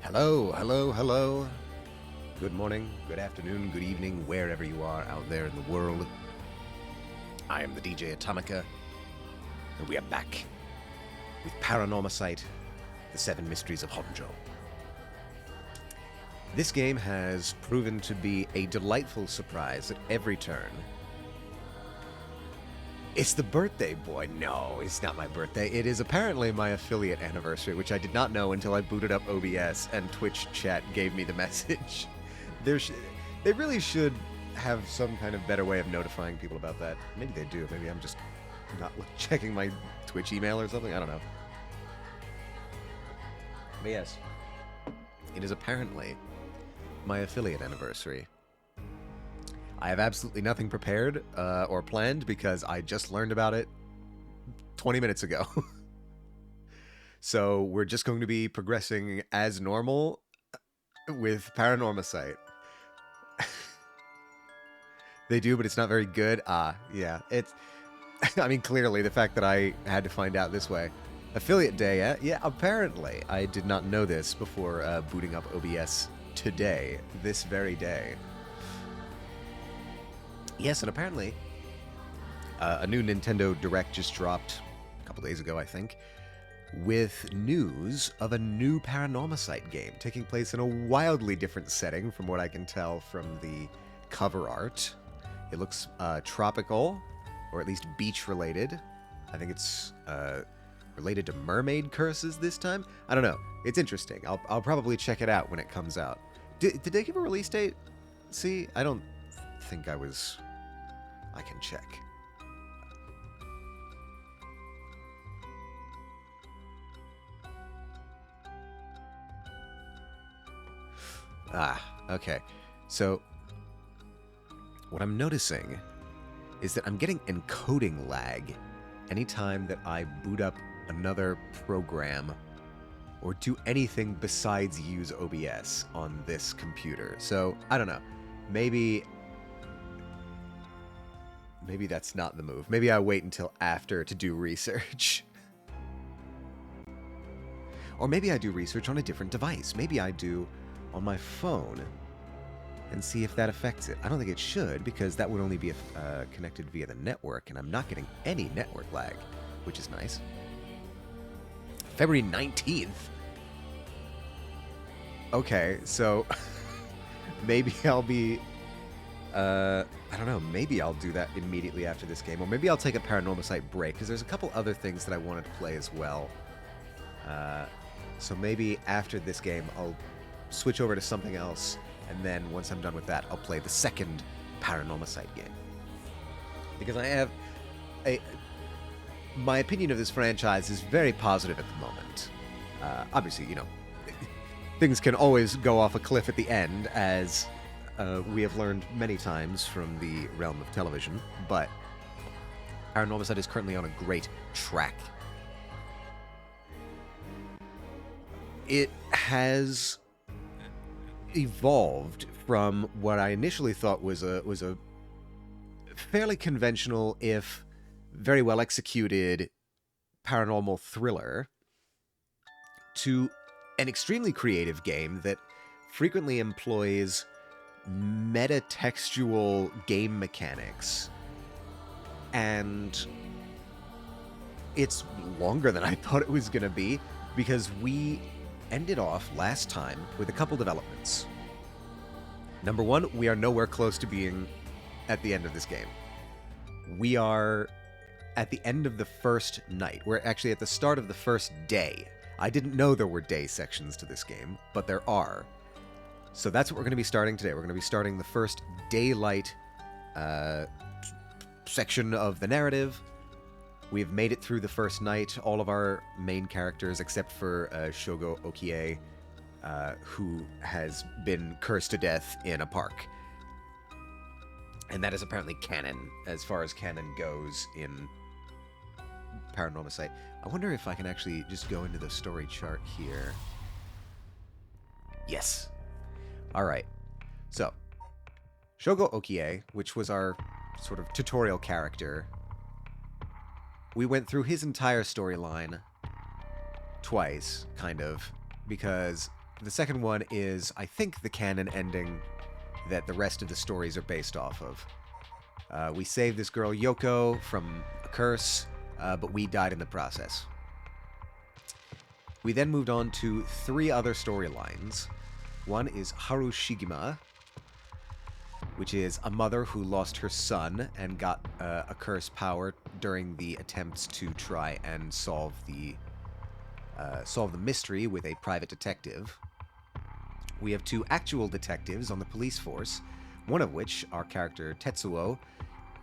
Hello, hello, hello. Good morning, good afternoon, good evening, wherever you are out there in the world. I am the DJ Atomica, and we are back with Paranormasight, the Seven Mysteries of Honjo. This game has proven to be a delightful surprise at every turn. It's the birthday boy. No, it's not my birthday. It is apparently my affiliate anniversary, which I did not know until I booted up OBS and Twitch chat gave me the message. They really should have some kind of better way of notifying people about that. Maybe they do. Maybe I'm just not checking my Twitch email or something. I don't know. But yes, it is apparently my affiliate anniversary. I have absolutely nothing prepared or planned because I just learned about it 20 minutes ago. So we're just going to be progressing as normal with Paranormasight. They do, but it's not very good. Yeah. It's, I mean, clearly the fact that I had to find out this way. Affiliate day, yeah, apparently. I did not know this before booting up OBS today, this very day. Yes, and apparently a new Nintendo Direct just dropped a couple days ago, I think, with news of a new Paranormasight game taking place in a wildly different setting from what I can tell from the cover art. It looks tropical, or at least beach-related. I think it's related to mermaid curses this time. I don't know. It's interesting. I'll probably check it out when it comes out. Did they give a release date? See, I don't think I was... I can check. Okay. So, what I'm noticing is that I'm getting encoding lag anytime that I boot up another program or do anything besides use OBS on this computer. So, I don't know. Maybe that's not the move. Maybe I wait until after to do research. Or maybe I do research on a different device. Maybe I do on my phone and see if that affects it. I don't think it should, because that would only be connected via the network, and I'm not getting any network lag, which is nice. February 19th? Okay, so maybe I'll be... I don't know, maybe I'll do that immediately after this game, or maybe I'll take a Paranormasight break, because there's a couple other things that I wanted to play as well. So maybe after this game, I'll switch over to something else, and then once I'm done with that, I'll play the second Paranormasight game. Because I have my opinion of this franchise is very positive at the moment. Obviously, you know, things can always go off a cliff at the end, as... we have learned many times from the realm of television, but Paranormasight is currently on a great track. It has evolved from what I initially thought was a fairly conventional, if very well executed, paranormal thriller to an extremely creative game that frequently employs meta-textual game mechanics, and it's longer than I thought it was going to be, because we ended off last time with a couple developments. Number one, we are nowhere close to being at the end of this game. We are at the end of the first night. We're actually at the start of the first day. I didn't know there were day sections to this game, but there are. So that's what we're going to be starting today. We're going to be starting the first daylight section of the narrative. We've made it through the first night. All of our main characters, except for Shogo Okie, who has been cursed to death in a park. And that is apparently canon, as far as canon goes in Paranormasight. I wonder if I can actually just go into the story chart here. Yes. Alright, so, Shogo Okie, which was our sort of tutorial character, we went through his entire storyline twice, kind of, because the second one is, I think, the canon ending that the rest of the stories are based off of. We saved this girl Yoko from a curse, but we died in the process. We then moved on to 3 other storylines. One is Harushigima, which is a mother who lost her son and got a curse power during the attempts to try and solve the mystery with a private detective. We have 2 actual detectives on the police force, one of which, our character Tetsuo,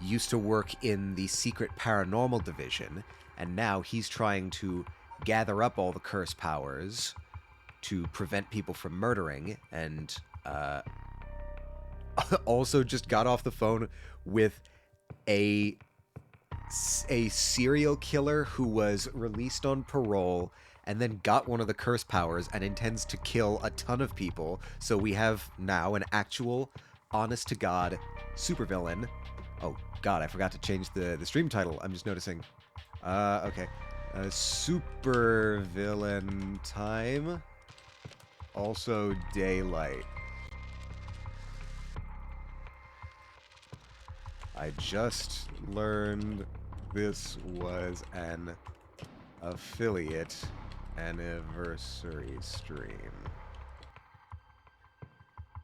used to work in the secret paranormal division, and now he's trying to gather up all the curse powers to prevent people from murdering, and also just got off the phone with a serial killer who was released on parole and then got one of the curse powers and intends to kill a ton of people. So we have now an actual, honest-to-God supervillain. Oh, God, I forgot to change the stream title. I'm just noticing. Okay. Supervillain time. Also daylight. I just learned this was an affiliate anniversary stream.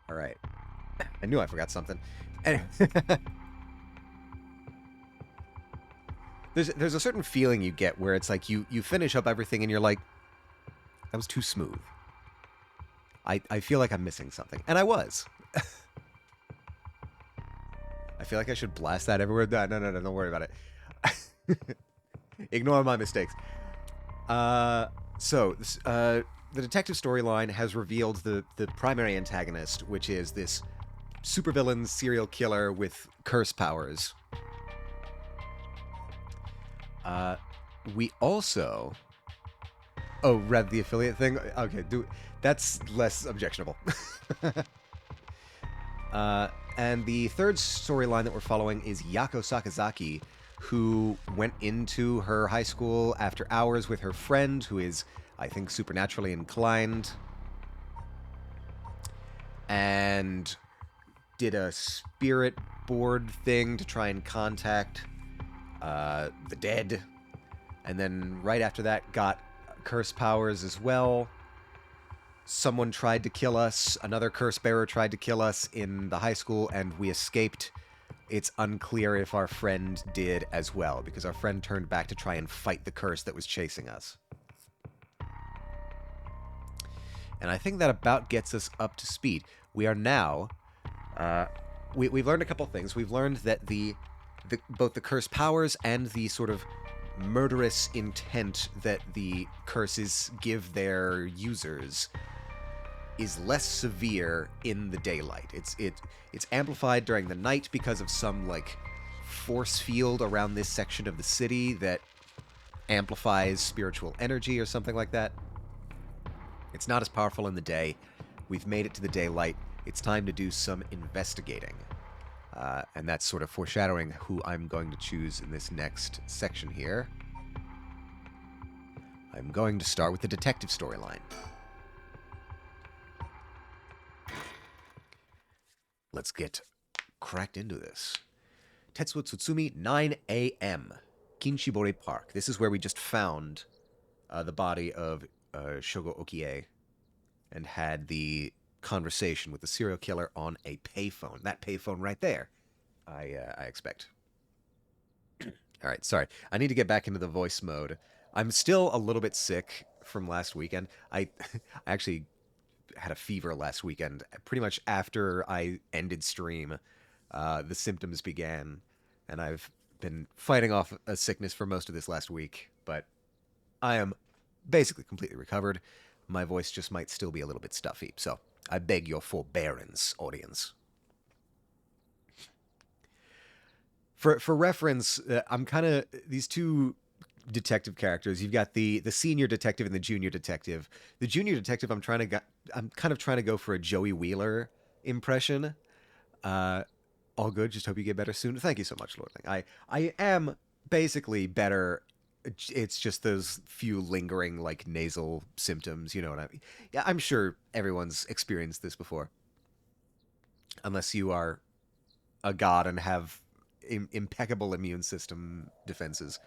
Alright. I knew I forgot something. Anyway. There's a certain feeling you get where it's like you finish up everything and you're like, that was too smooth. I feel like I'm missing something. And I was. I feel like I should blast that everywhere. No, don't worry about it. Ignore my mistakes. The detective storyline has revealed the primary antagonist, which is this supervillain serial killer with curse powers. We also... Oh, read the affiliate thing? Okay, that's less objectionable. And the third storyline that we're following is Yako Sakazaki, who went into her high school after hours with her friend, who is, I think, supernaturally inclined, and did a spirit board thing to try and contact the dead, and then right after that got curse powers as well. Someone tried to kill us, another curse bearer tried to kill us in the high school, and we escaped. It's unclear if our friend did as well, because our friend turned back to try and fight the curse that was chasing us. And I think that about gets us up to speed. We are now... we've learned a couple things. We've learned that both the curse powers and the sort of murderous intent that the curses give their users is less severe in the daylight. It's amplified during the night because of some like force field around this section of the city that amplifies spiritual energy or something like that. It's not as powerful in the day. We've made it to the daylight. It's time to do some investigating. And that's sort of foreshadowing who I'm going to choose in this next section here. I'm going to start with the detective storyline. Let's get cracked into this. Tetsuo Tsutsumi, 9 a.m. Kinshibori Park. This is where we just found the body of Shogo Okie and had the conversation with the serial killer on a payphone. That payphone right there, I expect. All right, sorry. I need to get back into the voice mode. I'm still a little bit sick from last weekend. I actually had a fever last weekend. Pretty much after I ended stream, the symptoms began, and I've been fighting off a sickness for most of this last week, but I am basically completely recovered. My voice just might still be a little bit stuffy, so I beg your forbearance, audience. For reference, I'm kind of... These two detective characters, you've got the senior detective and the junior detective. The junior detective, I'm kind of trying to go for a Joey Wheeler impression. All good, just hope you get better soon. Thank you so much, Lordling. I am basically better It's just those few lingering, like, nasal symptoms, you know what I mean? Yeah, I'm sure everyone's experienced this before. Unless you are a god and have impeccable immune system defenses.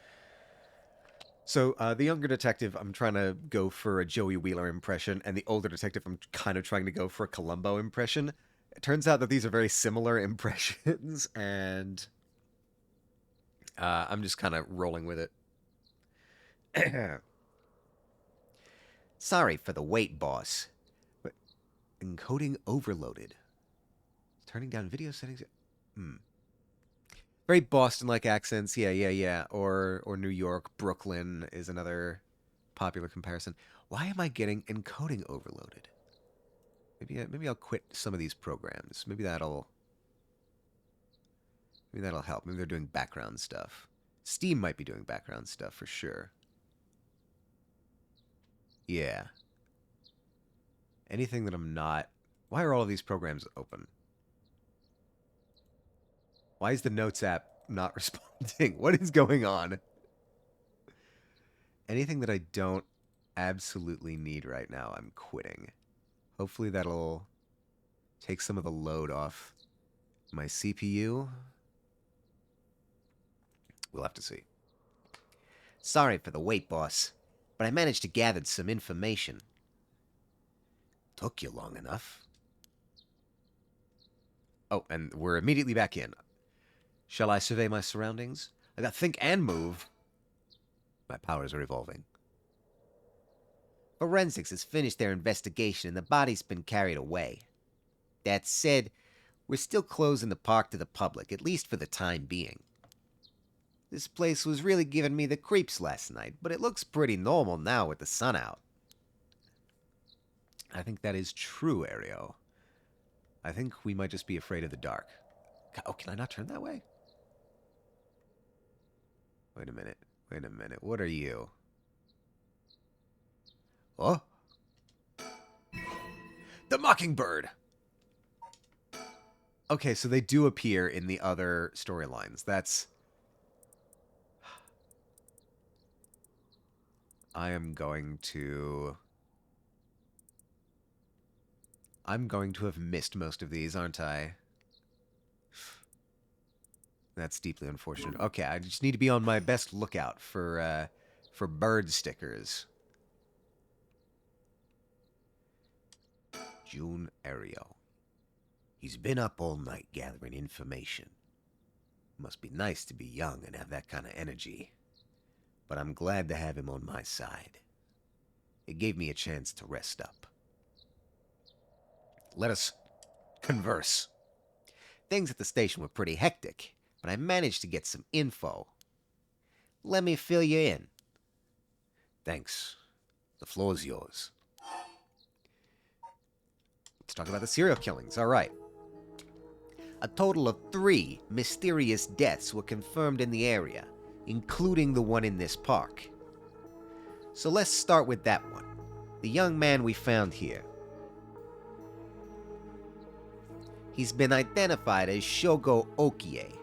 So, the younger detective, I'm trying to go for a Joey Wheeler impression, and the older detective, I'm kind of trying to go for a Columbo impression. It turns out that these are very similar impressions, and I'm just kind of rolling with it. Sorry for the wait, boss. But encoding overloaded. Turning down video settings. Hmm. Very Boston-like accents. Yeah, yeah, yeah. Or New York, Brooklyn is another popular comparison. Why am I getting encoding overloaded? Maybe I'll quit some of these programs. Maybe that'll help. Maybe they're doing background stuff. Steam might be doing background stuff for sure. Yeah. Anything that I'm not. Why are all of these programs open? Why is the Notes app not responding? What is going on? Anything that I don't absolutely need right now, I'm quitting. Hopefully that'll take some of the load off my CPU. We'll have to see. Sorry for the wait, boss, but I managed to gather some information. Took you long enough. Oh, and we're immediately back in. Shall I survey my surroundings? I got think and move. My powers are evolving. Forensics has finished their investigation and the body's been carried away. That said, we're still closing the park to the public, at least for the time being. This place was really giving me the creeps last night, but it looks pretty normal now with the sun out. I think that is true, Ario. I think we might just be afraid of the dark. Oh, can I not turn that way? Wait a minute. Wait a minute. What are you? Oh? The Mockingbird! Okay, so they do appear in the other storylines. That's... I'm going to have missed most of these, aren't I? That's deeply unfortunate. Okay, I just need to be on my best lookout for bird stickers. June Ario. He's been up all night gathering information. Must be nice to be young and have that kind of energy. But I'm glad to have him on my side. It gave me a chance to rest up. Let us converse. Things at the station were pretty hectic, but I managed to get some info. Let me fill you in. Thanks. The floor's yours. Let's talk about the serial killings. All right. A total of 3 mysterious deaths were confirmed in the area, including the one in this park. So let's start with that one. The young man we found here. He's been identified as Shogo Okie,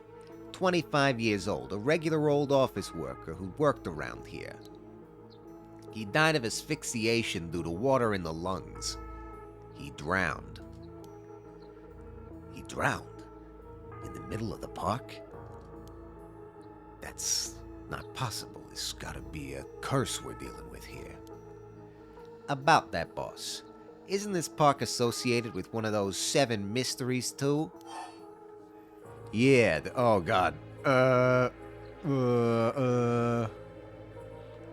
25 years old, a regular old office worker who worked around here. He died of asphyxiation due to water in the lungs. He drowned. He drowned? In the middle of the park? That's not possible. This gotta be a curse we're dealing with here. About that, boss. Isn't this park associated with one of those 7 mysteries, too? Yeah, oh god. The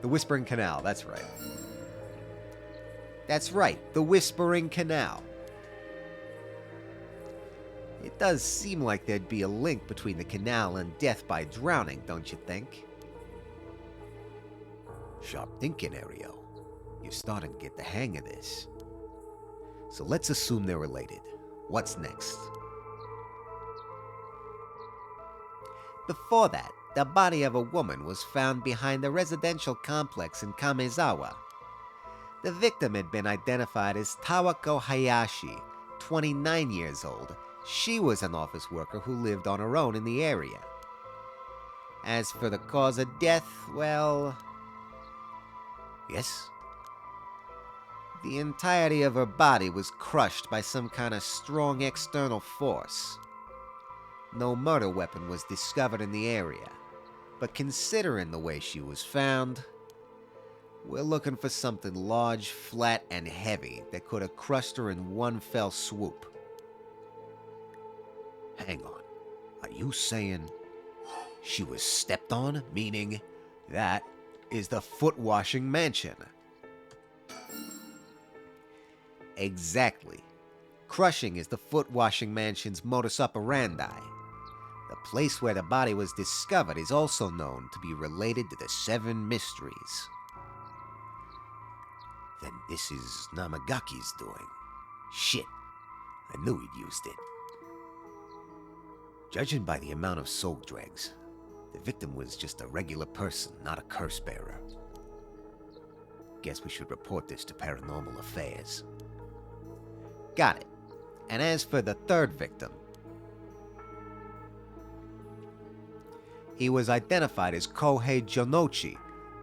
Whispering Canal, that's right. That's right, the Whispering Canal. It does seem like there'd be a link between the canal and death by drowning, don't you think? Sharp thinking, Ario. You're starting to get the hang of this. So let's assume they're related. What's next? Before that, the body of a woman was found behind the residential complex in Kamezawa. The victim had been identified as Tawako Hayashi, 29 years old. She was an office worker who lived on her own in the area. As for the cause of death, well, Yes? The entirety of her body was crushed by some kind of strong external force. No murder weapon was discovered in the area, but considering the way she was found, we're looking for something large, flat, and heavy that could have crushed her in one fell swoop. Hang on. Are you saying she was stepped on? Meaning that is the foot-washing mansion. Exactly. Crushing is the foot-washing mansion's modus operandi. The place where the body was discovered is also known to be related to the 7 mysteries. Then this is Namagaki's doing. Shit. I knew he'd used it. Judging by the amount of soul dregs, the victim was just a regular person, not a curse bearer. Guess we should report this to Paranormal Affairs. Got it. And as for the 3rd victim, he was identified as Kohei Jonochi,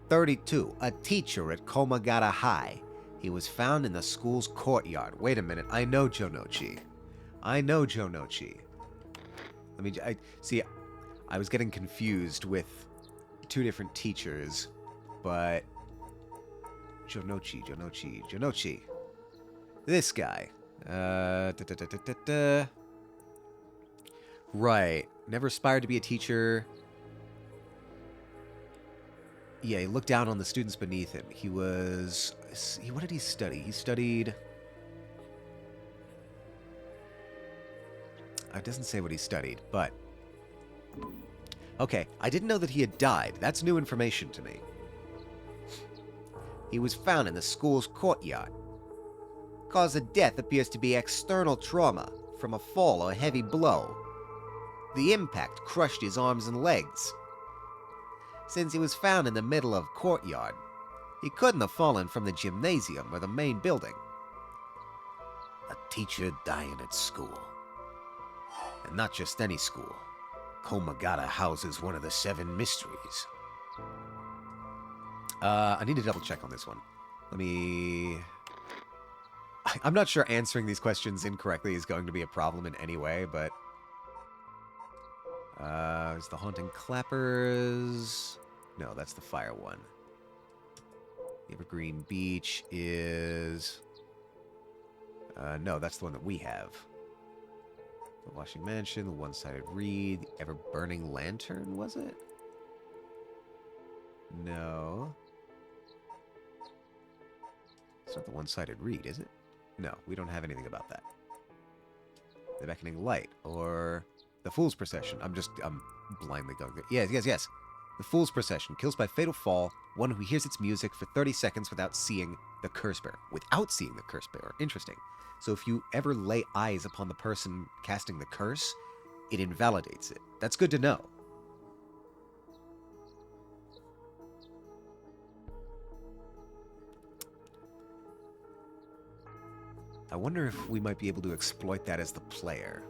32, a teacher at Komagata High. He was found in the school's courtyard. Wait a minute, I know Jonochi. I was getting confused with 2 different teachers, but Jonochi. This guy. Right. Never aspired to be a teacher. Yeah, he looked down on the students beneath him. What did he study? He studied... It doesn't say what he studied, but... Okay, I didn't know that he had died. That's new information to me. He was found in the school's courtyard. Cause of death appears to be external trauma from a fall or a heavy blow. The impact crushed his arms and legs. Since he was found in the middle of courtyard, he couldn't have fallen from the gymnasium or the main building. A teacher dying at school. And not just any school. Komagata houses one of the 7 mysteries. I need to double check on this one. I'm not sure answering these questions incorrectly is going to be a problem in any way, but... is the Haunting Clappers... No, that's the fire one. Evergreen Beach is... no, that's the one that we have. The Washing Mansion, the One-Sided Reed, the Ever-Burning Lantern, was it? No. It's not the One-Sided Reed, is it? No, we don't have anything about that. The Beckoning Light, or the Fool's Procession. I'm blindly going there. Yes. The Fool's Procession kills by fatal fall one who hears its music for 30 seconds without seeing the curse bearer. Interesting. So if you ever lay eyes upon the person casting the curse, it invalidates it. That's good to know. I wonder if we might be able to exploit that as the player.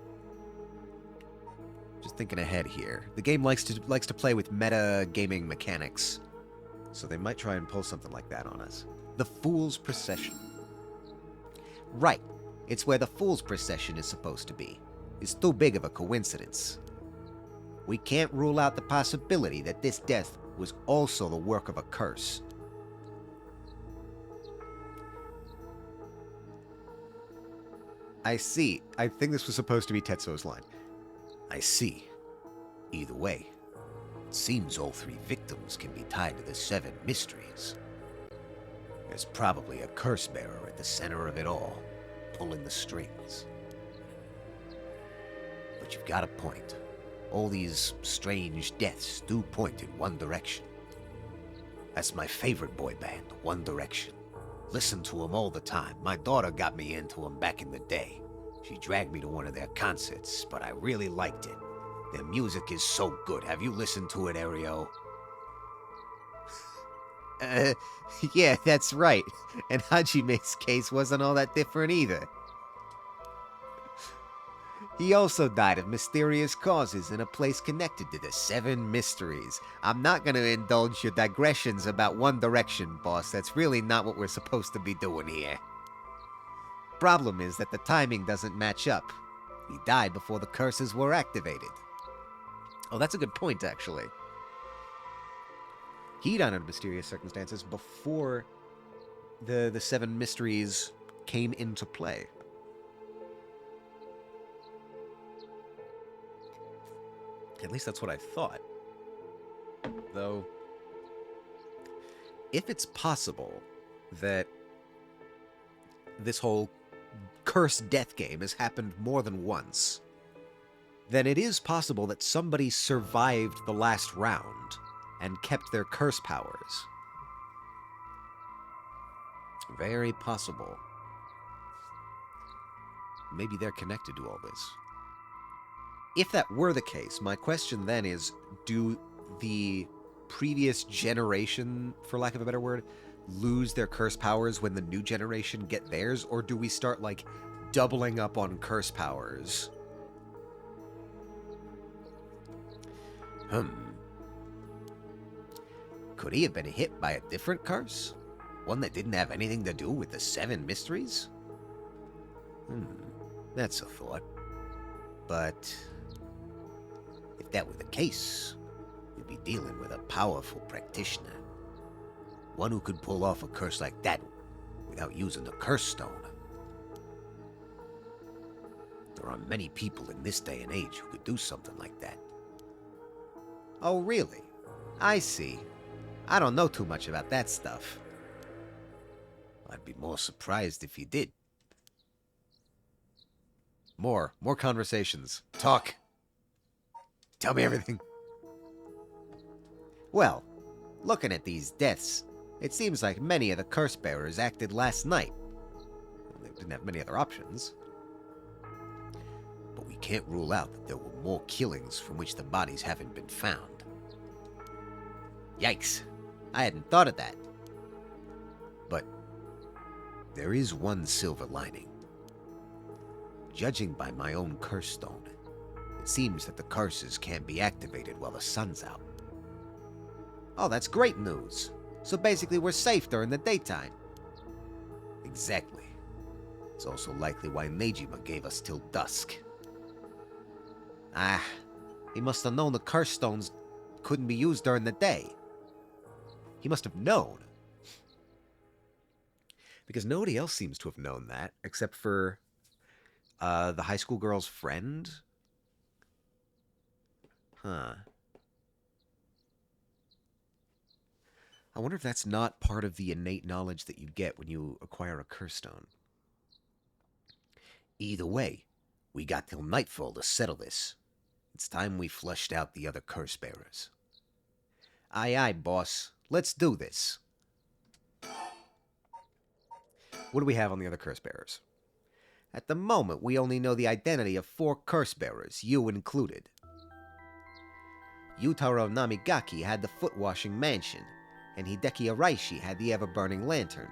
Just thinking ahead here. The game likes to play with meta gaming mechanics, so they might try and pull something like that on us. The Fool's Procession. Right. It's where the Fool's Procession is supposed to be. It's too big of a coincidence. We can't rule out the possibility that this death was also the work of a curse. I see. I think this was supposed to be Tetsuo's line. I see. Either way, it seems all 3 victims can be tied to the 7 mysteries. There's probably a curse bearer at the center of it all, pulling the strings. But you've got a point. All these strange deaths do point in one direction. That's my favorite boy band, One Direction. Listen to them all the time. My daughter got me into them back in the day. She dragged me to one of their concerts, but I really liked it. Their music is so good. Have you listened to it, Aereo? Yeah, that's right. And Hajime's case wasn't all that different either. He also died of mysterious causes in a place connected to the 7 mysteries. I'm not going to indulge your digressions about One Direction, boss. That's really not what we're supposed to be doing here. Problem is that the timing doesn't match up. He died before the curses were activated. Oh, that's a good point, actually. He died under mysterious circumstances before the 7 mysteries came into play. At least that's what I thought. Though, if it's possible that this whole cursed death game has happened more than once, then it is possible that somebody survived the last round and kept their curse powers. Very possible. Maybe they're connected to all this. If that were the case, my question then is, do the previous generation, for lack of a better word, lose their curse powers when the new generation get theirs? Or do we start, like, doubling up on curse powers? Could he have been hit by a different curse? One that didn't have anything to do with the 7 mysteries? That's a thought. But if that were the case, we'd be dealing with a powerful practitioner. One who could pull off a curse like that without using the curse stone. There are many people in this day and age who could do something like that. Oh, really? I see. I don't know too much about that stuff. I'd be more surprised if you did. More conversations. Talk. Tell me everything. Well, looking at these deaths, it seems like many of the curse bearers acted last night. They didn't have many other options. But we can't rule out that there were more killings from which the bodies haven't been found. Yikes. I hadn't thought of that. But there is one silver lining. Judging by my own curse stone, it seems that the curses can't be activated while the sun's out. Oh, that's great news. So basically we're safe during the daytime. Exactly. It's also likely why Nejima gave us till dusk. He must have known the curse stones couldn't be used during the day. He must have known. Because nobody else seems to have known that, except for the high school girl's friend. Huh. I wonder if that's not part of the innate knowledge that you get when you acquire a curse stone. Either way, we got till nightfall to settle this. It's time we flushed out the other curse bearers. Aye, aye, boss. Let's do this. What do we have on the other curse bearers? At the moment, we only know the identity of 4 curse bearers, you included. Yutaro Namigaki had the foot-washing mansion, and Hideki Araishi had the ever-burning lantern.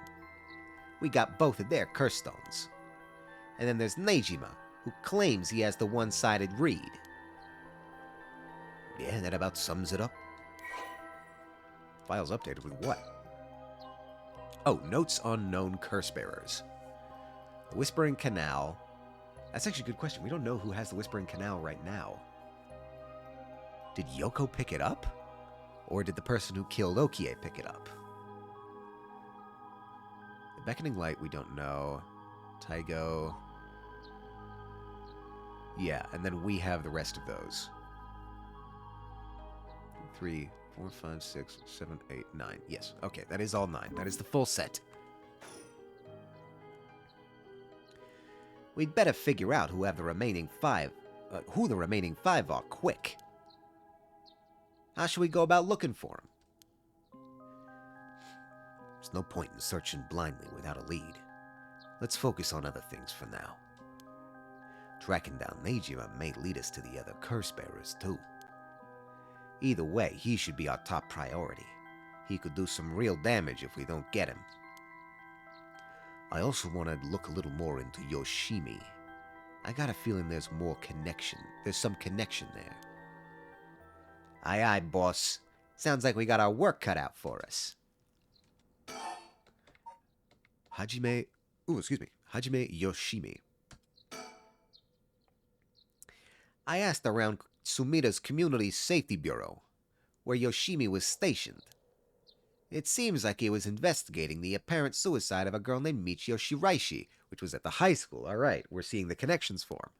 We got both of their curse stones. And then there's Nejima, who claims he has the one-sided reed. Yeah, that about sums it up. Files updated with what? Oh, notes on known curse bearers. The Whispering Canal. That's actually a good question. We don't know who has the Whispering Canal right now. Did Yoko pick it up? Or did the person who killed Okie pick it up? The Beckoning Light, we don't know. Taigo. Yeah, and then we have the rest of those. 3, 4, 5, 6, 7, 8, 9. Yes, okay, that is all 9. That is the full set. We'd better figure out who the remaining 5 are quick. How should we go about looking for them? There's no point in searching blindly without a lead. Let's focus on other things for now. Tracking down Nejima may lead us to the other curse bearers too. Either way, he should be our top priority. He could do some real damage if we don't get him. I also want to look a little more into Yoshimi. I got a feeling there's more connection. There's some connection there. Aye, aye, boss. Sounds like we got our work cut out for us. Hajime Yoshimi. I asked around Sumida's Community Safety Bureau, where Yoshimi was stationed. It seems like he was investigating the apparent suicide of a girl named Michio Shiraishi, which was at the high school. All right, we're seeing the connections form.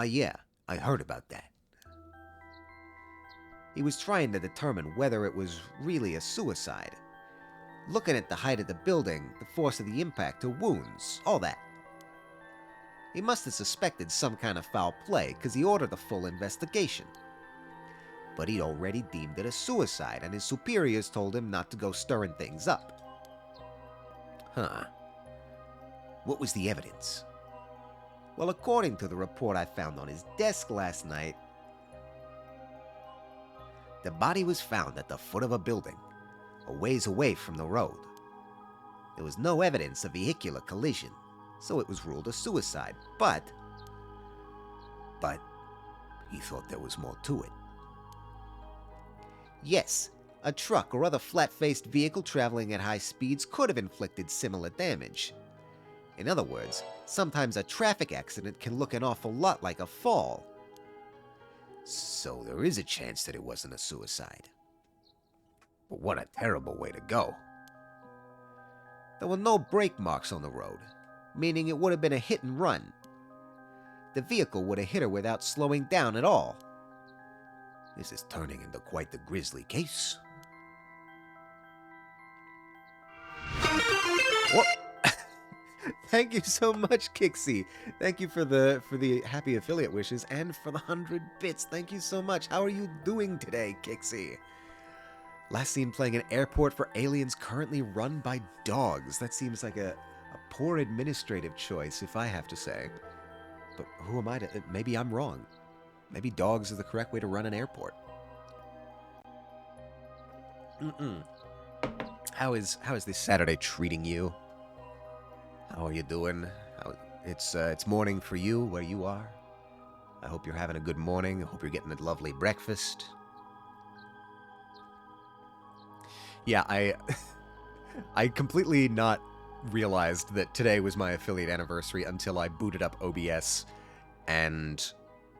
Yeah, I heard about that. He was trying to determine whether it was really a suicide. Looking at the height of the building, the force of the impact, her wounds, all that. He must have suspected some kind of foul play, because he ordered a full investigation. But he'd already deemed it a suicide, and his superiors told him not to go stirring things up. Huh. What was the evidence? Well, according to the report I found on his desk last night, the body was found at the foot of a building, a ways away from the road. There was no evidence of vehicular collision, so it was ruled a suicide, but he thought there was more to it. Yes, a truck or other flat-faced vehicle traveling at high speeds could have inflicted similar damage. In other words, sometimes a traffic accident can look an awful lot like a fall. So there is a chance that it wasn't a suicide. But what a terrible way to go. There were no brake marks on the road, meaning it would have been a hit and run. The vehicle would have hit her without slowing down at all. This is turning into quite the grisly case. Whoa. Thank you so much, Kixie. Thank you for the happy affiliate wishes and for the 100 bits. Thank you so much. How are you doing today, Kixie? Last seen playing an airport for aliens currently run by dogs. That seems like a poor administrative choice, if I have to say. But who am I to... Maybe I'm wrong. Maybe dogs are the correct way to run an airport. How is this Saturday treating you? How are you doing? It's morning for you where you are. I hope you're having a good morning. I hope you're getting a lovely breakfast. Yeah, I completely not realized that today was my affiliate anniversary until I booted up OBS and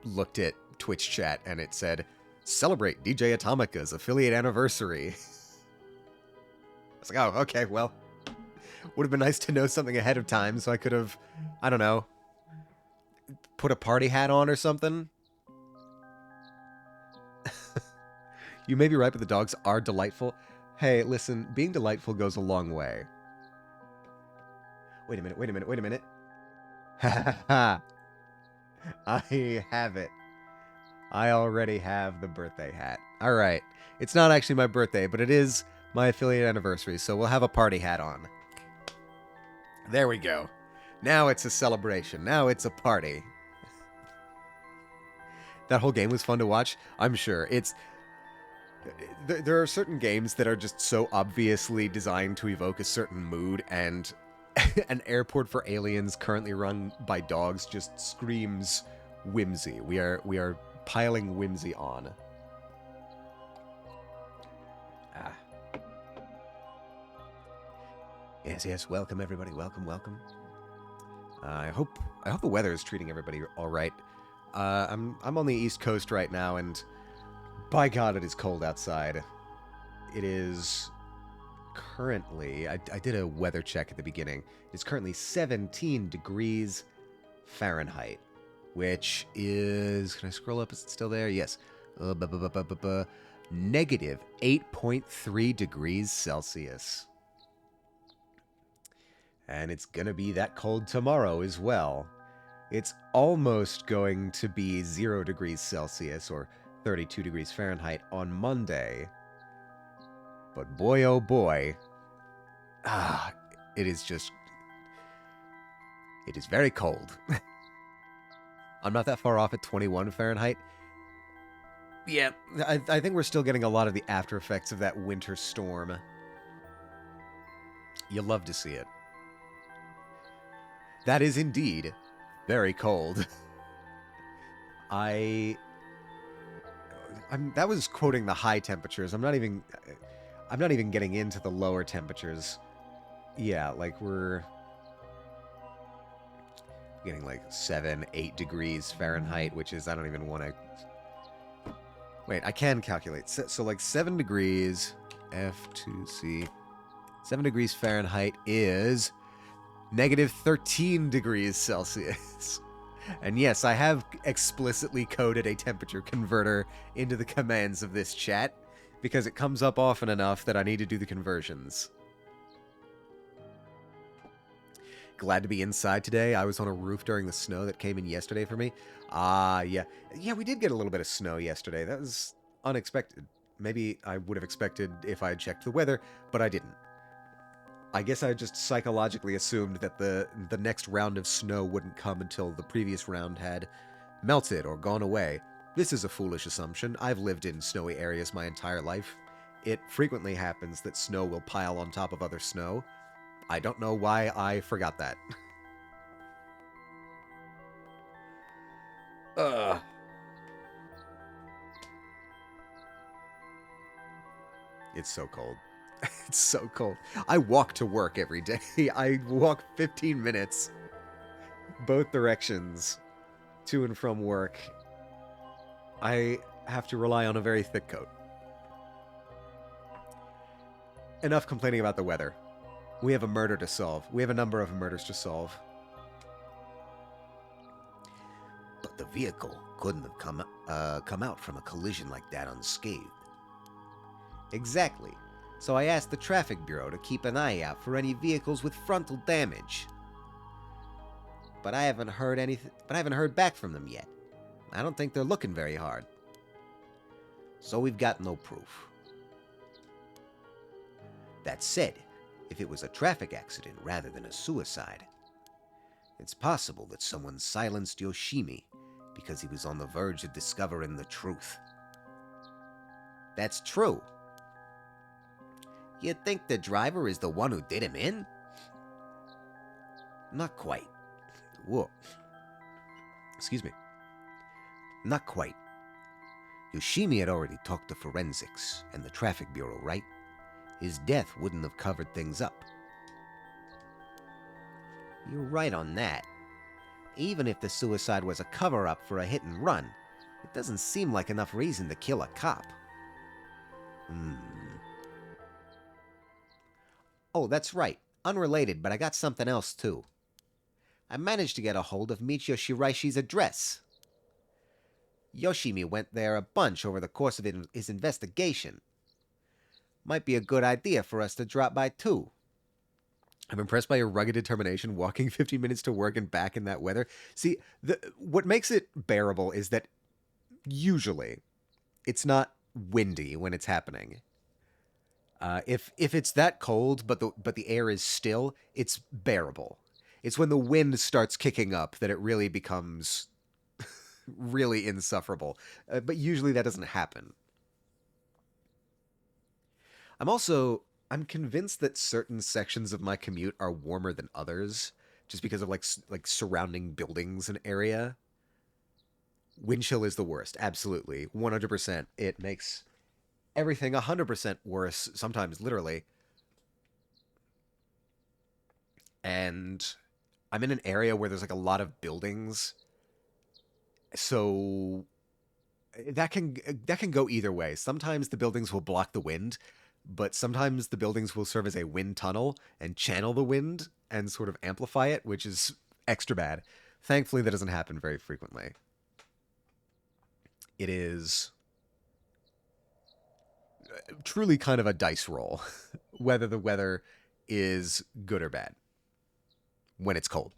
looked at Twitch chat and it said, "Celebrate DJ Atomica's affiliate anniversary." I was like, oh, okay, well, would have been nice to know something ahead of time so I could have, I don't know, put a party hat on or something. You may be right, but the dogs are delightful. Hey, listen, being delightful goes a long way. Wait a minute. Ha ha ha. I have it. I already have the birthday hat. All right. It's not actually my birthday, but it is my affiliate anniversary, so we'll have a party hat on. There we go. Now it's a celebration. Now it's a party. That whole game was fun to watch, I'm sure. There are certain games that are just so obviously designed to evoke a certain mood, and an airport for aliens currently run by dogs just screams whimsy. We are piling whimsy on. Yes. Welcome everybody. Welcome. I hope the weather is treating everybody all right. I'm on the East Coast right now, and by God, it is cold outside. It is currently, I did a weather check at the beginning. It's currently 17 degrees Fahrenheit, which is, can I scroll up? Is it still there? Yes. Negative 8.3 degrees Celsius. And it's gonna be that cold tomorrow as well. It's almost going to be 0 degrees Celsius or 32 degrees Fahrenheit on Monday. But boy, oh boy, it is very cold. I'm not that far off at 21 Fahrenheit. Yeah, I think we're still getting a lot of the after effects of that winter storm. You'll love to see it. That is indeed very cold. I that was quoting the high temperatures. I'm not even getting into the lower temperatures. Yeah, like we're getting like 7, 8 degrees Fahrenheit, which is, I don't even want to... Wait, I can calculate. So like 7 degrees F2C. 7 degrees Fahrenheit is negative 13 degrees Celsius. And yes, I have explicitly coded a temperature converter into the commands of this chat, because it comes up often enough that I need to do the conversions. Glad to be inside today. I was on a roof during the snow that came in yesterday for me. Yeah. Yeah, we did get a little bit of snow yesterday. That was unexpected. Maybe I would have expected if I had checked the weather, but I didn't. I guess I just psychologically assumed that the next round of snow wouldn't come until the previous round had melted or gone away. This is a foolish assumption. I've lived in snowy areas my entire life. It frequently happens that snow will pile on top of other snow. I don't know why I forgot that. Ugh. It's so cold. It's so cold. I walk to work every day. I walk 15 minutes both directions to and from work. I have to rely on a very thick coat. Enough complaining about the weather. We have a murder to solve. We have a number of murders to solve. But the vehicle couldn't have come out from a collision like that unscathed. Exactly. So I asked the traffic bureau to keep an eye out for any vehicles with frontal damage. But I haven't heard anything. But I haven't heard back from them yet. I don't think they're looking very hard. So we've got no proof. That said, if it was a traffic accident rather than a suicide, it's possible that someone silenced Yoshimi because he was on the verge of discovering the truth. That's true. You think the driver is the one who did him in? Not quite. Whoa. Excuse me. Not quite. Yoshimi had already talked to forensics and the traffic bureau, right? His death wouldn't have covered things up. You're right on that. Even if the suicide was a cover-up for a hit and run, it doesn't seem like enough reason to kill a cop. Oh, that's right. Unrelated, but I got something else, too. I managed to get a hold of Michio Shiraishi's address. Yoshimi went there a bunch over the course of his investigation. Might be a good idea for us to drop by, too. I'm impressed by your rugged determination walking 50 minutes to work and back in that weather. See, what makes it bearable is that usually it's not windy when it's happening. If it's that cold, but the air is still, it's bearable. It's when the wind starts kicking up that it really becomes really insufferable. But usually that doesn't happen. I'm convinced that certain sections of my commute are warmer than others, just because of like surrounding buildings and area. Wind chill is the worst, absolutely, 100%. It makes everything 100% worse, sometimes literally. And I'm in an area where there's like a lot of buildings, so that can go either way. Sometimes the buildings will block the wind, but sometimes the buildings will serve as a wind tunnel and channel the wind and sort of amplify it, which is extra bad. Thankfully, that doesn't happen very frequently. It is truly kind of a dice roll whether the weather is good or bad when it's cold.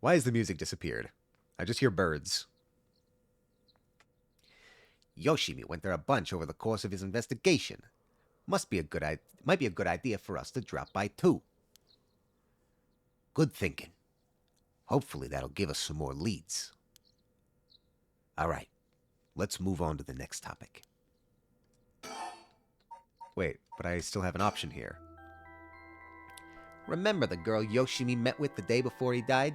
Why has the music disappeared? I just hear birds. Yoshimi went there a bunch over the course of his investigation. Might be a good idea for us to drop by too. Good thinking. Hopefully that'll give us some more leads. All right, let's move on to the next topic. Wait, but I still have an option here. Remember the girl Yoshimi met with the day before he died?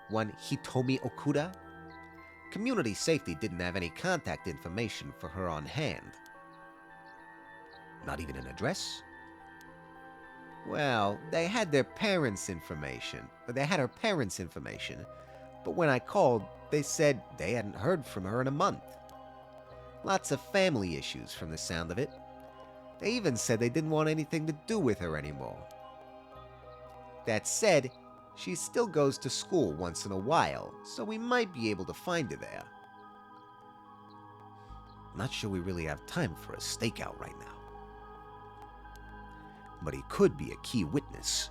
One Hitomi Okuda? Community Safety didn't have any contact information for her on hand. Not even an address? Well, they had their parents' information. They had her parents' information. But when I called, they said they hadn't heard from her in a month. Lots of family issues from the sound of it. They even said they didn't want anything to do with her anymore. That said, she still goes to school once in a while, so we might be able to find her there. Not sure we really have time for a stakeout right now. But he could be a key witness.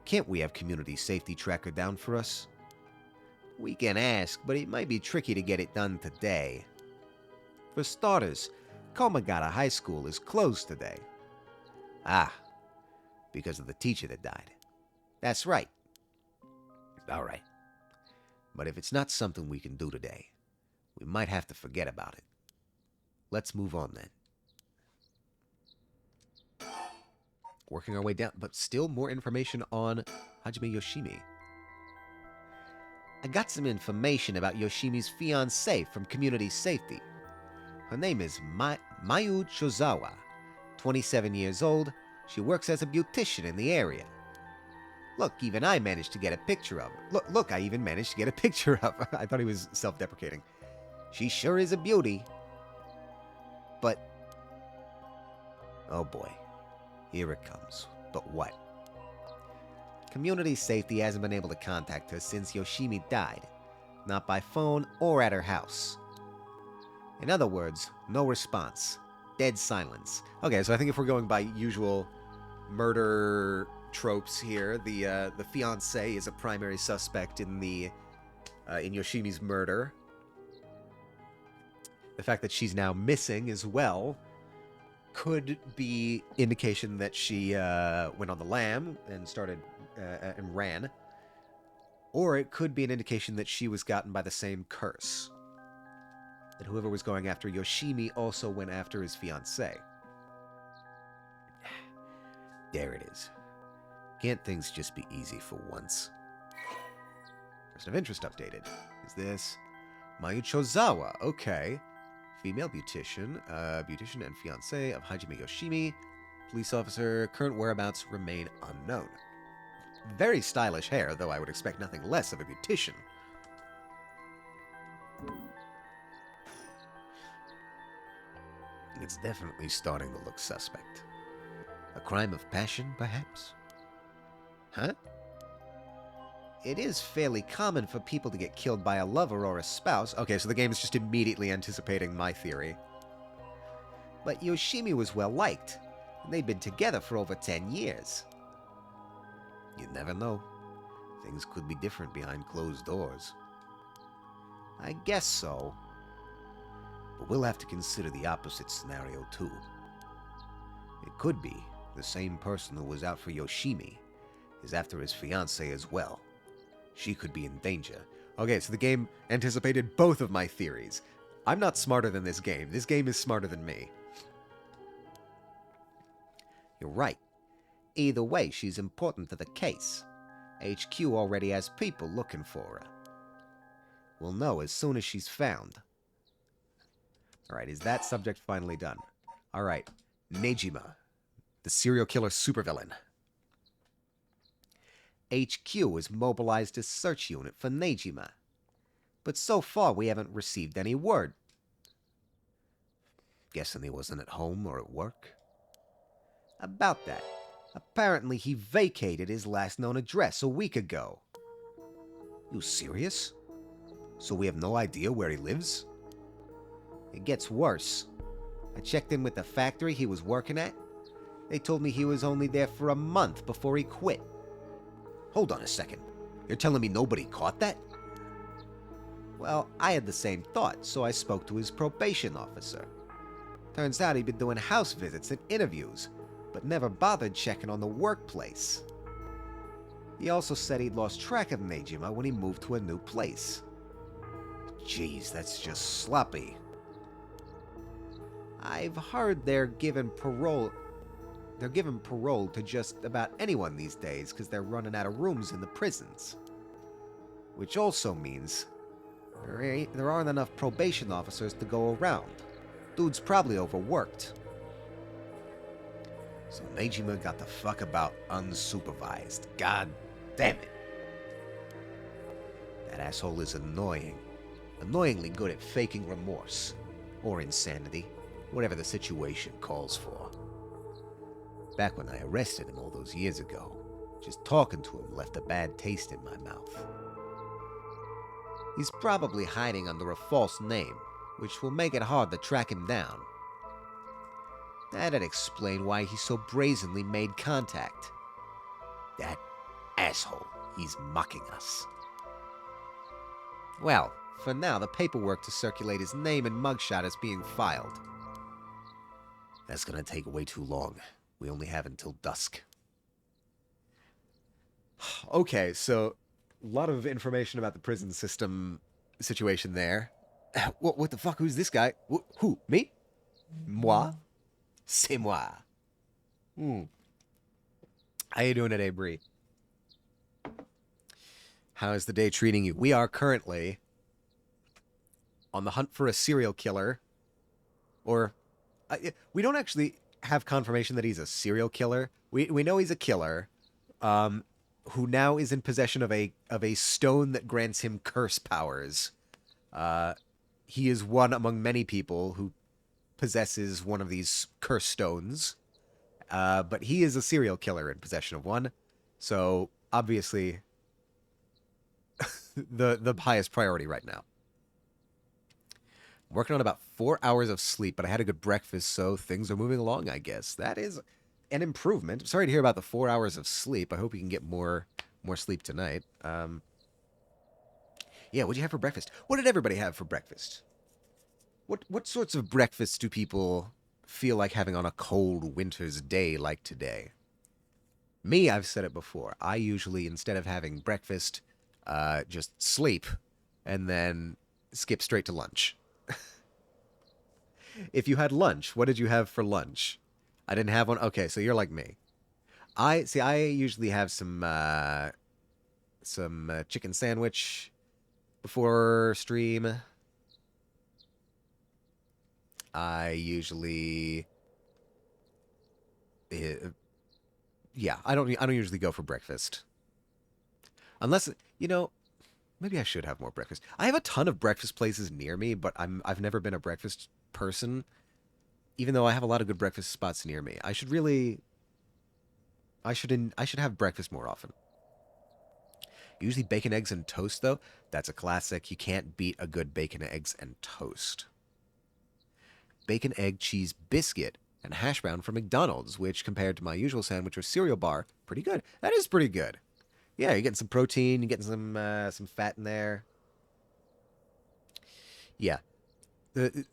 Can't we have Community Safety track her down for us? We can ask, but it might be tricky to get it done today. For starters, Komagata High School is closed today. Ah, because of the teacher that died. That's right. All right. But if it's not something we can do today, we might have to forget about it. Let's move on then. Working our way down, but still more information on Hajime Yoshimi. I got some information about Yoshimi's fiancée from Community Safety. Her name is Mayu Chozawa, 27 years old. She works as a beautician in the area. Look, even I managed to get a picture of her. Look, I even managed to get a picture of her. I thought he was self-deprecating. She sure is a beauty. But, oh boy, here it comes. But what? Community Safety hasn't been able to contact her since Yoshimi died. Not by phone or at her house. In other words, no response. Dead silence. Okay, so I think if we're going by usual murder tropes here, the fiancé is a primary suspect in in Yoshimi's murder. The fact that she's now missing as well could be indication that she went on the lam and started and ran, or it could be an indication that she was gotten by the same curse. That whoever was going after Yoshimi also went after his fiancée. There it is. Can't things just be easy for once? Person of interest updated. Is this Mayu Chozawa? Okay. Female beautician. Beautician and fiancé of Hajime Yoshimi. Police officer. Current whereabouts remain unknown. Very stylish hair, though I would expect nothing less of a beautician. It's definitely starting to look suspect. A crime of passion, perhaps? Huh? It is fairly common for people to get killed by a lover or a spouse. Okay, so the game is just immediately anticipating my theory. But Yoshimi was well liked, and they'd been together for over 10 years. You never know. Things could be different behind closed doors. I guess so. But we'll have to consider the opposite scenario, too. It could be the same person who was out for Yoshimi is after his fiancée as well. She could be in danger. Okay, so the game anticipated both of my theories. I'm not smarter than this game. This game is smarter than me. You're right. Either way, she's important to the case. HQ already has people looking for her. We'll know as soon as she's found. Alright, is that subject finally done? Alright, Nejima, the serial killer supervillain. HQ has mobilized a search unit for Nejima, but so far we haven't received any word. Guessing he wasn't at home or at work? About that. Apparently he vacated his last known address a week ago. You serious? So we have no idea where he lives? It gets worse. I checked in with the factory he was working at. They told me he was only there for a month before he quit. Hold on a second. You're telling me nobody caught that? Well, I had the same thought, so I spoke to his probation officer. Turns out he'd been doing house visits and interviews, but never bothered checking on the workplace. He also said he'd lost track of Nejima when he moved to a new place. Jeez, that's just sloppy. I've heard they're given parole. they're giving parole to just about anyone these days because they're running out of rooms in the prisons. Which also means there aren't enough probation officers to go around. Dude's probably overworked. So Nejima got the fuck about unsupervised. God damn it. That asshole is annoying. Annoyingly good at faking remorse. Or insanity. Whatever the situation calls for. Back when I arrested him all those years ago, just talking to him left a bad taste in my mouth. He's probably hiding under a false name, which will make it hard to track him down. That'd explain why he so brazenly made contact. That asshole, he's mocking us. Well, for now, the paperwork to circulate his name and mugshot is being filed. That's gonna take way too long. We only have until dusk. Okay, so a lot of information about the prison system situation there. What the fuck? Who's this guy? Who? Me? Moi? C'est moi. How you doing today, Bree? How is the day treating you? We are currently on the hunt for a serial killer. Or, we don't actually have confirmation that he's a serial killer. We know he's a killer, who now is in possession of a stone that grants him curse powers. He is one among many people who possesses one of these curse stones. But he is a serial killer in possession of one. So, obviously, the highest priority right now. I'm working on about 4 hours of sleep, but I had a good breakfast, so things are moving along, I guess. That is an improvement. I'm sorry to hear about the 4 hours of sleep. I hope you can get more sleep tonight. Yeah, what'd you have for breakfast? What did everybody have for breakfast? What sorts of breakfasts do people feel like having on a cold winter's day like today? Me, I've said it before. I usually, instead of having breakfast, just sleep and then skip straight to lunch. If you had lunch, what did you have for lunch? I didn't have one. Okay, so you're like me. I usually have some chicken sandwich before stream. I usually, yeah, I don't usually go for breakfast, unless maybe I should have more breakfast. I have a ton of breakfast places near me, but I've never been a breakfast person, even though I have a lot of good breakfast spots near me. I should have breakfast more often. Usually bacon, eggs, and toast, though. That's a classic. You can't beat a good bacon, eggs, and toast. Bacon, egg, cheese, biscuit, and hash brown from McDonald's, which compared to my usual sandwich or cereal bar, pretty good. That is pretty good. Yeah, you're getting some protein, you're getting some fat in there. Yeah. The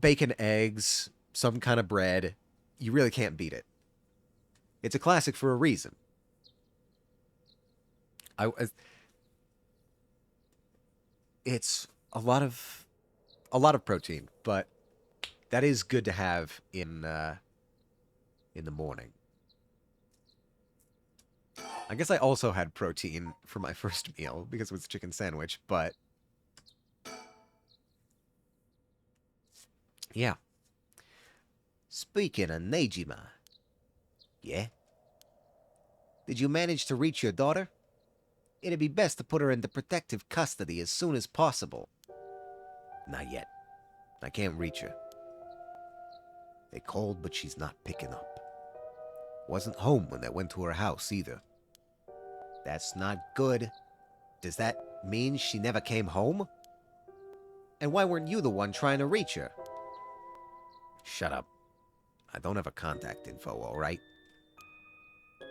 bacon, eggs, some kind of bread. You really can't beat it. It's a classic for a reason. It's a lot of protein, but that is good to have in the morning. I guess I also had protein for my first meal because it was a chicken sandwich, but yeah. Speaking of Nejima, yeah? Did you manage to reach your daughter? It'd be best to put her into protective custody as soon as possible. Not yet. I can't reach her. They called, but she's not picking up. Wasn't home when they went to her house, either. That's not good. Does that mean she never came home? And why weren't you the one trying to reach her? Shut up. I don't have her contact info, all right?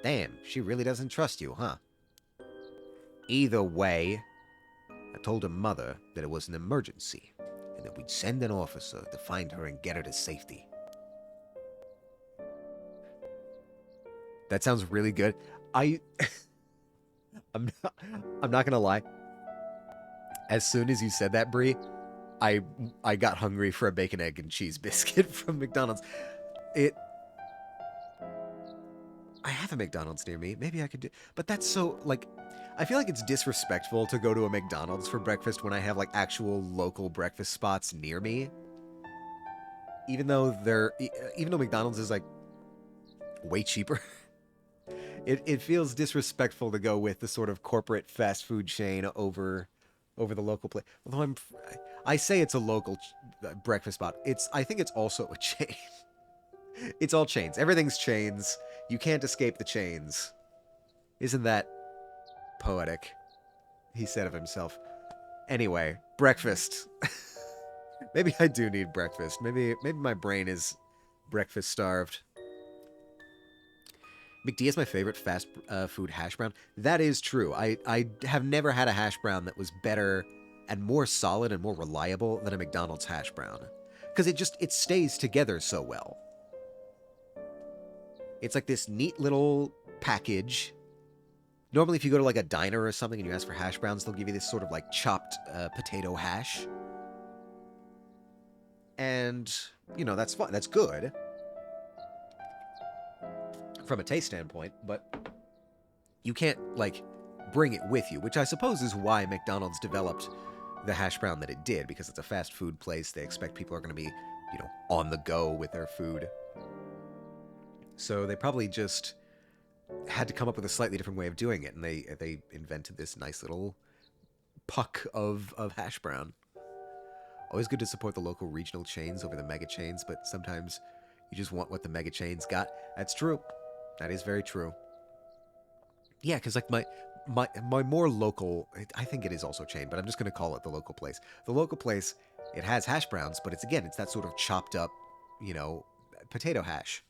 Damn, she really doesn't trust you, huh? Either way, I told her mother that it was an emergency, and that we'd send an officer to find her and get her to safety. That sounds really good. I'm not gonna lie. As soon as you said that, Brie, I got hungry for a bacon, egg, and cheese biscuit from McDonald's. I have a McDonald's near me. Maybe I could do... But that's so, like... I feel like it's disrespectful to go to a McDonald's for breakfast when I have, like, actual local breakfast spots near me. Even though McDonald's is, like, way cheaper. It feels disrespectful to go with the sort of corporate fast food chain over the local place. Although I say it's a local breakfast spot. I think it's also a chain. It's all chains. Everything's chains. You can't escape the chains. Isn't that poetic? He said of himself. Anyway, breakfast. Maybe I do need breakfast. Maybe my brain is breakfast starved. McD is my favorite fast food hash brown. That is true. I have never had a hash brown that was better and more solid and more reliable than a McDonald's hash brown. Because it stays together so well. It's like this neat little package. Normally if you go to like a diner or something and you ask for hash browns, they'll give you this sort of like chopped potato hash. And, you know, that's fine. That's good. From a taste standpoint, but you can't, like, bring it with you, which I suppose is why McDonald's developed the hash brown that it did, because it's a fast food place. They expect people are going to be, you know, on the go with their food. So they probably just had to come up with a slightly different way of doing it, and they invented this nice little puck of hash brown. Always good to support the local regional chains over the mega chains, but sometimes you just want what the mega chains got. That's true. That is very true. Yeah, because like my more local, I think it is also chain, but I'm just going to call it the local place. The local place, it has hash browns, but it's that sort of chopped up, you know, potato hash.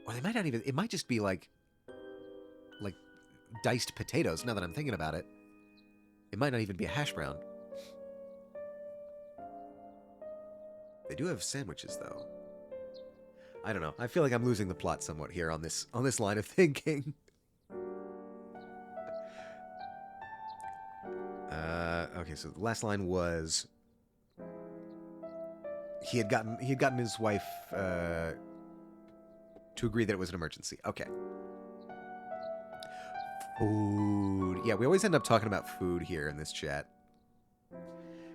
Or they might not even, it might just be like diced potatoes, now that I'm thinking about it. It might not even be a hash brown. They do have sandwiches, though. I don't know. I feel like I'm losing the plot somewhat here on this line of thinking. Okay, so the last line was he had gotten his wife to agree that it was an emergency. Okay. Food. Yeah, we always end up talking about food here in this chat,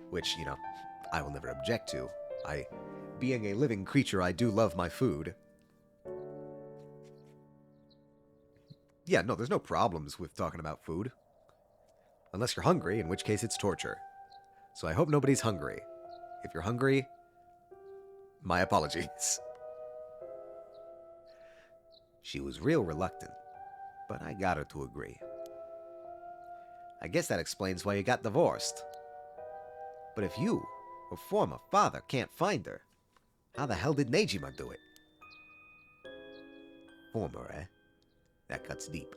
which, you know, I will never object to. Being a living creature, I do love my food. Yeah, no, there's no problems with talking about food. Unless you're hungry, in which case it's torture. So I hope nobody's hungry. If you're hungry, my apologies. She was real reluctant, but I got her to agree. I guess that explains why you got divorced. But if you, her former father, can't find her, how the hell did Nejima do it? Former, eh? That cuts deep.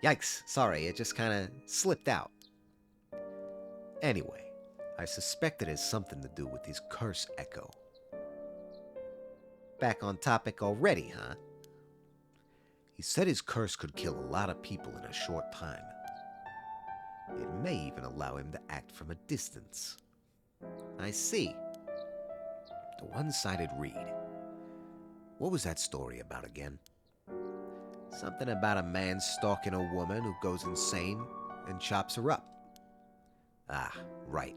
Yikes, sorry, it just kinda slipped out. Anyway, I suspect it has something to do with his curse echo. Back on topic already, huh? He said his curse could kill a lot of people in a short time. It may even allow him to act from a distance. I see. The one-sided reed. What was that story about again? Something about a man stalking a woman who goes insane and chops her up. Ah, right.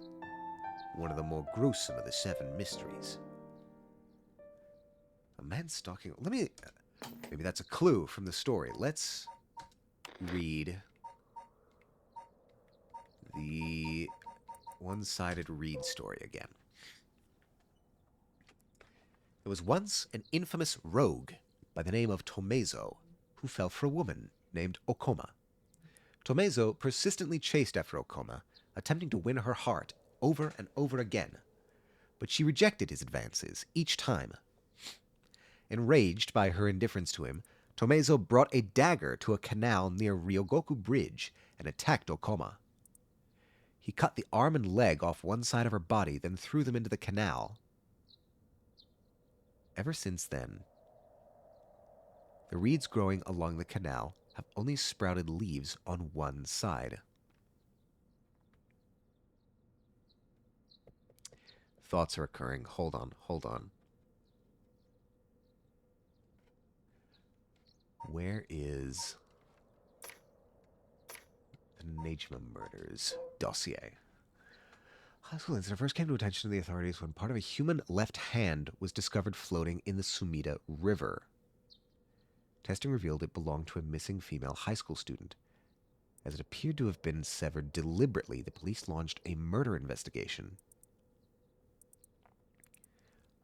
One of the more gruesome of the 7 mysteries. A man stalking... Maybe that's a clue from the story. Let's read the one-sided reed story again. There was once an infamous rogue by the name of Tomezo who fell for a woman named Okoma. Tomezo persistently chased after Okoma, attempting to win her heart over and over again, but she rejected his advances each time. Enraged by her indifference to him, Tomezo brought a dagger to a canal near Ryogoku Bridge and attacked Okoma. He cut the arm and leg off one side of her body, then threw them into the canal. Ever since then, the reeds growing along the canal have only sprouted leaves on one side. Thoughts are occurring. Hold on. Where is the Najma murders dossier? High school incident first came to attention to the authorities when part of a human left hand was discovered floating in the Sumida River. Testing revealed it belonged to a missing female high school student. As it appeared to have been severed deliberately, the police launched a murder investigation.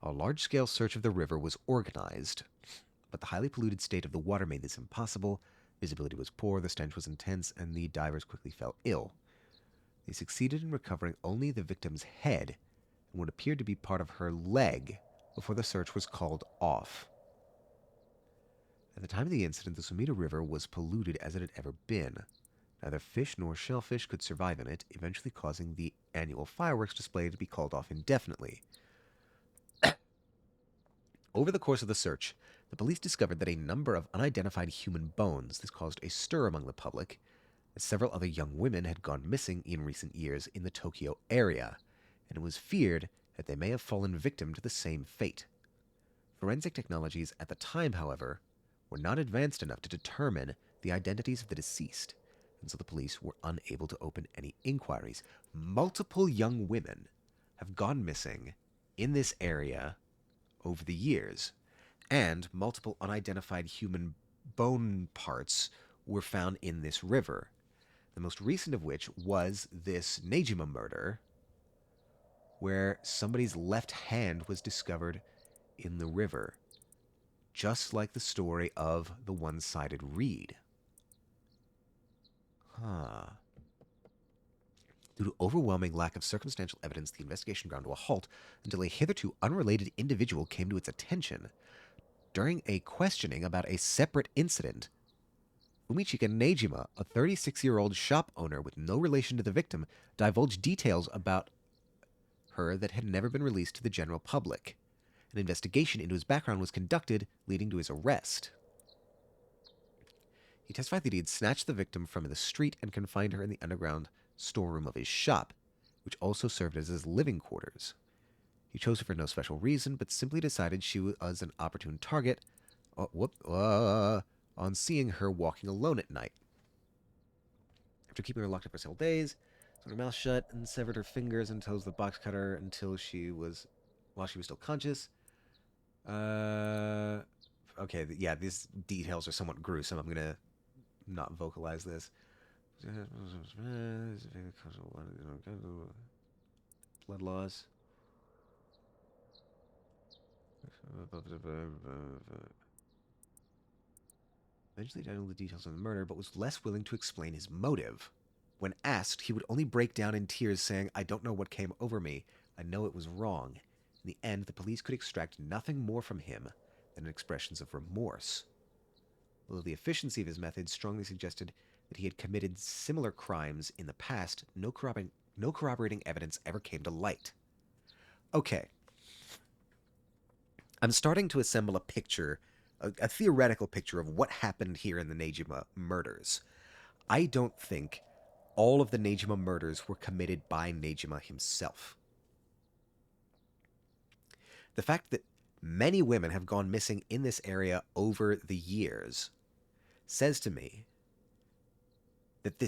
A large-scale search of the river was organized, but the highly polluted state of the water made this impossible. Visibility was poor, the stench was intense, and the divers quickly fell ill. They succeeded in recovering only the victim's head and what appeared to be part of her leg before the search was called off. At the time of the incident, the Sumida River was polluted as it had ever been. Neither fish nor shellfish could survive in it, eventually causing the annual fireworks display to be called off indefinitely. Over the course of the search, the police discovered that a number of unidentified human bones. This caused a stir among the public, as several other young women had gone missing in recent years in the Tokyo area, and it was feared that they may have fallen victim to the same fate. Forensic technologies at the time, however, were not advanced enough to determine the identities of the deceased, and so the police were unable to open any inquiries. Multiple young women have gone missing in this area over the years, and multiple unidentified human bone parts were found in this river. The most recent of which was this Nejima murder, where somebody's left hand was discovered in the river, just like the story of the one-sided reed. Due to overwhelming lack of circumstantial evidence, the investigation ground to a halt until a hitherto unrelated individual came to its attention. During a questioning about a separate incident, Fumichika Nejima, a 36-year-old shop owner with no relation to the victim, divulged details about her that had never been released to the general public. An investigation into his background was conducted, leading to his arrest. He testified that he had snatched the victim from the street and confined her in the underground storeroom of his shop, which also served as his living quarters. He chose her for no special reason, but simply decided she was an opportune target on seeing her walking alone at night. After keeping her locked up for several days, sewed her mouth shut and severed her fingers and toes with a box cutter while she was still conscious. Okay, yeah, these details are somewhat gruesome. I'm gonna not vocalize this. Blood loss. Eventually divulged the details of the murder, but was less willing to explain his motive. When asked, he would only break down in tears, saying, "I don't know what came over me. I know it was wrong." In the end, the police could extract nothing more from him than expressions of remorse. Although the efficiency of his methods strongly suggested that he had committed similar crimes in the past, no corroborating evidence ever came to light. Okay. I'm starting to assemble a picture, a theoretical picture of what happened here in the Nejima murders. I don't think all of the Nejima murders were committed by Nejima himself. The fact that many women have gone missing in this area over the years says to me that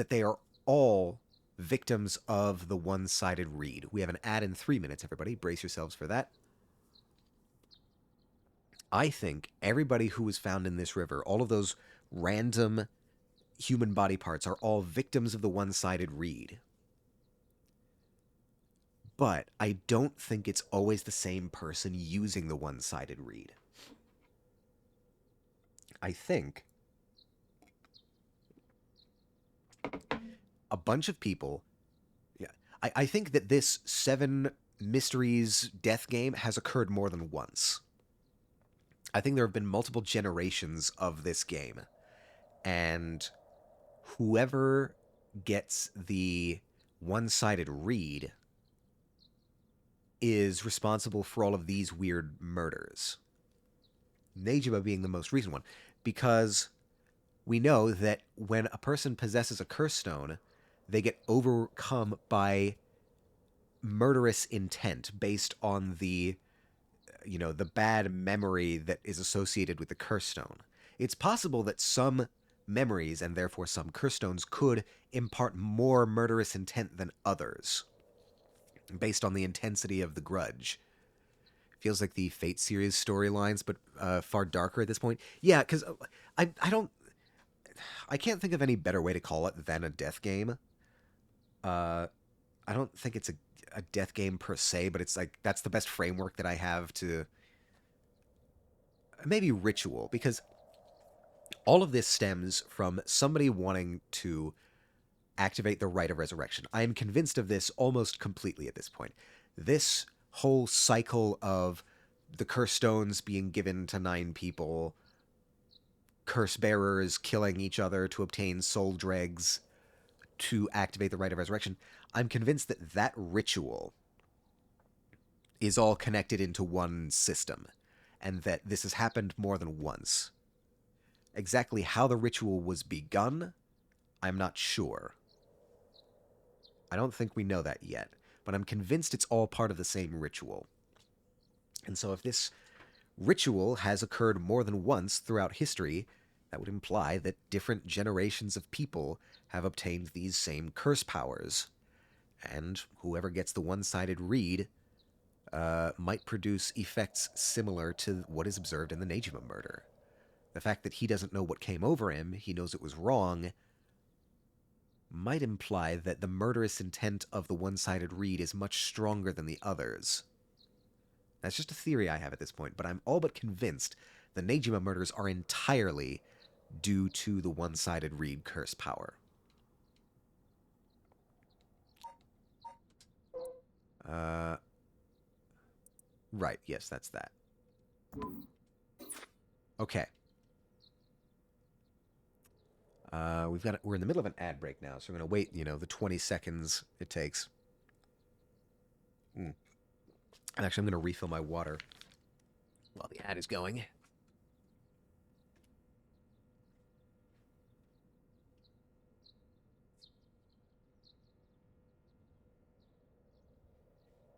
they are all victims of the one-sided reed. We have an ad in 3 minutes, everybody. Brace yourselves for that. I think everybody who was found in this river, all of those random human body parts, are all victims of the one-sided reed. But I don't think it's always the same person using the one-sided reed. I think a bunch of people... Yeah, I think that this 7 Mysteries death game has occurred more than once. I think there have been multiple generations of this game. And whoever gets the one-sided reed is responsible for all of these weird murders. Nejima being the most recent one. Because we know that when a person possesses a curse stone, they get overcome by murderous intent based on the bad memory that is associated with the curse stone. It's possible that some memories, and therefore some curse stones, could impart more murderous intent than others, based on the intensity of the grudge. Feels like the Fate series storylines, but far darker at this point. Yeah, because I can't think of any better way to call it than a death game. I don't think it's a death game per se, but it's like that's the best framework that I have to maybe ritual, because all of this stems from somebody wanting to activate the rite of resurrection. I am convinced of this almost completely at this point. This whole cycle of the curse stones being given to 9 people, curse bearers killing each other to obtain soul dregs to activate the rite of resurrection, I'm convinced that that ritual is all connected into one system, and that this has happened more than once. Exactly how the ritual was begun, I'm not sure. I don't think we know that yet, but I'm convinced it's all part of the same ritual. And so if this ritual has occurred more than once throughout history, that would imply that different generations of people have obtained these same curse powers. And whoever gets the one-sided read might produce effects similar to what is observed in the Nejima murder. The fact that he doesn't know what came over him, he knows it was wrong, might imply that the murderous intent of the one-sided read is much stronger than the others. That's just a theory I have at this point, but I'm all but convinced the Nejima murders are entirely due to the one-sided read curse power. Right, yes, that's that. Okay. We're in the middle of an ad break now, so we're going to wait, the 20 seconds it takes. And actually, I'm going to refill my water while the ad is going.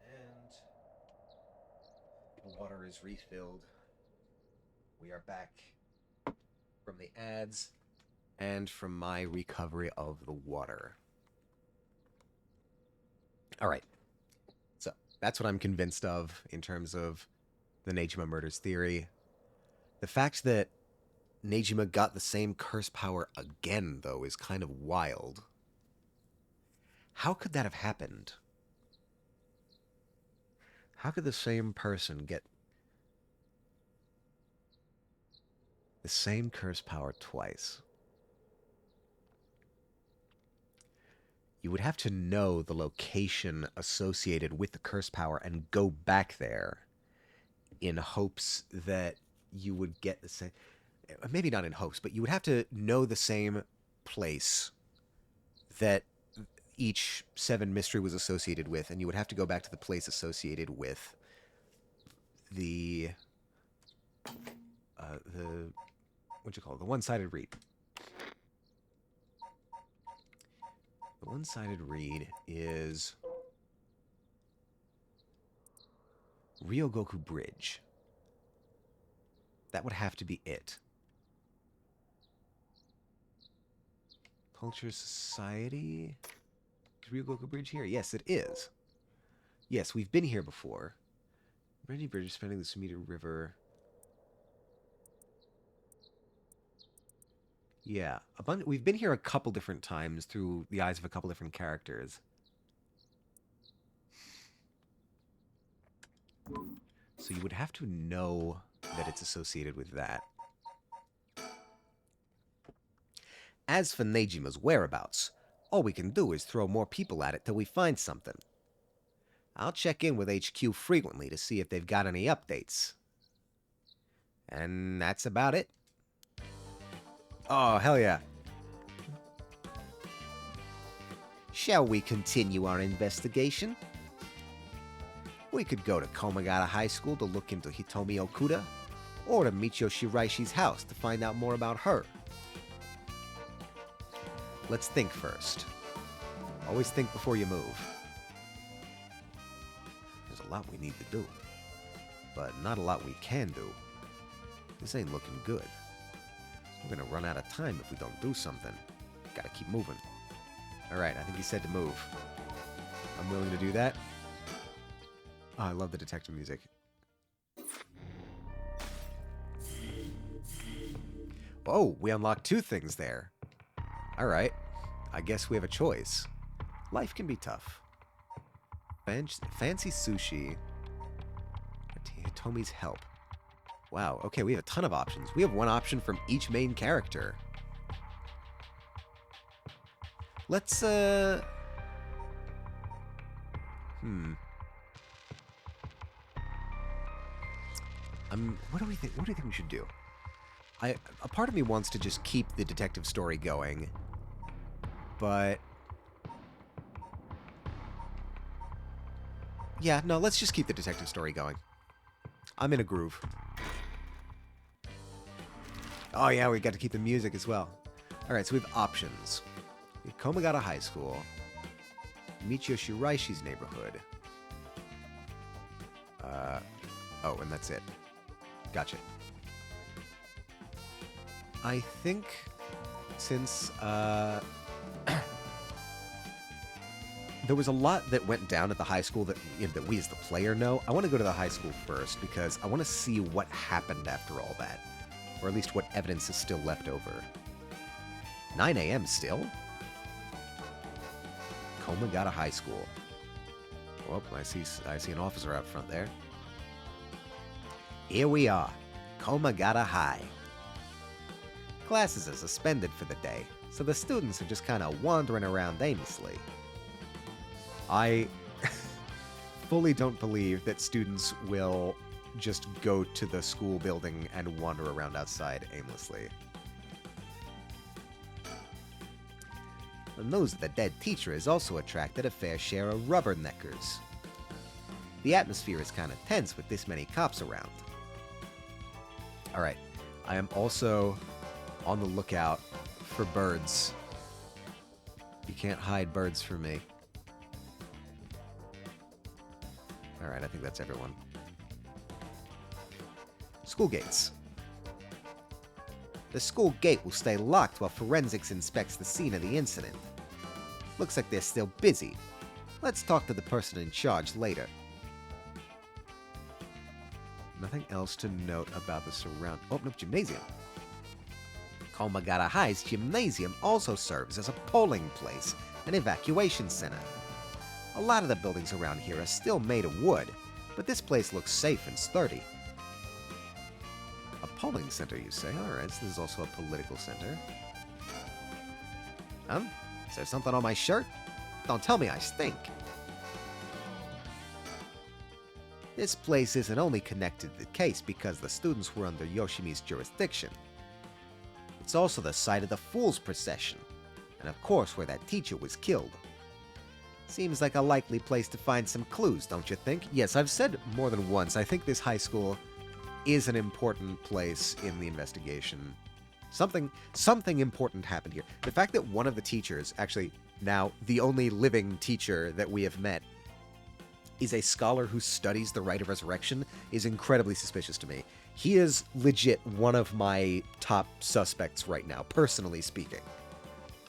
And the water is refilled. We are back from the ads and from my recovery of the water. All right. So that's what I'm convinced of in terms of the Nejima murders theory. The fact that Nejima got the same curse power again, though, is kind of wild. How could that have happened? How could the same person get the same curse power twice? You would have to know the location associated with the curse power and go back there in hopes that you would get the same... Maybe not in hopes, but you would have to know the same place that each 7 mystery was associated with, and you would have to go back to the place associated with the the one-sided read. The one-sided read is Ryogoku Bridge. That would have to be it. Culture Society? Is Ryogoku Bridge here? Yes, it is. Yes, we've been here before. Reggie Bridge spanning the Sumida River. Yeah, we've been here a couple different times through the eyes of a couple different characters. So you would have to know that it's associated with that. As for Nejima's whereabouts, all we can do is throw more people at it till we find something. I'll check in with HQ frequently to see if they've got any updates. And that's about it. Oh, hell yeah. Shall we continue our investigation? We could go to Komagata High School to look into Hitomi Okuda, or to Michio Shiraishi's house to find out more about her. Let's think first. Always think before you move. There's a lot we need to do, but not a lot we can do. This ain't looking good. We're gonna run out of time if we don't do something. Gotta keep moving. Alright, I think he said to move. I'm willing to do that. Oh, I love the detective music. Whoa, we unlocked 2 things there. Alright, I guess we have a choice. Life can be tough. Fancy sushi. Tomi's help. Wow, okay, we have a ton of options. We have 1 option from each main character. Let's, what do we think? What do you think we should do? A part of me wants to just keep the detective story going, but yeah, no, let's just keep the detective story going. I'm in a groove. Oh yeah, we got to keep the music as well. All right, so we have options. We have Komagata High School, Michio Shiraishi's neighborhood. Oh, and that's it. Gotcha. I think since there was a lot that went down at the high school that that we as the player know, I want to go to the high school first because I want to see what happened after all that, or at least what evidence is still left over. 9 a.m. still? Komagata High School. Well, I see an officer out front there. Here we are, Komagata High. Classes are suspended for the day, so the students are just kind of wandering around aimlessly. I fully don't believe that students will just go to the school building and wander around outside aimlessly. The news of the dead teacher has also attracted a fair share of rubberneckers. The atmosphere is kind of tense with this many cops around. Alright, I am also on the lookout for birds. You can't hide birds from me. Alright, I think that's everyone. School gates. The school gate will stay locked while forensics inspects the scene of the incident. Looks like they're still busy. Let's talk to the person in charge later. Nothing else to note about the surround... Oh, no, gymnasium. Komagata High's gymnasium also serves as a polling place and evacuation center. A lot of the buildings around here are still made of wood, but this place looks safe and sturdy. A polling center, you say? Alright, so this is also a political center. Is there something on my shirt? Don't tell me I stink. This place isn't only connected to the case because the students were under Yoshimi's jurisdiction. It's also the site of the Fool's Procession, and of course where that teacher was killed. Seems like a likely place to find some clues, don't you think? Yes, I've said more than once, I think this high school is an important place in the investigation. Something important happened here. The fact that one of the teachers, actually now the only living teacher that we have met, is a scholar who studies the rite of resurrection is incredibly suspicious to me. He is legit one of my top suspects right now, personally speaking.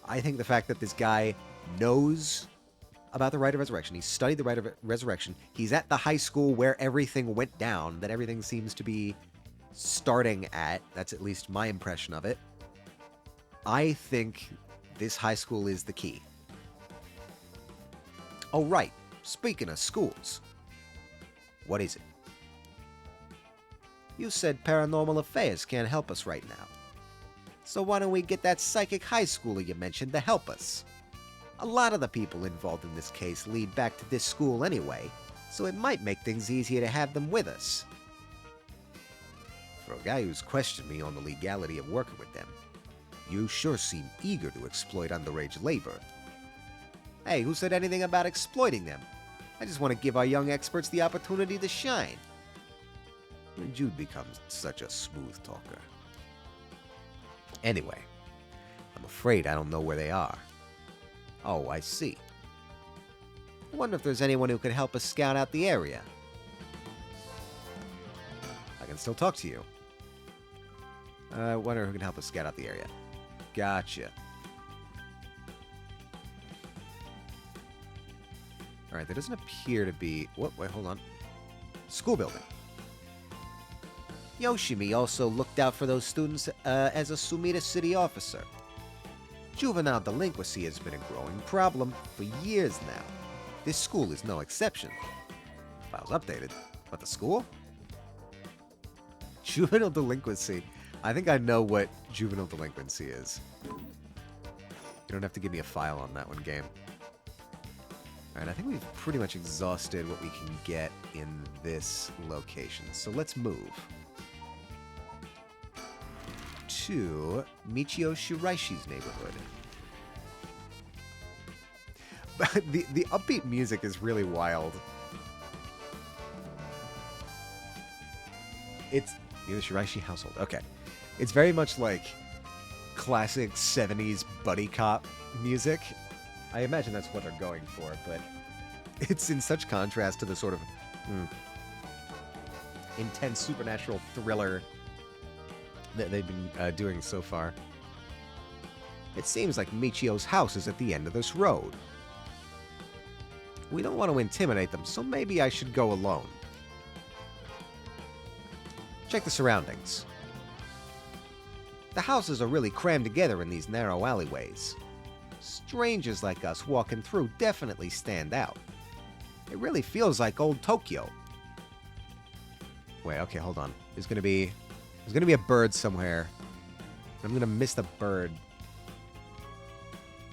I think the fact that this guy knows about the rite of resurrection, he studied the rite of resurrection, he's at the high school where everything went down, that everything seems to be starting at, that's at least my impression of it. I think this high school is the key. Oh, right. Speaking of schools, what is it? You said Paranormal Affairs can't help us right now. So why don't we get that psychic high schooler you mentioned to help us? A lot of the people involved in this case lead back to this school anyway, so it might make things easier to have them with us. For a guy who's questioned me on the legality of working with them, you sure seem eager to exploit underage labor. Hey, who said anything about exploiting them? I just want to give our young experts the opportunity to shine. When Jude becomes such a smooth talker. Anyway, I'm afraid I don't know where they are. Oh, I see. I wonder if there's anyone who could help us scout out the area. I can still talk to you. I wonder who can help us scout out the area. Gotcha. Alright, there doesn't appear to be... Whoa, wait, hold on. School building. Yoshimi also looked out for those students as a Sumida city officer. Juvenile delinquency has been a growing problem for years now. This school is no exception. Files updated. But the school? Juvenile delinquency. I think I know what juvenile delinquency is. You don't have to give me a file on that one, game. Alright, I think we've pretty much exhausted what we can get in this location. So let's move to Michio Shiraishi's neighborhood. The upbeat music is really wild. It's near the Shiraishi household. Okay. It's very much like classic 70s buddy cop music. I imagine that's what they're going for, but it's in such contrast to the sort of intense supernatural thriller that they've been doing so far. It seems like Michio's house is at the end of this road. We don't want to intimidate them, so maybe I should go alone. Check the surroundings. The houses are really crammed together in these narrow alleyways. Strangers like us walking through definitely stand out. It really feels like old Tokyo. Wait, okay, hold on. There's gonna be a bird somewhere. I'm gonna miss the bird.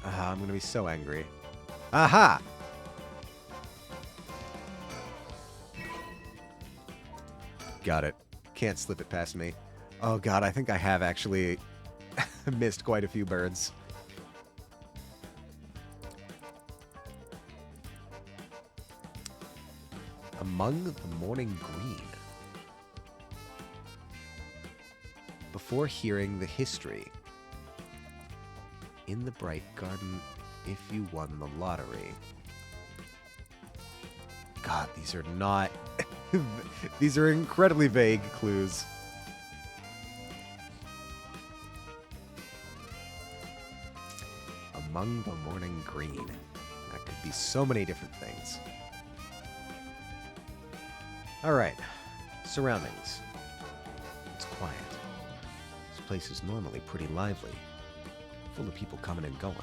I'm gonna be so angry. Aha! Got it. Can't slip it past me. Oh god, I think I have actually missed quite a few birds. Among the morning green. Before hearing the history. In the bright garden, if you won the lottery. God, these are not... These are incredibly vague clues. Among the morning green. That could be so many different things. Alright. Surroundings. It's quiet. This place is normally pretty lively. Full of people coming and going.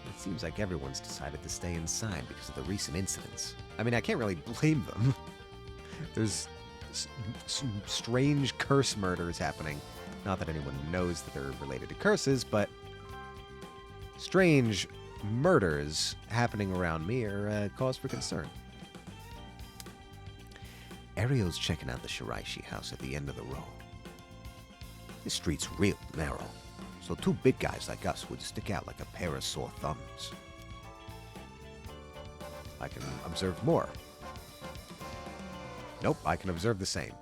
It seems like everyone's decided to stay inside because of the recent incidents. I mean, I can't really blame them. There's strange curse murders happening. Not that anyone knows that they're related to curses, but strange murders happening around me are cause for concern. Ario's checking out the Shiraishi house at the end of the road. This street's real narrow, so two big guys like us would stick out like a pair of sore thumbs. I can observe more. Nope, I can observe the same.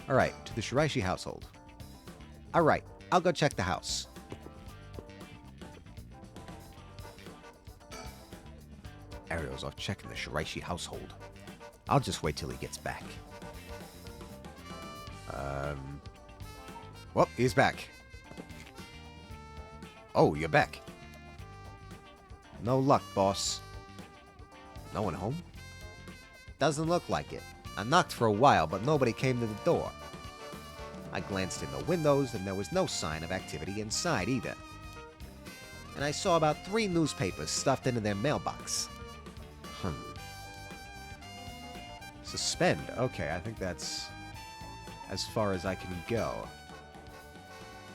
Alright, to the Shiraishi household. Alright, I'll go check the house. Ario's off checking the Shiraishi household. I'll just wait till he gets back. Well, he's back. Oh, you're back. No luck, boss. No one home? Doesn't look like it. I knocked for a while, but nobody came to the door. I glanced in the windows, and there was no sign of activity inside either. And I saw about 3 newspapers stuffed into their mailbox. Suspend. Okay, I think that's as far as I can go.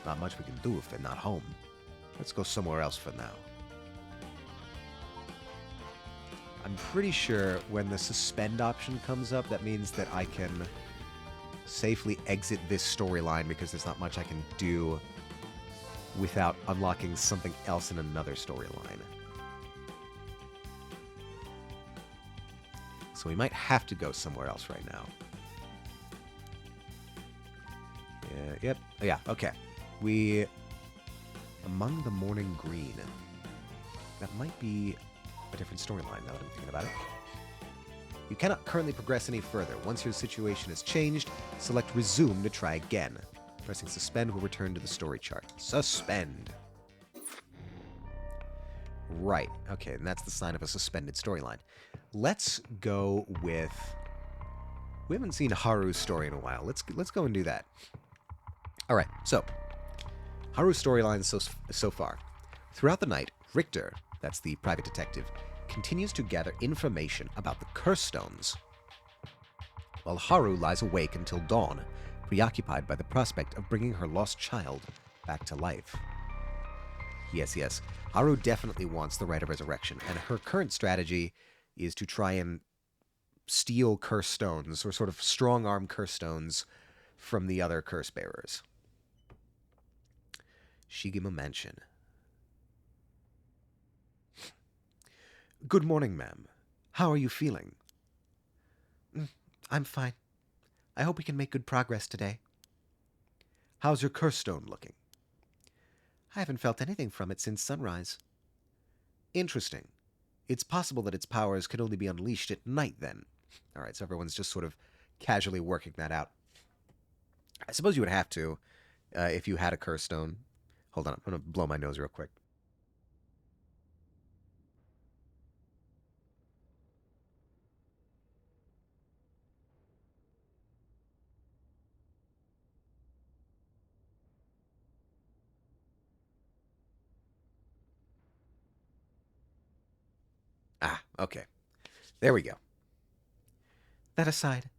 Not much we can do if they're not home. Let's go somewhere else for now. I'm pretty sure when the suspend option comes up, that means that I can safely exit this storyline because there's not much I can do without unlocking something else in another storyline. So we might have to go somewhere else right now. Yeah, yep. Yeah, okay. Among the morning green. That might be a different storyline now that I'm thinking about it. You cannot currently progress any further. Once your situation has changed, select resume to try again. Pressing suspend will return to the story chart. Suspend. Right. Okay, and that's the sign of a suspended storyline. Let's go with... We haven't seen Haru's story in a while. Let's go and do that. All right, so Haru's storyline so far. Throughout the night, Richter, that's the private detective, continues to gather information about the curse stones, while Haru lies awake until dawn, preoccupied by the prospect of bringing her lost child back to life. Yes, Haru definitely wants the right of resurrection, and her current strategy is to try and steal curse stones, or sort of strong-arm curse stones, from the other curse bearers. Shigema Mansion. Good morning, ma'am. How are you feeling? I'm fine. I hope we can make good progress today. How's your curse stone looking? I haven't felt anything from it since sunrise. Interesting. It's possible that its powers could only be unleashed at night, then. All right, so everyone's just sort of casually working that out. I suppose you would have to, if you had a curse stone. Hold on, I'm going to blow my nose real quick. Ah, okay. There we go. That aside,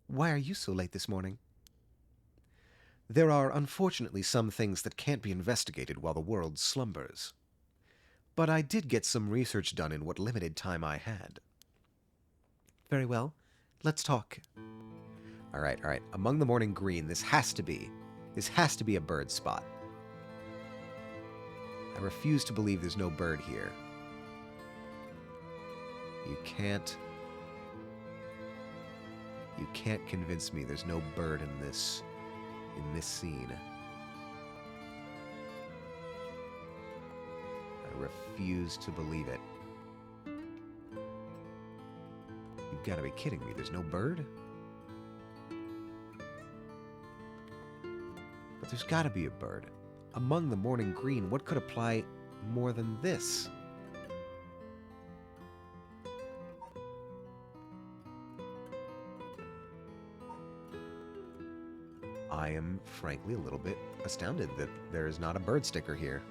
why are you so late this morning? There are unfortunately some things that can't be investigated while the world slumbers. But I did get some research done in what limited time I had. Very well. Let's talk. All right. Among the morning green, this has to be a bird spot. I refuse to believe there's no bird here. You can't convince me there's no bird in this scene. I refuse to believe it. You've got to be kidding me. There's no bird? But there's got to be a bird. Among the morning green, what could apply more than this? I am frankly a little bit astounded that there is not a bird sticker here.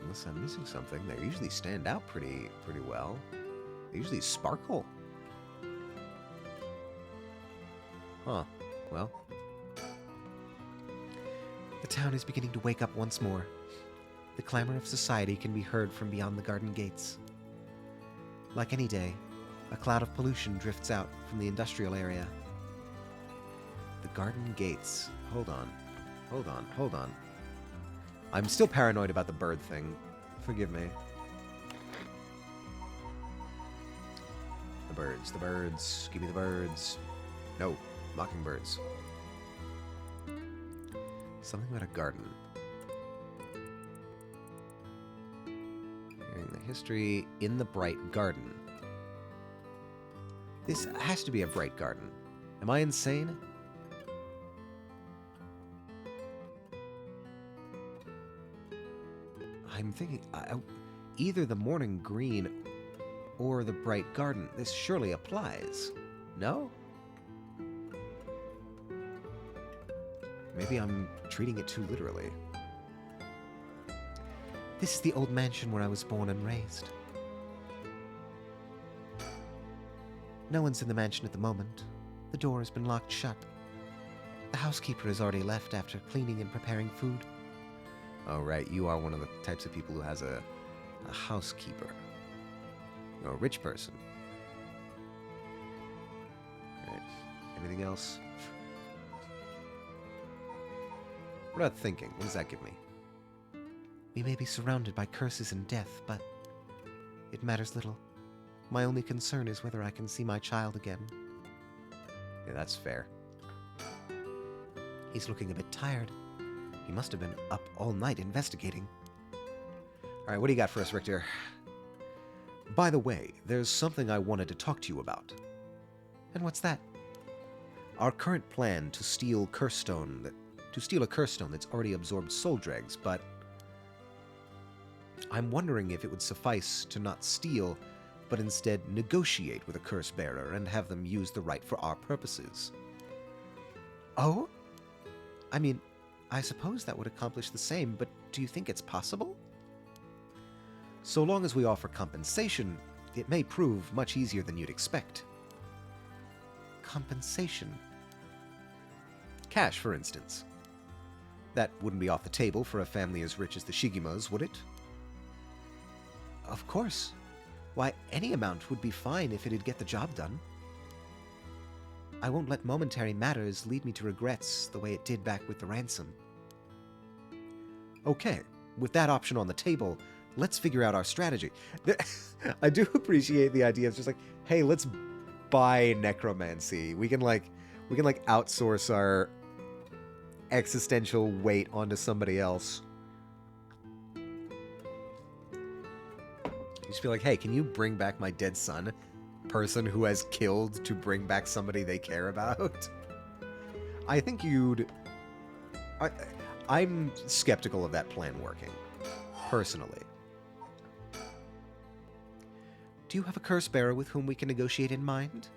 Unless I'm missing something. They usually stand out pretty well. They usually sparkle. Huh. Well. The town is beginning to wake up once more. The clamor of society can be heard from beyond the garden gates. Like any day, a cloud of pollution drifts out from the industrial area. The garden gates. Hold on. I'm still paranoid about the bird thing. Forgive me. The birds. Give me the birds. No, mockingbirds. Something about a garden. Hearing the history in the bright garden. This has to be a bright garden. Am I insane? I'm thinking either the morning green or the bright garden. This surely applies. No? Maybe I'm treating it too literally. This is the old mansion where I was born and raised. No one's in the mansion at the moment. The door has been locked shut. The housekeeper has already left after cleaning and preparing food. Oh, right. You are one of the types of people who has a housekeeper. You're a rich person. All right. Anything else? What about thinking? What does that give me? We may be surrounded by curses and death, but it matters little. My only concern is whether I can see my child again. Yeah, that's fair. He's looking a bit tired. He must have been up all night investigating. All right, what do you got for us, Richter? By the way, there's something I wanted to talk to you about. And what's that? Our current plan to steal a curse stone that's already absorbed soul dregs, but I'm wondering if it would suffice to not steal, but instead negotiate with a curse bearer and have them use the right for our purposes. Oh? I mean, I suppose that would accomplish the same, but do you think it's possible? So long as we offer compensation, it may prove much easier than you'd expect. Compensation? Cash, for instance. That wouldn't be off the table for a family as rich as the Shigimas, would it? Of course. Why, any amount would be fine if it'd get the job done. I won't let momentary matters lead me to regrets the way it did back with the ransom. Okay, with that option on the table, let's figure out our strategy. I do appreciate the idea of just like, hey, let's buy necromancy. We can outsource our existential weight onto somebody else. You just be like, hey, can you bring back my dead son? Person who has killed to bring back somebody they care about? I think I'm skeptical of that plan working, personally. Do you have a curse bearer with whom we can negotiate in mind?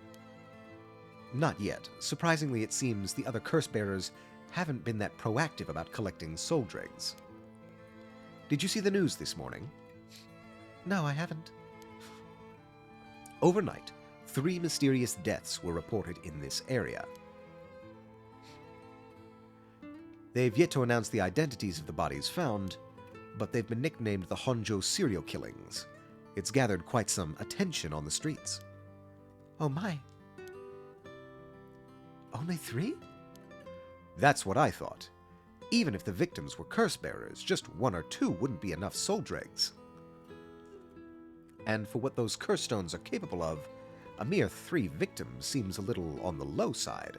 Not yet. Surprisingly, it seems the other curse bearers haven't been that proactive about collecting soul dregs. Did you see the news this morning? No, I haven't. Overnight, 3 mysterious deaths were reported in this area. They've yet to announce the identities of the bodies found, but they've been nicknamed the Honjo serial killings. It's gathered quite some attention on the streets. Oh my. Only 3? That's what I thought. Even if the victims were curse bearers, just 1 or 2 wouldn't be enough soul dregs. And for what those curse stones are capable of, a mere 3 victims seems a little on the low side.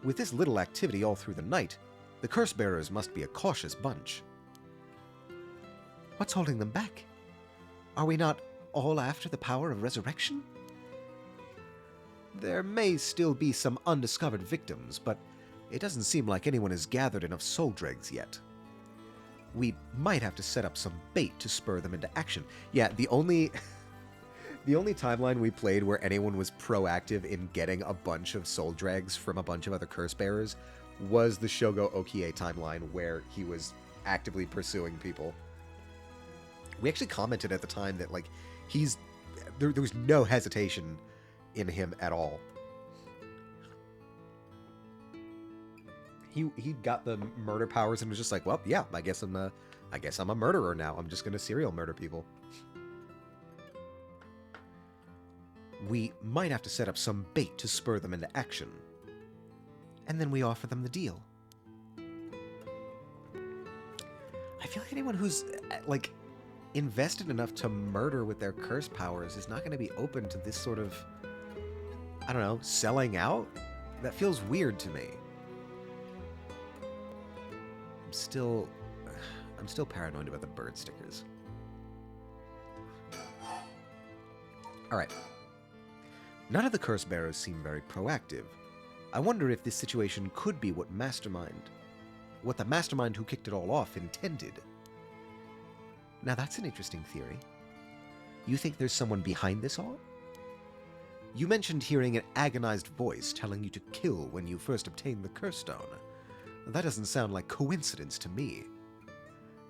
With this little activity all through the night, the curse bearers must be a cautious bunch. What's holding them back? Are we not all after the power of resurrection? There may still be some undiscovered victims, but it doesn't seem like anyone has gathered enough soul dregs yet. We might have to set up some bait to spur them into action. Yeah, the only timeline we played where anyone was proactive in getting a bunch of soul dregs from a bunch of other curse bearers was the Shogo Okie timeline, where he was actively pursuing people. We actually commented at the time that like there was no hesitation in him at all. He got the murder powers and was just like, well, yeah, I guess I'm a murderer now. I'm just gonna serial murder people. We might have to set up some bait to spur them into action. And then we offer them the deal. I feel like anyone who's like invested enough to murder with their curse powers is not going to be open to this sort of, I don't know, selling out? That feels weird to me. I'm still paranoid about the bird stickers. Alright. None of the curse bearers seem very proactive. I wonder if this situation could be what the mastermind who kicked it all off intended. Now that's an interesting theory. You think there's someone behind this all? You mentioned hearing an agonized voice telling you to kill when you first obtained the curse stone. That doesn't sound like coincidence to me.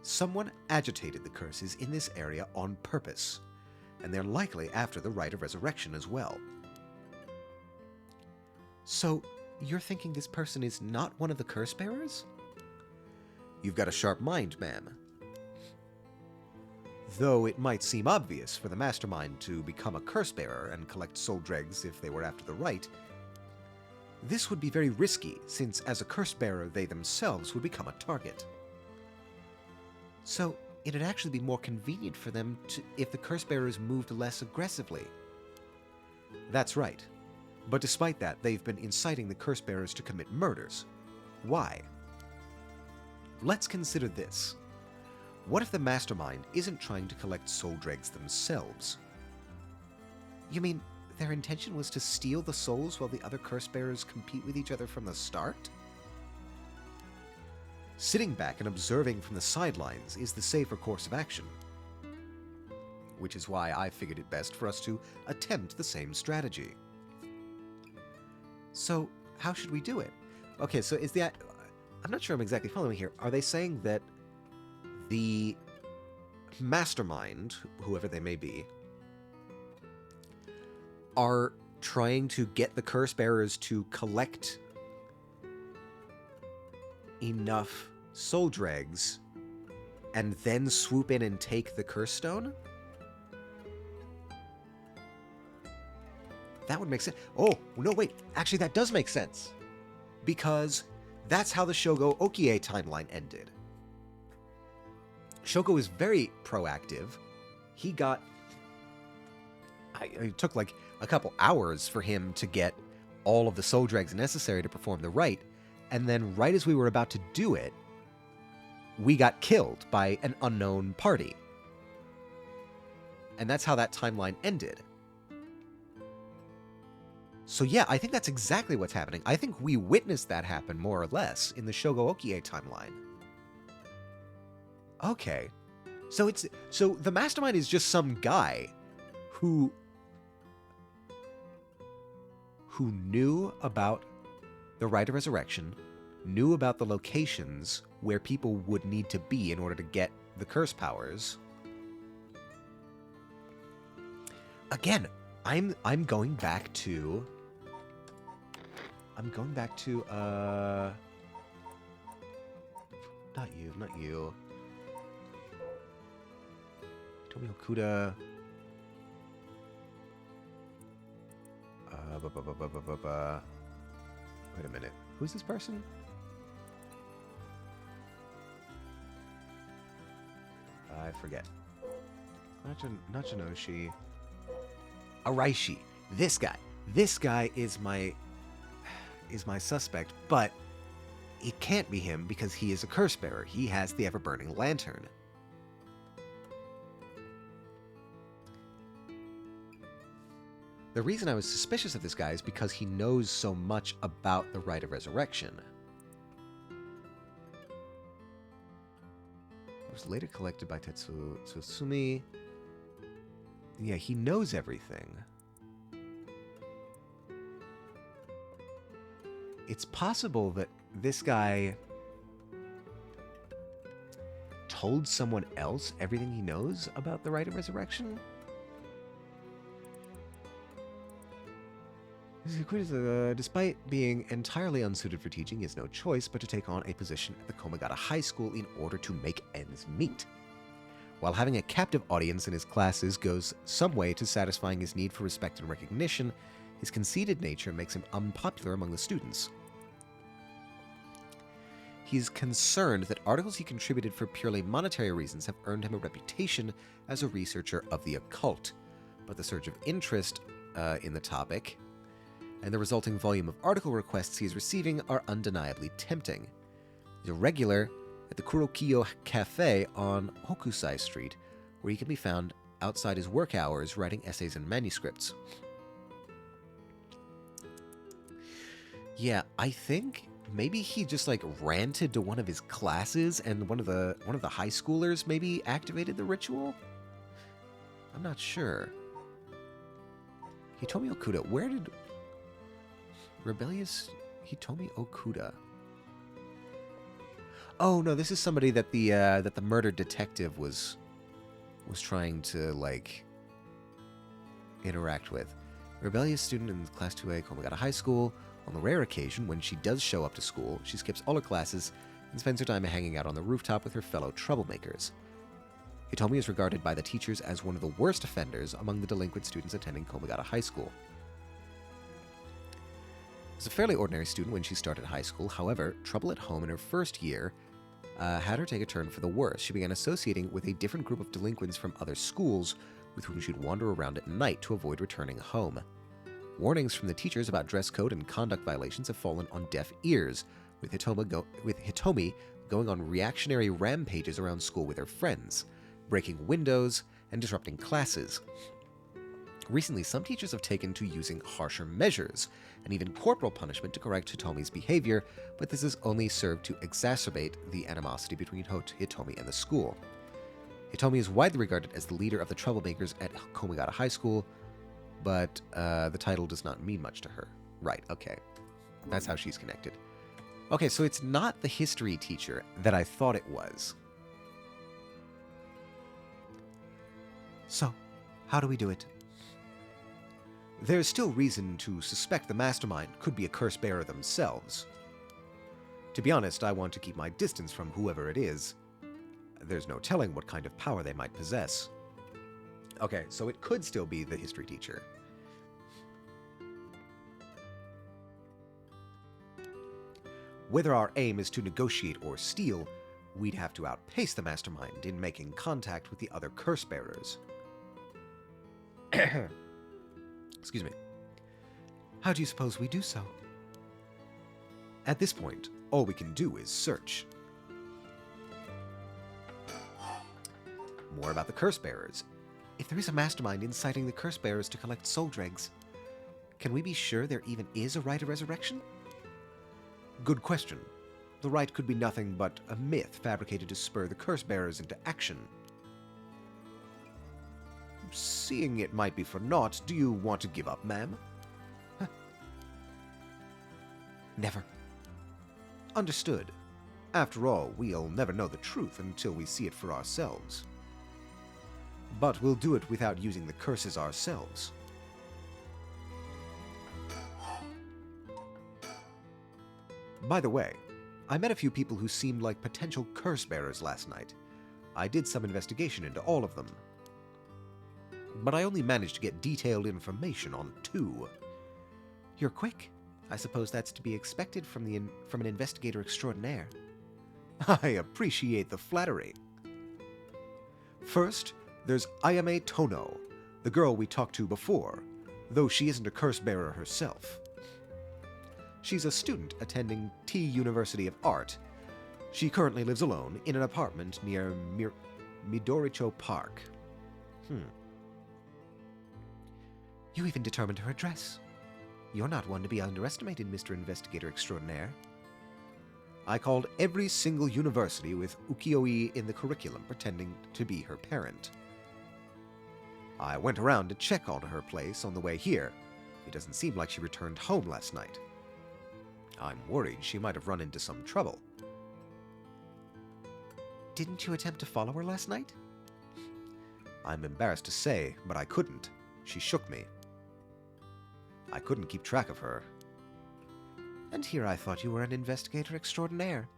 Someone agitated the curses in this area on purpose, and they're likely after the rite of resurrection as well. So, you're thinking this person is not one of the curse bearers? You've got a sharp mind, ma'am. Though it might seem obvious for the mastermind to become a curse bearer and collect soul dregs if they were after the rite, this would be very risky, since as a curse bearer they themselves would become a target. So, it'd actually be more convenient for them if the curse bearers moved less aggressively. That's right. But despite that, they've been inciting the curse bearers to commit murders. Why? Let's consider this. What if the mastermind isn't trying to collect soul dregs themselves? You mean, their intention was to steal the souls while the other curse bearers compete with each other from the start? Sitting back and observing from the sidelines is the safer course of action. Which is why I figured it best for us to attempt the same strategy. So, how should we do it? Okay, so is that... I'm not sure I'm exactly following here. Are they saying that the mastermind, whoever they may be, are trying to get the curse bearers to collect enough soul dregs and then swoop in and take the curse stone? That would make sense. Oh, no, wait. Actually, that does make sense. Because that's how the Shogo Okie timeline ended. Shogo is very proactive. He got... It took like a couple hours for him to get all of the soul dregs necessary to perform the rite. And then right as we were about to do it, we got killed by an unknown party. And that's how that timeline ended. So yeah, I think that's exactly what's happening. I think we witnessed that happen, more or less, in the Shogo Okie timeline. Okay. So the mastermind is just some guy who knew about the Rite of Resurrection, knew about the locations where people would need to be in order to get the curse powers. Again, I'm going back to not you. Tomi Okuda. Wait a minute. Who's this person? I forget. Nachinoshi. Araishi. This guy. This guy is my suspect, but it can't be him because he is a curse bearer. He has the ever-burning lantern. The reason I was suspicious of this guy is because he knows so much about the Rite of Resurrection. It was later collected by Tetsu Tsusumi. Yeah, he knows everything. It's possible that this guy told someone else everything he knows about the Rite of Resurrection? Despite being entirely unsuited for teaching, he has no choice but to take on a position at the Komagata High School in order to make ends meet. While having a captive audience in his classes goes some way to satisfying his need for respect and recognition, his conceited nature makes him unpopular among the students. He is concerned that articles he contributed for purely monetary reasons have earned him a reputation as a researcher of the occult, but the surge of interest in the topic and the resulting volume of article requests he is receiving are undeniably tempting. He's a regular at the Kurokiyo Cafe on Hokusai Street, where he can be found outside his work hours writing essays and manuscripts. Yeah, I think maybe he just like ranted to one of his classes and one of the high schoolers maybe activated the ritual? I'm not sure. Hitomi Okuda, where did Rebellious Hitomi Okuda? Oh no, this is somebody that the murder detective was trying to like interact with. Rebellious student in class 2A Komagata High School. On the rare occasion when she does show up to school, she skips all her classes and spends her time hanging out on the rooftop with her fellow troublemakers. Hitomi is regarded by the teachers as one of the worst offenders among the delinquent students attending Komagata High School. As a fairly ordinary student when she started high school, however, trouble at home in her first year had her take a turn for the worse. She began associating with a different group of delinquents from other schools with whom she'd wander around at night to avoid returning home. Warnings from the teachers about dress code and conduct violations have fallen on deaf ears, with Hitomi going on reactionary rampages around school with her friends, breaking windows and disrupting classes. Recently, some teachers have taken to using harsher measures, and even corporal punishment to correct Hitomi's behavior, but this has only served to exacerbate the animosity between Hitomi and the school. Hitomi is widely regarded as the leader of the troublemakers at Komigata High School, but the title does not mean much to her. Right, okay. That's how she's connected. Okay, so it's not the history teacher that I thought it was. So, how do we do it? There's still reason to suspect the mastermind could be a curse bearer themselves. To be honest, I want to keep my distance from whoever it is. There's no telling what kind of power they might possess. Okay, so it could still be the history teacher. Whether our aim is to negotiate or steal, we'd have to outpace the mastermind in making contact with the other curse bearers. Excuse me. How do you suppose we do so? At this point, all we can do is search. More about the curse bearers. If there is a mastermind inciting the curse bearers to collect soul dregs, can we be sure there even is a rite of resurrection? Good question. The rite could be nothing but a myth fabricated to spur the curse bearers into action. Seeing it might be for naught, do you want to give up, ma'am? Huh. Never. Understood. After all, we'll never know the truth until we see it for ourselves. But we'll do it without using the curses ourselves. By the way, I met a few people who seemed like potential curse bearers last night. I did some investigation into all of them. But I only managed to get detailed information on 2. You're quick. I suppose that's to be expected from an investigator extraordinaire. I appreciate the flattery. First, there's Ayame Tono, the girl we talked to before, though she isn't a curse bearer herself. She's a student attending T University of Art. She currently lives alone in an apartment near Midoricho Park. You even determined her address. You're not one to be underestimated, Mr. Investigator Extraordinaire. I called every single university with ukiyo-e in the curriculum pretending to be her parent. I went around to check on her place on the way here. It doesn't seem like she returned home last night. I'm worried she might have run into some trouble. Didn't you attempt to follow her last night? I'm embarrassed to say, but I couldn't. She shook me. I couldn't keep track of her. And here I thought you were an investigator extraordinaire.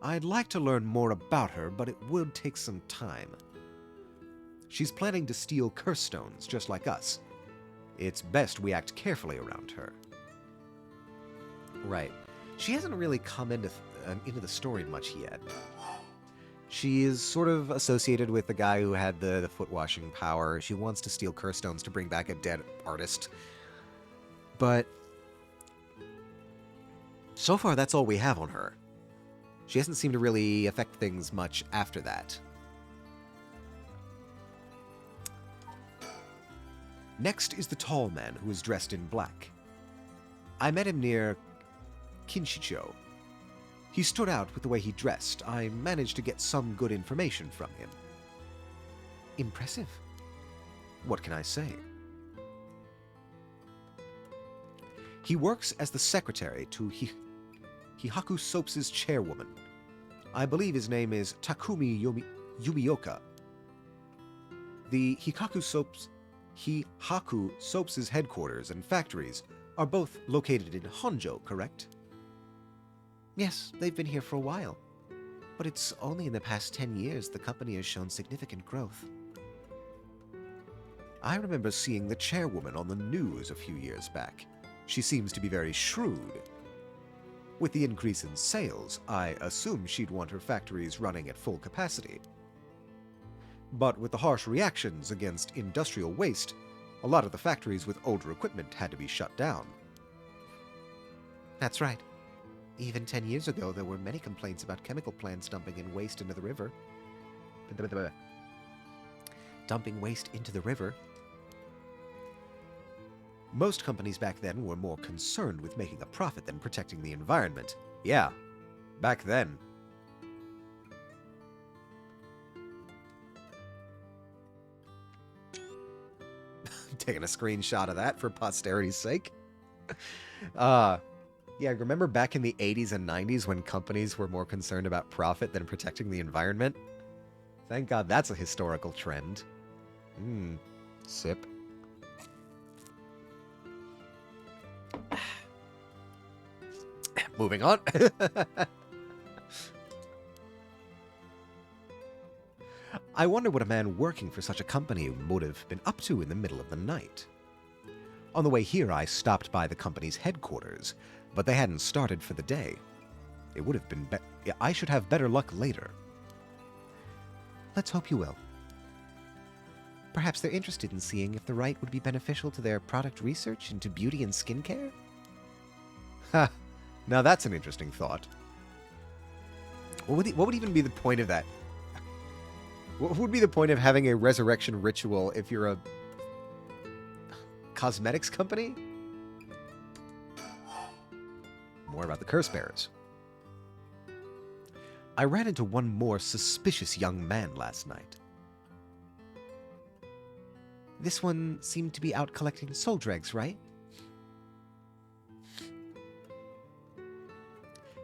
I'd like to learn more about her, but it would take some time. She's planning to steal curse stones, just like us. It's best we act carefully around her. Right. She hasn't really come into the story much yet. She is sort of associated with the guy who had the foot-washing power. She wants to steal curse stones to bring back a dead artist. But so far, that's all we have on her. She hasn't seemed to really affect things much after that. Next is the tall man who is dressed in black. I met him near Kinshicho. He stood out with the way he dressed. I managed to get some good information from him. Impressive. What can I say? He works as the secretary to Hihaku Soaps' chairwoman. I believe his name is Takumi Yumioka. The Hihaku Soaps' headquarters and factories are both located in Honjo, correct? Yes, they've been here for a while. But it's only in the past 10 years the company has shown significant growth. I remember seeing the chairwoman on the news a few years back. She seems to be very shrewd. With the increase in sales, I assume she'd want her factories running at full capacity. But with the harsh reactions against industrial waste, a lot of the factories with older equipment had to be shut down. That's right. Even 10 years ago, there were many complaints about chemical plants dumping in waste into the river. Dumping waste into the river. Most companies back then were more concerned with making a profit than protecting the environment. Yeah, back then. Taking a screenshot of that for posterity's sake. Yeah, remember back in the 80s and 90s when companies were more concerned about profit than protecting the environment? Thank God that's a historical trend. Sip. Moving on. I wonder what a man working for such a company would have been up to in the middle of the night. On the way here, I stopped by the company's headquarters, but they hadn't started for the day. It would have been I should have better luck later. Let's hope you will. Perhaps they're interested in seeing if the right would be beneficial to their product research into beauty and skincare? Ha! Now that's an interesting thought. What would even be the point of that? What would be the point of having a resurrection ritual if you're a cosmetics company? More about the curse bearers. I ran into one more suspicious young man last night. This one seemed to be out collecting soul dregs, right?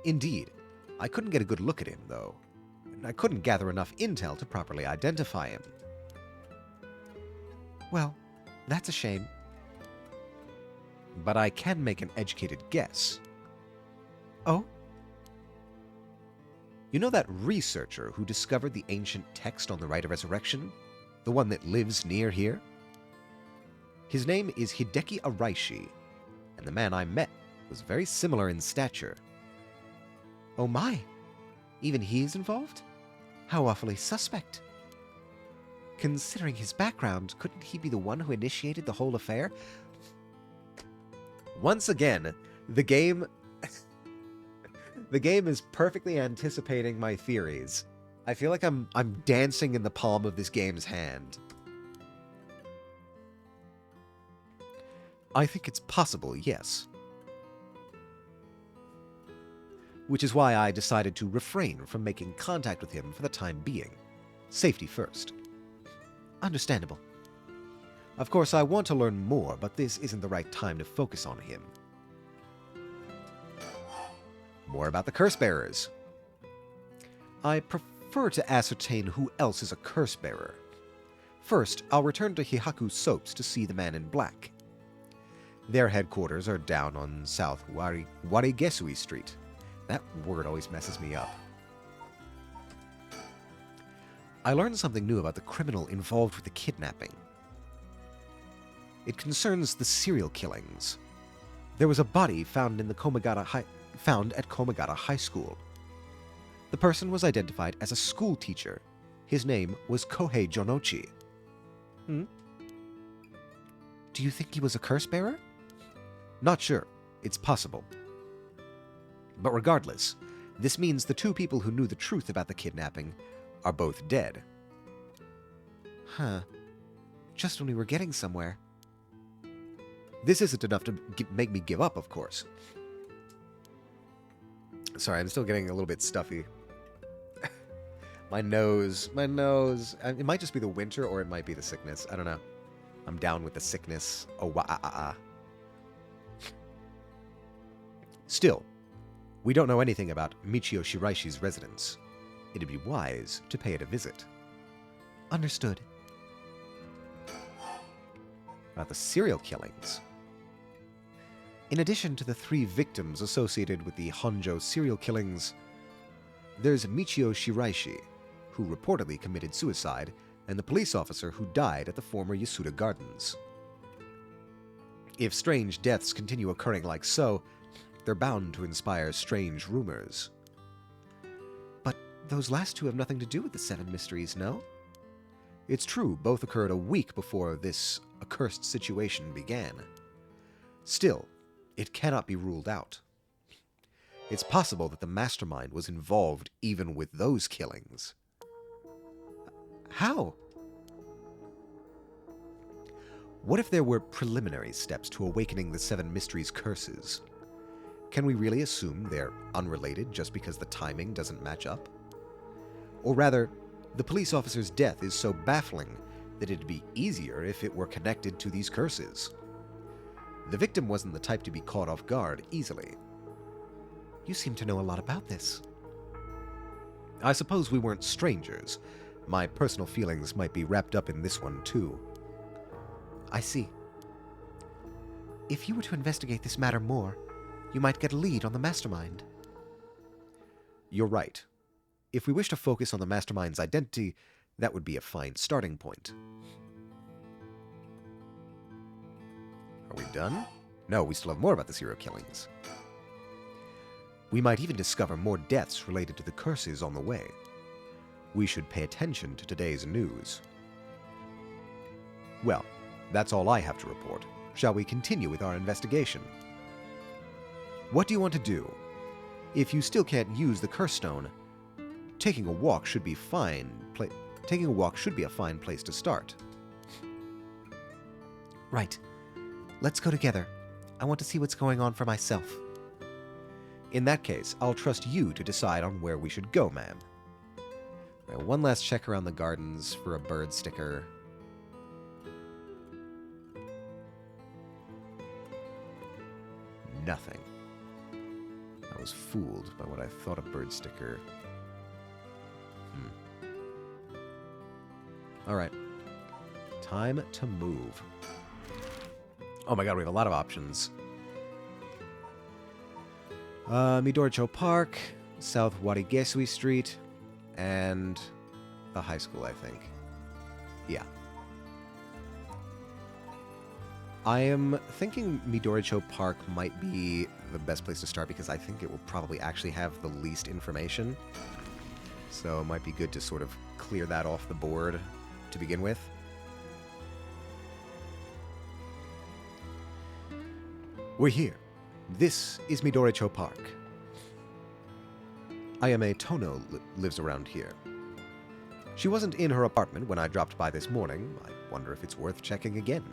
Indeed. I couldn't get a good look at him, though. And I couldn't gather enough intel to properly identify him. Well, that's a shame. But I can make an educated guess. Oh? You know that researcher who discovered the ancient text on the Rite of Resurrection? The one that lives near here? His name is Hideki Araishi, and the man I met was very similar in stature. Oh my! Even he is involved? How awfully suspect. Considering his background, couldn't he be the one who initiated the whole affair? Once again, the game is perfectly anticipating my theories. I feel like I'm dancing in the palm of this game's hand. I think it's possible, yes. Which is why I decided to refrain from making contact with him for the time being. Safety first. Understandable. Of course, I want to learn more, but this isn't the right time to focus on him. More about the curse bearers. I prefer to ascertain who else is a curse bearer. First, I'll return to Hihaku Soaps to see the man in black. Their headquarters are down on South Warigesui Street. That word always messes me up. I learned something new about the criminal involved with the kidnapping. It concerns the serial killings. There was a body found at Komagata High School. The person was identified as a school teacher. His name was Kohei Jonochi. Do you think he was a curse bearer? Not sure. It's possible. But regardless, this means the two people who knew the truth about the kidnapping are both dead. Huh. Just when we were getting somewhere. This isn't enough to make me give up, of course. Sorry, I'm still getting a little bit stuffy. My nose. It might just be the winter, or it might be the sickness. I don't know. I'm down with the sickness. Oh, Still, we don't know anything about Michio Shiraishi's residence. It'd be wise to pay it a visit. Understood. About the serial killings. In addition to the 3 victims associated with the Honjo serial killings, there's Michio Shiraishi, who reportedly committed suicide, and the police officer who died at the former Yasuda Gardens. If strange deaths continue occurring like so, they're bound to inspire strange rumors. But those last 2 have nothing to do with the 7 mysteries, no? It's true, both occurred a week before this accursed situation began. Still, it cannot be ruled out. It's possible that the mastermind was involved even with those killings. How? What if there were preliminary steps to awakening the Seven Mysteries' curses? Can we really assume they're unrelated just because the timing doesn't match up? Or rather, the police officer's death is so baffling that it'd be easier if it were connected to these curses. The victim wasn't the type to be caught off guard easily. You seem to know a lot about this. I suppose we weren't strangers. My personal feelings might be wrapped up in this one, too. I see. If you were to investigate this matter more, you might get a lead on the mastermind. You're right. If we wish to focus on the mastermind's identity, that would be a fine starting point. Are we done? No, we still have more about the serial killings. We might even discover more deaths related to the curses on the way. We should pay attention to today's news. Well, that's all I have to report. Shall we continue with our investigation? What do you want to do? If you still can't use the curse stone, taking a walk should be fine. Taking a walk should be a fine place to start. Right. Let's go together. I want to see what's going on for myself. In that case, I'll trust you to decide on where we should go, ma'am. Right, one last check around the gardens for a bird sticker. Nothing. I was fooled by what I thought a bird sticker. Alright. Time to move. Oh my god, we have a lot of options. Midoricho Park, South Warigesui Street, and the high school, I think. Yeah. I am thinking Midoricho Park might be the best place to start because I think it will probably actually have the least information. So it might be good to sort of clear that off the board to begin with. We're here. This is Midoricho Park. Ayame Tono lives around here. She wasn't in her apartment when I dropped by this morning. I wonder if it's worth checking again.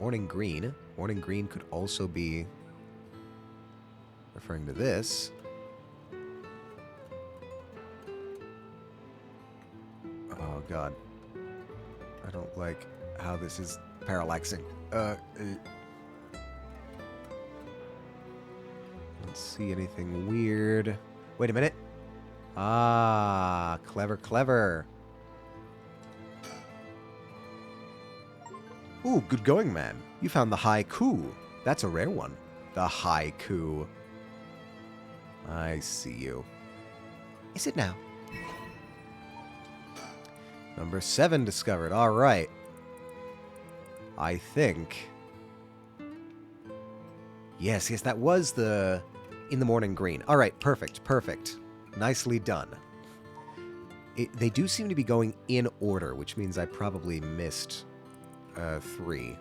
Morning Green. Morning Green could also be referring to this. Oh god. I don't like how this is parallaxing. Don't see anything weird. Wait a minute. Ah, clever, clever. Ooh, good going, man. You found the haiku. That's a rare one. The haiku. I see you. Is it now? Number 7 discovered. All right. I think... Yes, that was the... In the Morning Green. All right, perfect, perfect. Nicely done. They do seem to be going in order, which means I probably missed 3.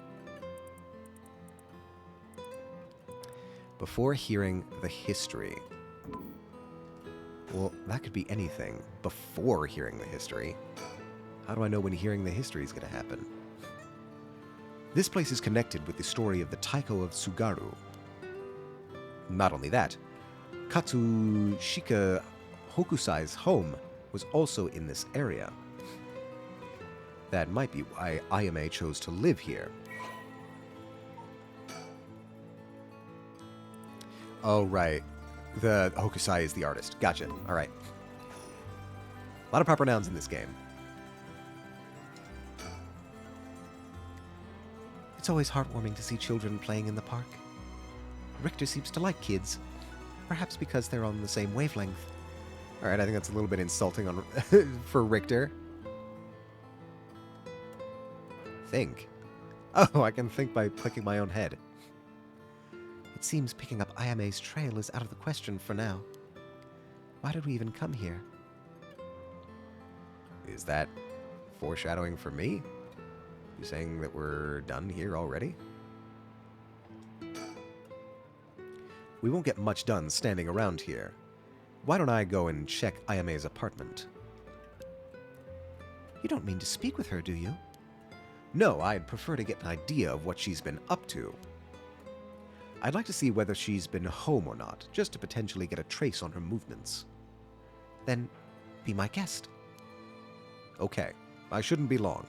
Before hearing the history. Well, that could be anything. Before hearing the history. How do I know when hearing the history is going to happen? This place is connected with the story of the Taiko of Tsugaru. Not only that, Katsushika Hokusai's home was also in this area. That might be why Ayame chose to live here. Oh, right. The Hokusai is the artist. Gotcha. All right. A lot of proper nouns in this game. It's always heartwarming to see children playing in the park. Richter seems to like kids. Perhaps because they're on the same wavelength. All right, I think that's a little bit insulting on for Richter. Think. Oh, I can think by clicking my own head. It seems picking up Ayame's trail is out of the question for now. Why did we even come here? Is that foreshadowing for me? You saying that we're done here already? We won't get much done standing around here. Why don't I go and check Ayame's apartment? You don't mean to speak with her, do you? No, I'd prefer to get an idea of what she's been up to. I'd like to see whether she's been home or not, just to potentially get a trace on her movements. Then be my guest. Okay, I shouldn't be long.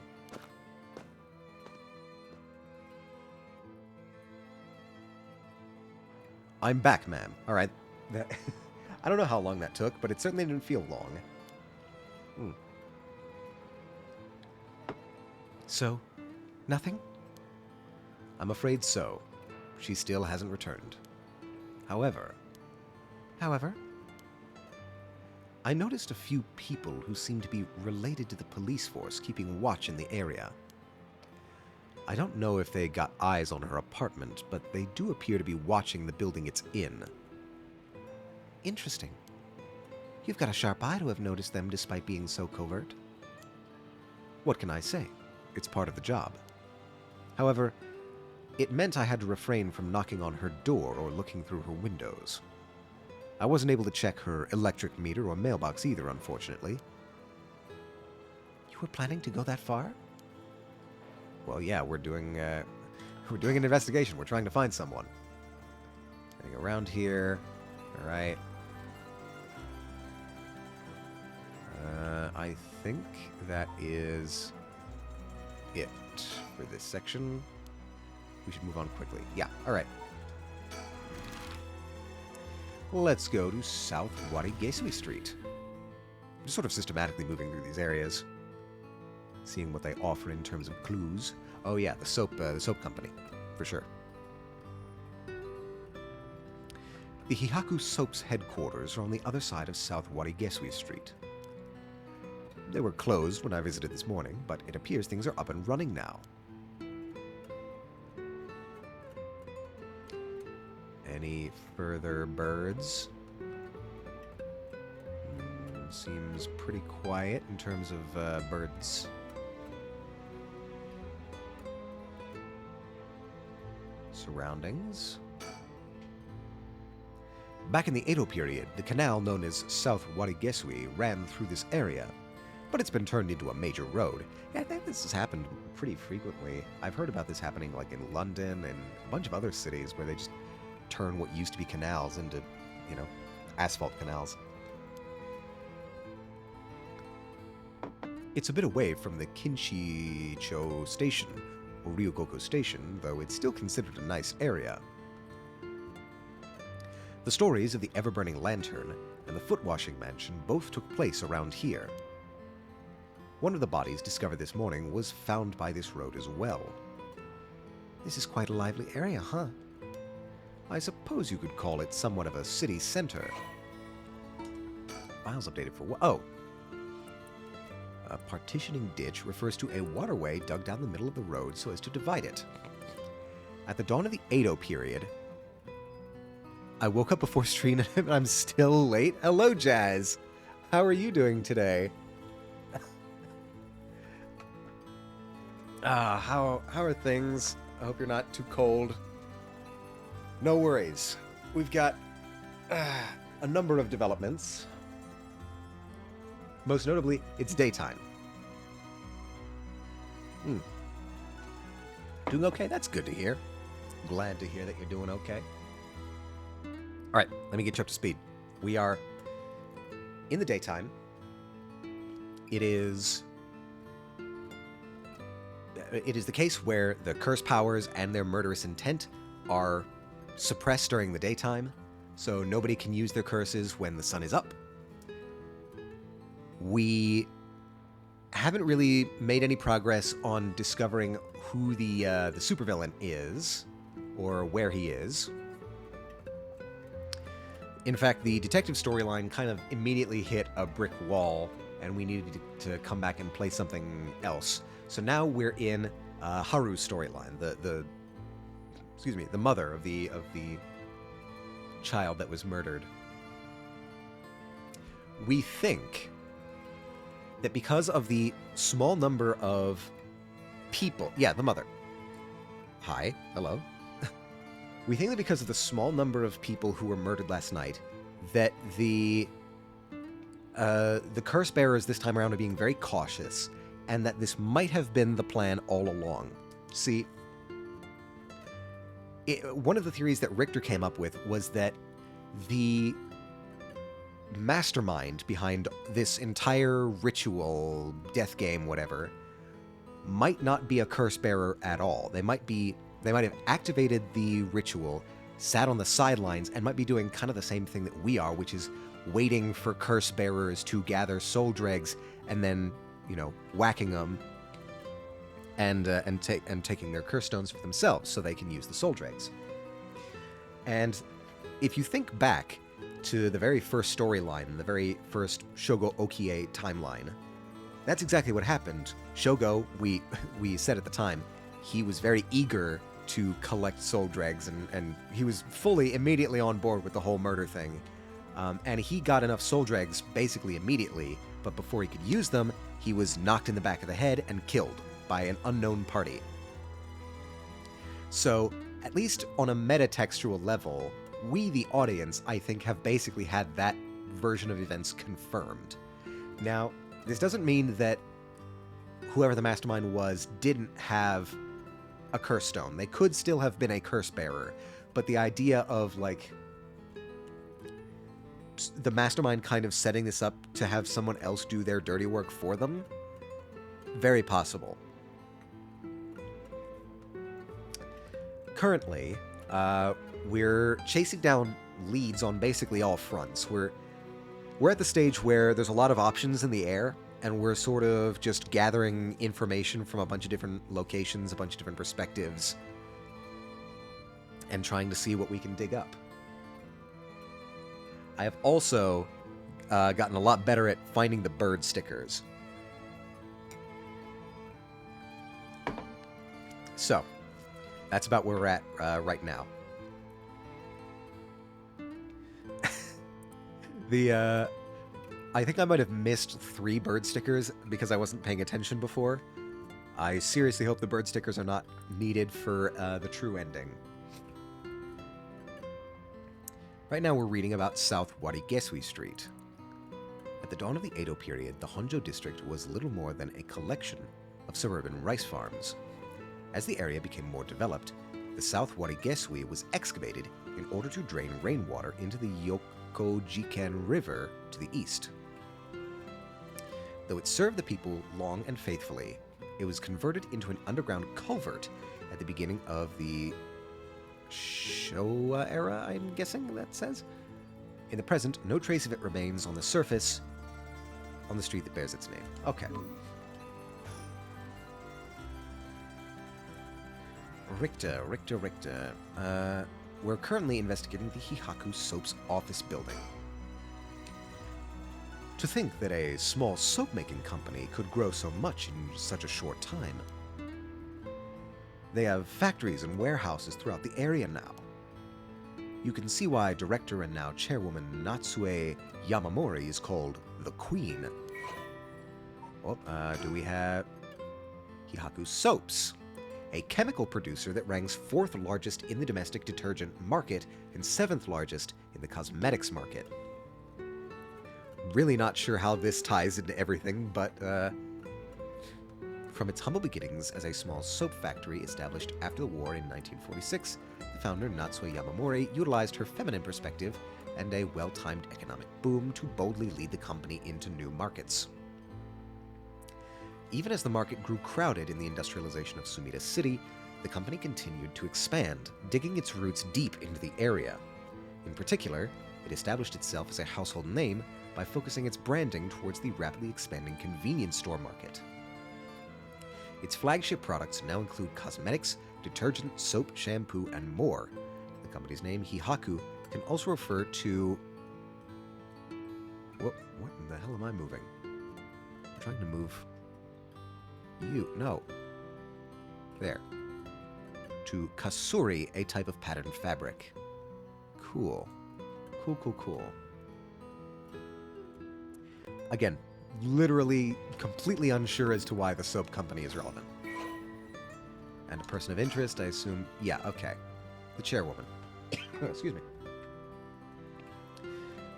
I'm back, ma'am. All right. I don't know how long that took, but it certainly didn't feel long. So, nothing? I'm afraid so. She still hasn't returned. However, I noticed a few people who seem to be related to the police force keeping watch in the area. I don't know if they got eyes on her apartment, but they do appear to be watching the building it's in. Interesting. You've got a sharp eye to have noticed them despite being so covert. What can I say? It's part of the job. However, it meant I had to refrain from knocking on her door or looking through her windows. I wasn't able to check her electric meter or mailbox either, unfortunately. You were planning to go that far? Well, yeah, we're doing an investigation. We're trying to find someone. Getting around here. All right. I think that is it for this section. We should move on quickly. Yeah, all right. Let's go to South Warigesui Street. Just sort of systematically moving through these areas, seeing what they offer in terms of clues. Oh yeah, the soap company, for sure. The Hihaku Soap's headquarters are on the other side of South Warigesui Street. They were closed when I visited this morning, but it appears things are up and running now. Any further birds? Seems pretty quiet in terms of birds. Surroundings. Back in the Edo period, the canal known as South Warigesui ran through this area, but it's been turned into a major road. Yeah, I think this has happened pretty frequently. I've heard about this happening like in London and a bunch of other cities where they just turn what used to be canals into, asphalt canals. It's a bit away from the Kinshicho Station, or Ryugoku Station, though it's still considered a nice area. The stories of the ever-burning lantern and the foot-washing mansion both took place around here. One of the bodies discovered this morning was found by this road as well. This is quite a lively area, huh? I suppose you could call it somewhat of a city center. Files updated for what? Oh. A partitioning ditch refers to a waterway dug down the middle of the road so as to divide it. At the dawn of the Edo period, I woke up before stream and I'm still late. Hello, Jazz. How are you doing today? How are things? I hope you're not too cold. No worries. We've got a number of developments. Most notably, it's daytime. Doing okay? That's good to hear. Glad to hear that you're doing okay. All right, let me get you up to speed. We are in the daytime. It is the case where the curse powers and their murderous intent are suppressed during the daytime, so nobody can use their curses when the sun is up. We haven't really made any progress on discovering who the supervillain is, or where he is. In fact, the detective storyline kind of immediately hit a brick wall, and we needed to come back and play something else. So now we're in Haru's storyline, the mother of the child that was murdered. We think that because of the small number of people, the mother. Hi, hello. We think that because of the small number of people who were murdered last night, that the curse bearers this time around are being very cautious, and that this might have been the plan all along. See, one of the theories that Richter came up with was that the mastermind behind this entire ritual, death game, whatever, might not be a curse bearer at all. They might have activated the ritual, sat on the sidelines, and might be doing kind of the same thing that we are, which is waiting for curse bearers to gather soul dregs and then, whacking them and taking their curse stones for themselves so they can use the soul dregs. And if you think back to the very first storyline, the very first Shogo Okie timeline, that's exactly what happened. Shogo, we said at the time, he was very eager to collect soul dregs, and he was immediately on board with the whole murder thing. And he got enough soul dregs basically immediately, but before he could use them, he was knocked in the back of the head and killed by an unknown party. So, at least on a metatextual level, we, the audience, I think, have basically had that version of events confirmed. Now, this doesn't mean that whoever the mastermind was didn't have a curse stone. They could still have been a curse bearer, but the idea of, the mastermind kind of setting this up to have someone else do their dirty work for them, very possible. Currently, we're chasing down leads on basically all fronts. We're at the stage where there's a lot of options in the air, and we're sort of just gathering information from a bunch of different locations, a bunch of different perspectives, and trying to see what we can dig up. I have also gotten a lot better at finding the bird stickers. So, that's about where we're at right now. I think I might have missed 3 bird stickers because I wasn't paying attention before. I seriously hope the bird stickers are not needed for the true ending. Right now we're reading about South Warigesui Street. At the dawn of the Edo period, the Honjo district was little more than a collection of suburban rice farms. As the area became more developed, the South Warigesui was excavated in order to drain rainwater into the Yokojiken River to the east. Though it served the people long and faithfully, it was converted into an underground culvert at the beginning of the Showa era, I'm guessing that says. In the present, no trace of it remains on the surface on the street that bears its name. Okay. Richter. We're currently investigating the Hihaku Soap's office building. To think that a small soap-making company could grow so much in such a short time. They have factories and warehouses throughout the area now. You can see why director and now chairwoman Natsue Yamamori is called the Queen. Well, do we have Hihaku Soaps, a chemical producer that ranks 4th largest in the domestic detergent market and 7th largest in the cosmetics market. Really not sure how this ties into everything, but from its humble beginnings as a small soap factory established after the war in 1946, the founder Natsue Yamamori utilized her feminine perspective and a well-timed economic boom to boldly lead the company into new markets. Even as the market grew crowded in the industrialization of Sumida City, the company continued to expand, digging its roots deep into the area. In particular, it established itself as a household name by focusing its branding towards the rapidly expanding convenience store market. Its flagship products now include cosmetics, detergent, soap, shampoo, and more. The company's name, Hihaku, can also refer to... What in the hell am I moving? I'm trying to move... No. There. To kasuri, a type of patterned fabric. Cool. Cool. Again, literally completely unsure as to why the soap company is relevant. And a person of interest, I assume... Yeah, okay. The chairwoman. Excuse me.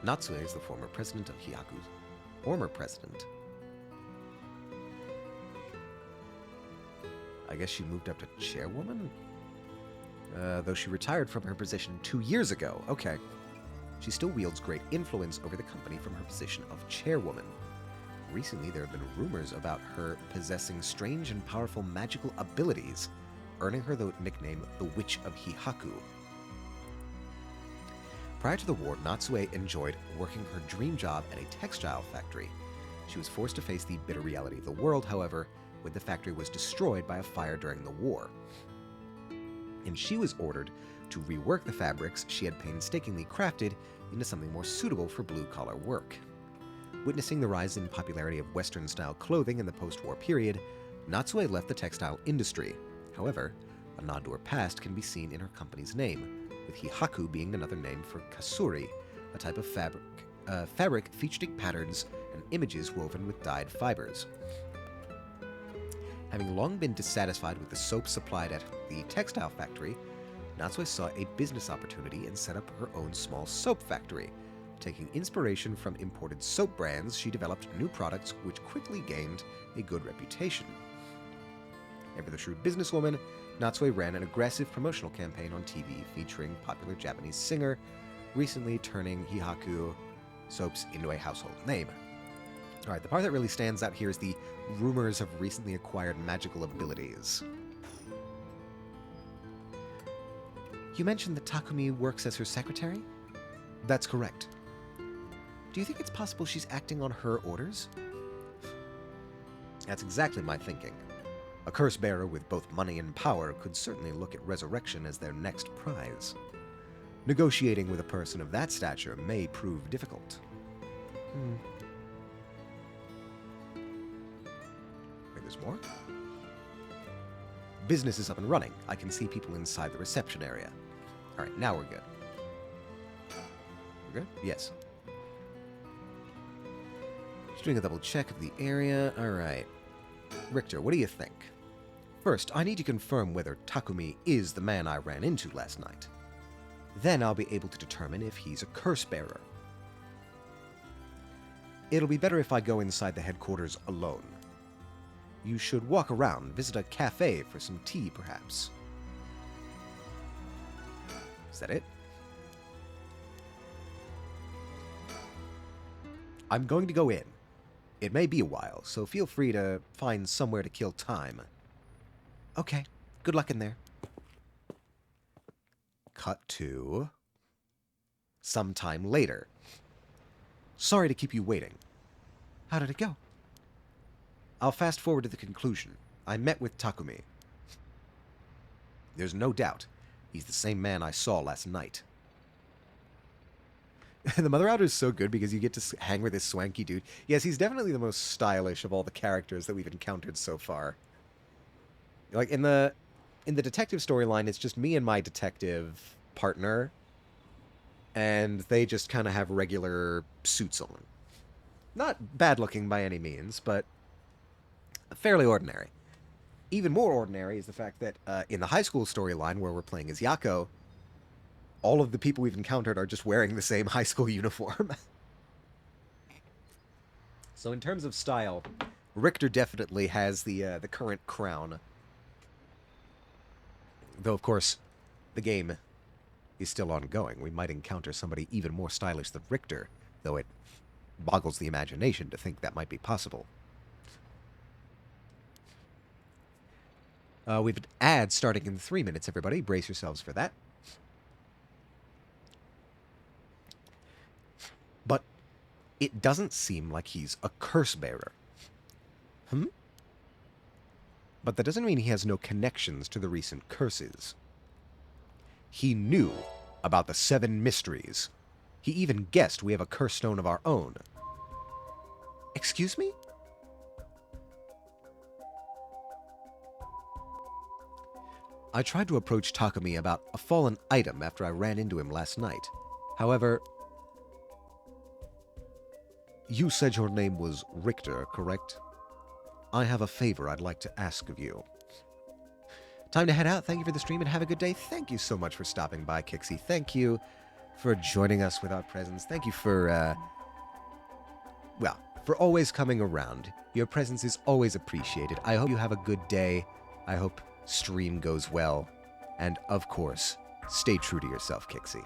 Natsue is the former president of Hihaku. Former president. I guess she moved up to chairwoman? Though she retired from her position 2 years ago. Okay. She still wields great influence over the company from her position of chairwoman. Recently, there have been rumors about her possessing strange and powerful magical abilities, earning her the nickname the Witch of Hihaku. Prior to the war, Natsue enjoyed working her dream job at a textile factory. She was forced to face the bitter reality of the world, however, when the factory was destroyed by a fire during the war. And she was ordered to rework the fabrics she had painstakingly crafted into something more suitable for blue-collar work. Witnessing the rise in popularity of Western-style clothing in the post-war period, Natsue left the textile industry. However, a nod to her past can be seen in her company's name, with Hihaku being another name for kasuri, a type of fabric featuring patterns and images woven with dyed fibers. Having long been dissatisfied with the soap supplied at the textile factory, Natsue saw a business opportunity and set up her own small soap factory. Taking inspiration from imported soap brands, she developed new products which quickly gained a good reputation. Ever the shrewd businesswoman, Natsue ran an aggressive promotional campaign on TV featuring popular Japanese singer, recently turning Hihaku soaps into a household name. Alright, the part that really stands out here is the rumors of recently acquired magical abilities. You mentioned that Takumi works as her secretary? That's correct. Do you think it's possible she's acting on her orders? That's exactly my thinking. A curse bearer with both money and power could certainly look at resurrection as their next prize. Negotiating with a person of that stature may prove difficult. Wait, there's more? Business is up and running. I can see people inside the reception area. Alright, now we're good. We're good? Yes. Just doing a double check of the area. Alright. Richter, what do you think? First, I need to confirm whether Takumi is the man I ran into last night. Then I'll be able to determine if he's a curse bearer. It'll be better if I go inside the headquarters alone. You should walk around, visit a cafe for some tea, perhaps. Is that it? I'm going to go in. It may be a while, so feel free to find somewhere to kill time. Okay, good luck in there. Cut to sometime later. Sorry to keep you waiting. How did it go? I'll fast forward to the conclusion. I met with Takumi. There's no doubt he's the same man I saw last night. The Mother Outer is so good because you get to hang with this swanky dude. Yes, he's definitely the most stylish of all the characters that we've encountered so far. Like, in the detective storyline, it's just me and my detective partner, and they just kind of have regular suits on. Not bad-looking by any means, but fairly ordinary. Even more ordinary is the fact that in the high school storyline, where we're playing as Yako, all of the people we've encountered are just wearing the same high school uniform. So in terms of style, Richter definitely has the current crown. Though, of course, the game is still ongoing. We might encounter somebody even more stylish than Richter, though it boggles the imagination to think that might be possible. We've ads starting in 3 minutes, everybody. Brace yourselves for that. But it doesn't seem like he's a curse bearer. But that doesn't mean he has no connections to the recent curses. He knew about the 7 mysteries. He even guessed we have a curse stone of our own. Excuse me? I tried to approach Takumi about a fallen item after I ran into him last night. However, you said your name was Richter, correct? I have a favor I'd like to ask of you. Time to head out. Thank you for the stream and have a good day. Thank you so much for stopping by, Kixie. Thank you for joining us without presents. Thank you for, for always coming around. Your presence is always appreciated. I hope you have a good day I hope stream goes well. And, of course, stay true to yourself, Kixie.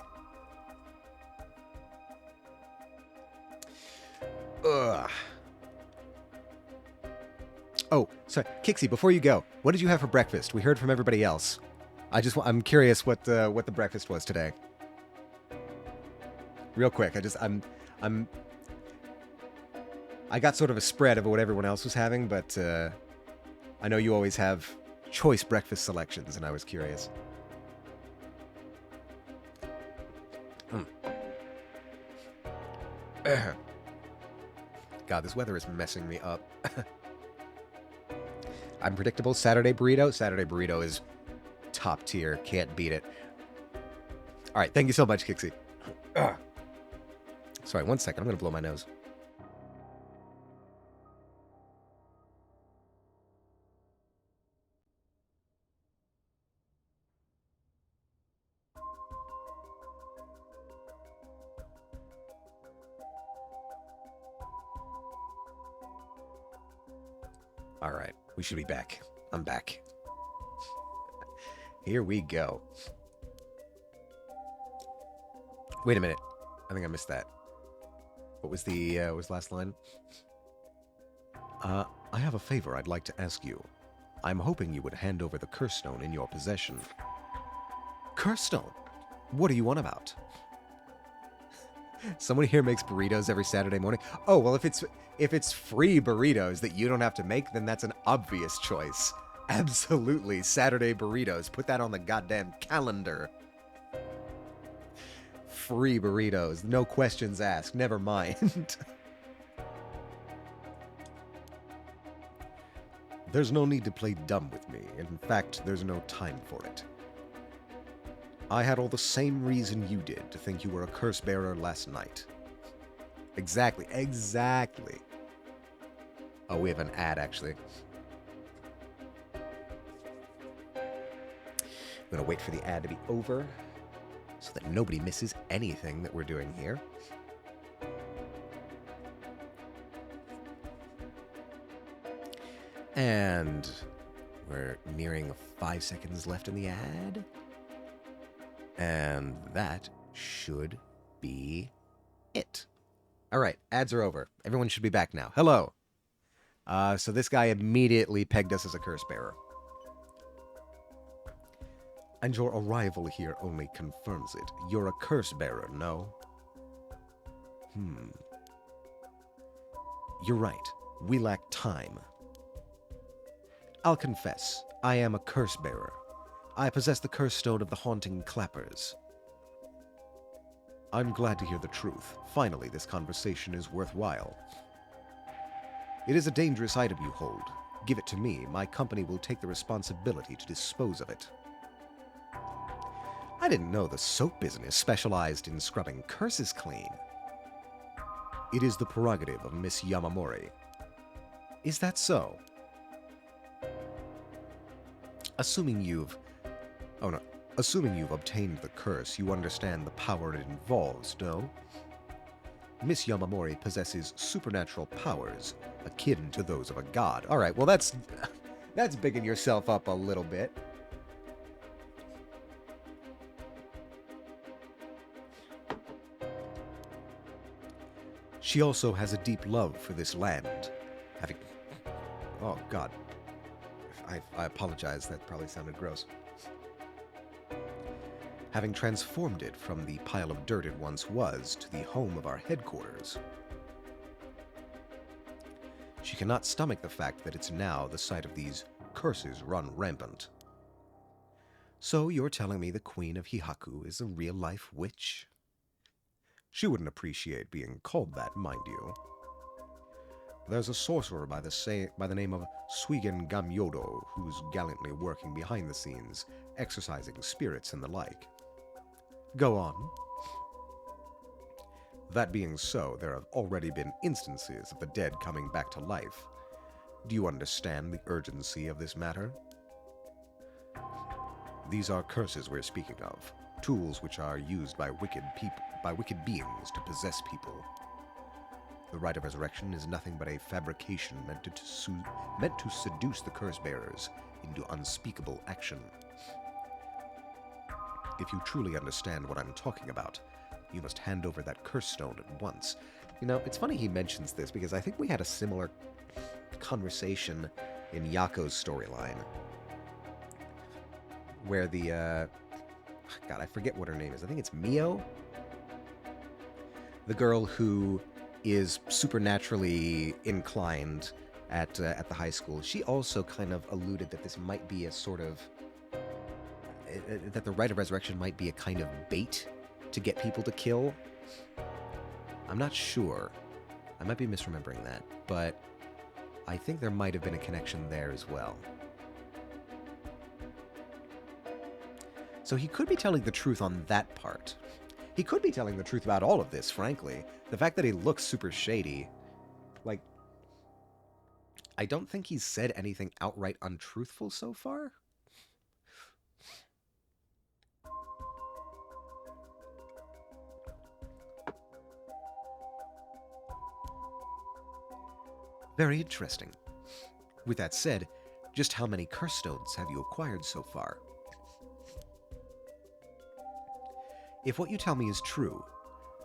Ugh. Oh, sorry. Kixie, before you go, what did you have for breakfast? We heard from everybody else. I'm curious what the breakfast was today. Real quick, I got sort of a spread of what everyone else was having, but I know you always have choice breakfast selections, and I was curious. God, this weather is messing me up. Unpredictable Saturday burrito. Saturday burrito is top tier. Can't beat it. All right, thank you so much, Kixie. Sorry, one second. I'm going to blow my nose. All right, we should be back. I'm back. Here we go. Wait a minute. I think I missed that. What was the last line? I have a favor I'd like to ask you. I'm hoping you would hand over the curse stone in your possession. Curse stone? What are you on about? Someone here makes burritos every Saturday morning. Oh, well, if it's free burritos that you don't have to make, then that's an obvious choice. Absolutely, Saturday burritos. Put that on the goddamn calendar. Free burritos. No questions asked. Never mind. There's no need to play dumb with me. In fact, there's no time for it. I had all the same reason you did to think you were a curse bearer last night. Exactly. Oh, we have an ad, actually. I'm going to wait for the ad to be over so that nobody misses anything that we're doing here. And we're nearing 5 seconds left in the ad. And that should be it. All right, ads are over. Everyone should be back now. Hello. So this guy immediately pegged us as a curse bearer. And your arrival here only confirms it. You're a curse bearer, no? You're right. We lack time. I'll confess, I am a curse bearer. I possess the curse stone of the haunting clappers. I'm glad to hear the truth. Finally, this conversation is worthwhile. It is a dangerous item you hold. Give it to me. My company will take the responsibility to dispose of it. I didn't know the soap business specialized in scrubbing curses clean. It is the prerogative of Miss Yamamori. Is that so? Assuming you've obtained the curse, you understand the power it involves, no? Miss Yamamori possesses supernatural powers akin to those of a god. All right, well that's bigging yourself up a little bit. She also has a deep love for this land, having... Oh, God. I apologize, that probably sounded gross. Having transformed it from the pile of dirt it once was to the home of our headquarters. She cannot stomach the fact that it's now the site of these curses run rampant. So you're telling me the Queen of Hihaku is a real-life witch? She wouldn't appreciate being called that, mind you. There's a sorcerer by the name of Suigen Gamyodo who's gallantly working behind the scenes, exorcising spirits and the like. Go on. That being so, there have already been instances of the dead coming back to life. Do you understand the urgency of this matter? These are curses we're speaking of, tools which are used by wicked beings to possess people. The rite of resurrection is nothing but a fabrication meant to seduce the curse bearers into unspeakable action. If you truly understand what I'm talking about, you must hand over that curse stone at once. You know, it's funny he mentions this, because I think we had a similar conversation in Yako's storyline, where the, God, I forget what her name is. I think it's Mio? The girl who is supernaturally inclined at the high school. She also kind of alluded that this might be a sort of... that the Rite of Resurrection might be a kind of bait to get people to kill. I'm not sure. I might be misremembering that, but I think there might have been a connection there as well. So he could be telling the truth on that part. He could be telling the truth about all of this, frankly. The fact that he looks super shady, like, I don't think he's said anything outright untruthful so far. Very interesting. With that said, just how many curse stones have you acquired so far? If what you tell me is true,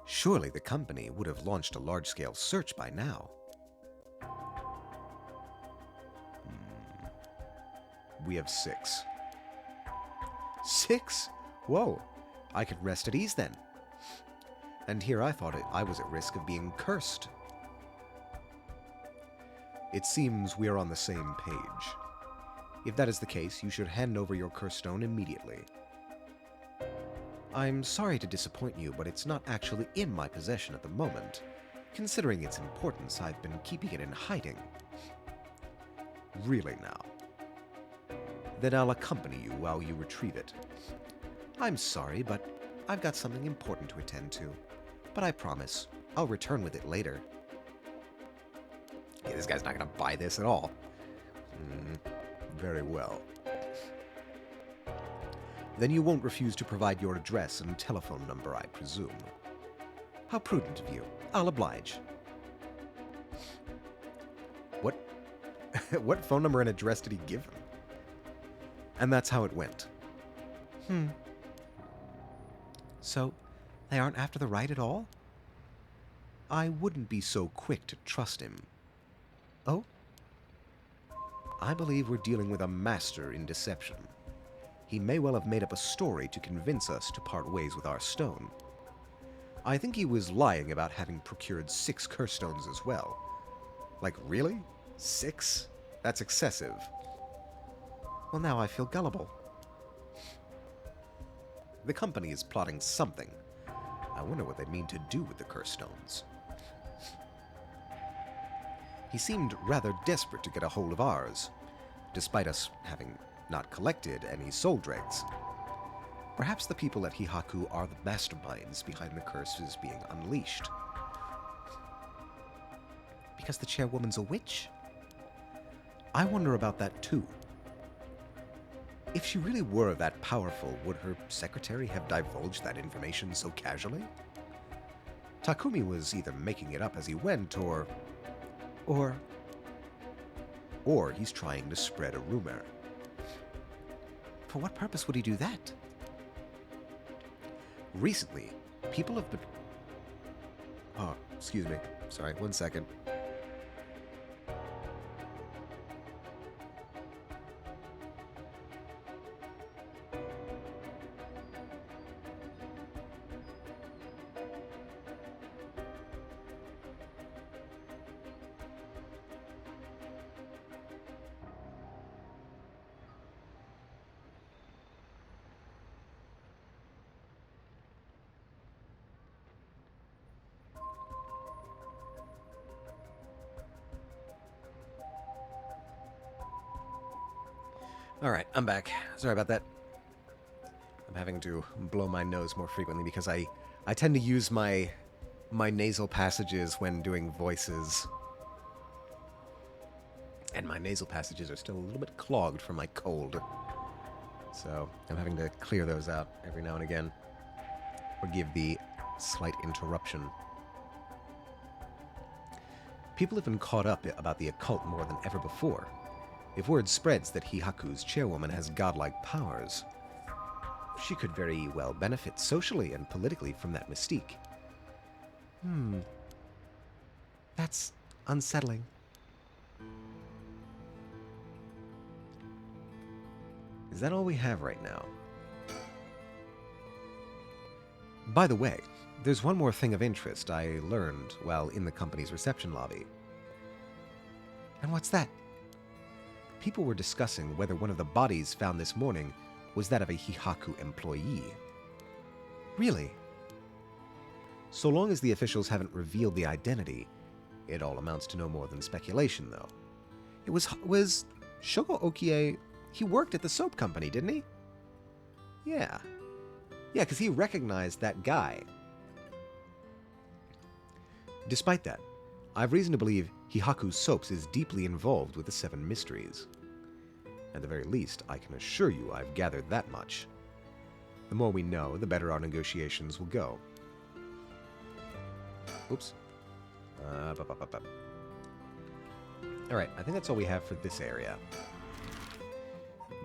surely the company would have launched a large-scale search by now. We have 6. 6? Whoa, I could rest at ease then. And here I thought I was at risk of being cursed. It seems we are on the same page. If that is the case, you should hand over your curse stone immediately. I'm sorry to disappoint you, but it's not actually in my possession at the moment. Considering its importance, I've been keeping it in hiding. Really now? Then I'll accompany you while you retrieve it. I'm sorry, but I've got something important to attend to. But I promise, I'll return with it later. Yeah, this guy's not gonna buy this at all. Very well. Then you won't refuse to provide your address and telephone number, I presume. How prudent of you. I'll oblige. What? What phone number and address did he give him? And that's how it went. So, they aren't after the right at all? I wouldn't be so quick to trust him. Oh? I believe we're dealing with a master in deception. He may well have made up a story to convince us to part ways with our stone. I think he was lying about having procured 6 curse stones as well. Like, really? 6? That's excessive. Well, now I feel gullible. The company is plotting something. I wonder what they mean to do with the curse stones. He seemed rather desperate to get a hold of ours, despite us having not collected any soul dregs. Perhaps the people at Hihaku are the masterminds behind the curses being unleashed. Because the chairwoman's a witch? I wonder about that too. If she really were that powerful, would her secretary have divulged that information so casually? Takumi was either making it up as he went, or he's trying to spread a rumor. For what purpose would he do that? Recently, people have been... Oh, excuse me. Sorry, 1 second. Alright, I'm back. Sorry about that. I'm having to blow my nose more frequently because I tend to use my nasal passages when doing voices. And my nasal passages are still a little bit clogged from my cold. So I'm having to clear those out every now and again. Forgive the slight interruption. People have been caught up about the occult more than ever before. If word spreads that Hihaku's chairwoman has godlike powers, she could very well benefit socially and politically from that mystique. That's unsettling. Is that all we have right now? By the way, there's one more thing of interest I learned while in the company's reception lobby. And what's that? People were discussing whether one of the bodies found this morning was that of a Hihaku employee. Really? So long as the officials haven't revealed the identity, it all amounts to no more than speculation, though. It was Shogo Okie. He worked at the soap company, didn't he? Yeah. Yeah, because he recognized that guy. Despite that, I've reason to believe Hihaku Soaps is deeply involved with the Seven Mysteries. At the very least, I can assure you I've gathered that much. The more we know, the better our negotiations will go. Oops. Alright, I think that's all we have for this area.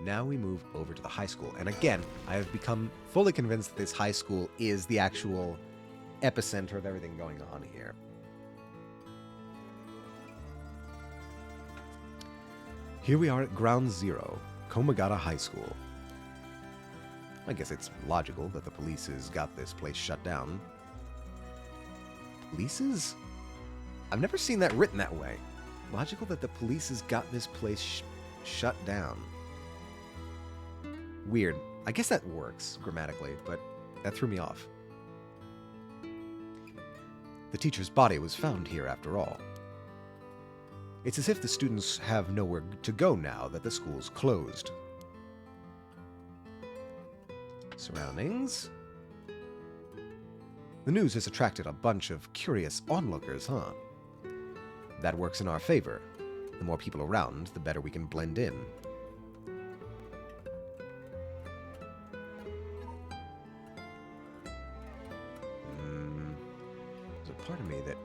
Now we move over to the high school. And again, I have become fully convinced that this high school is the actual epicenter of everything going on here. Here we are at Ground Zero, Komagata High School. I guess it's logical that the police has got this place shut down. Police's? I've never seen that written that way. Logical that the police has got this place shut down. Weird. I guess that works grammatically, but that threw me off. The teacher's body was found here after all. It's as if the students have nowhere to go now that the school's closed. Surroundings? The news has attracted a bunch of curious onlookers, huh? That works in our favor. The more people around, the better we can blend in. There's a part of me that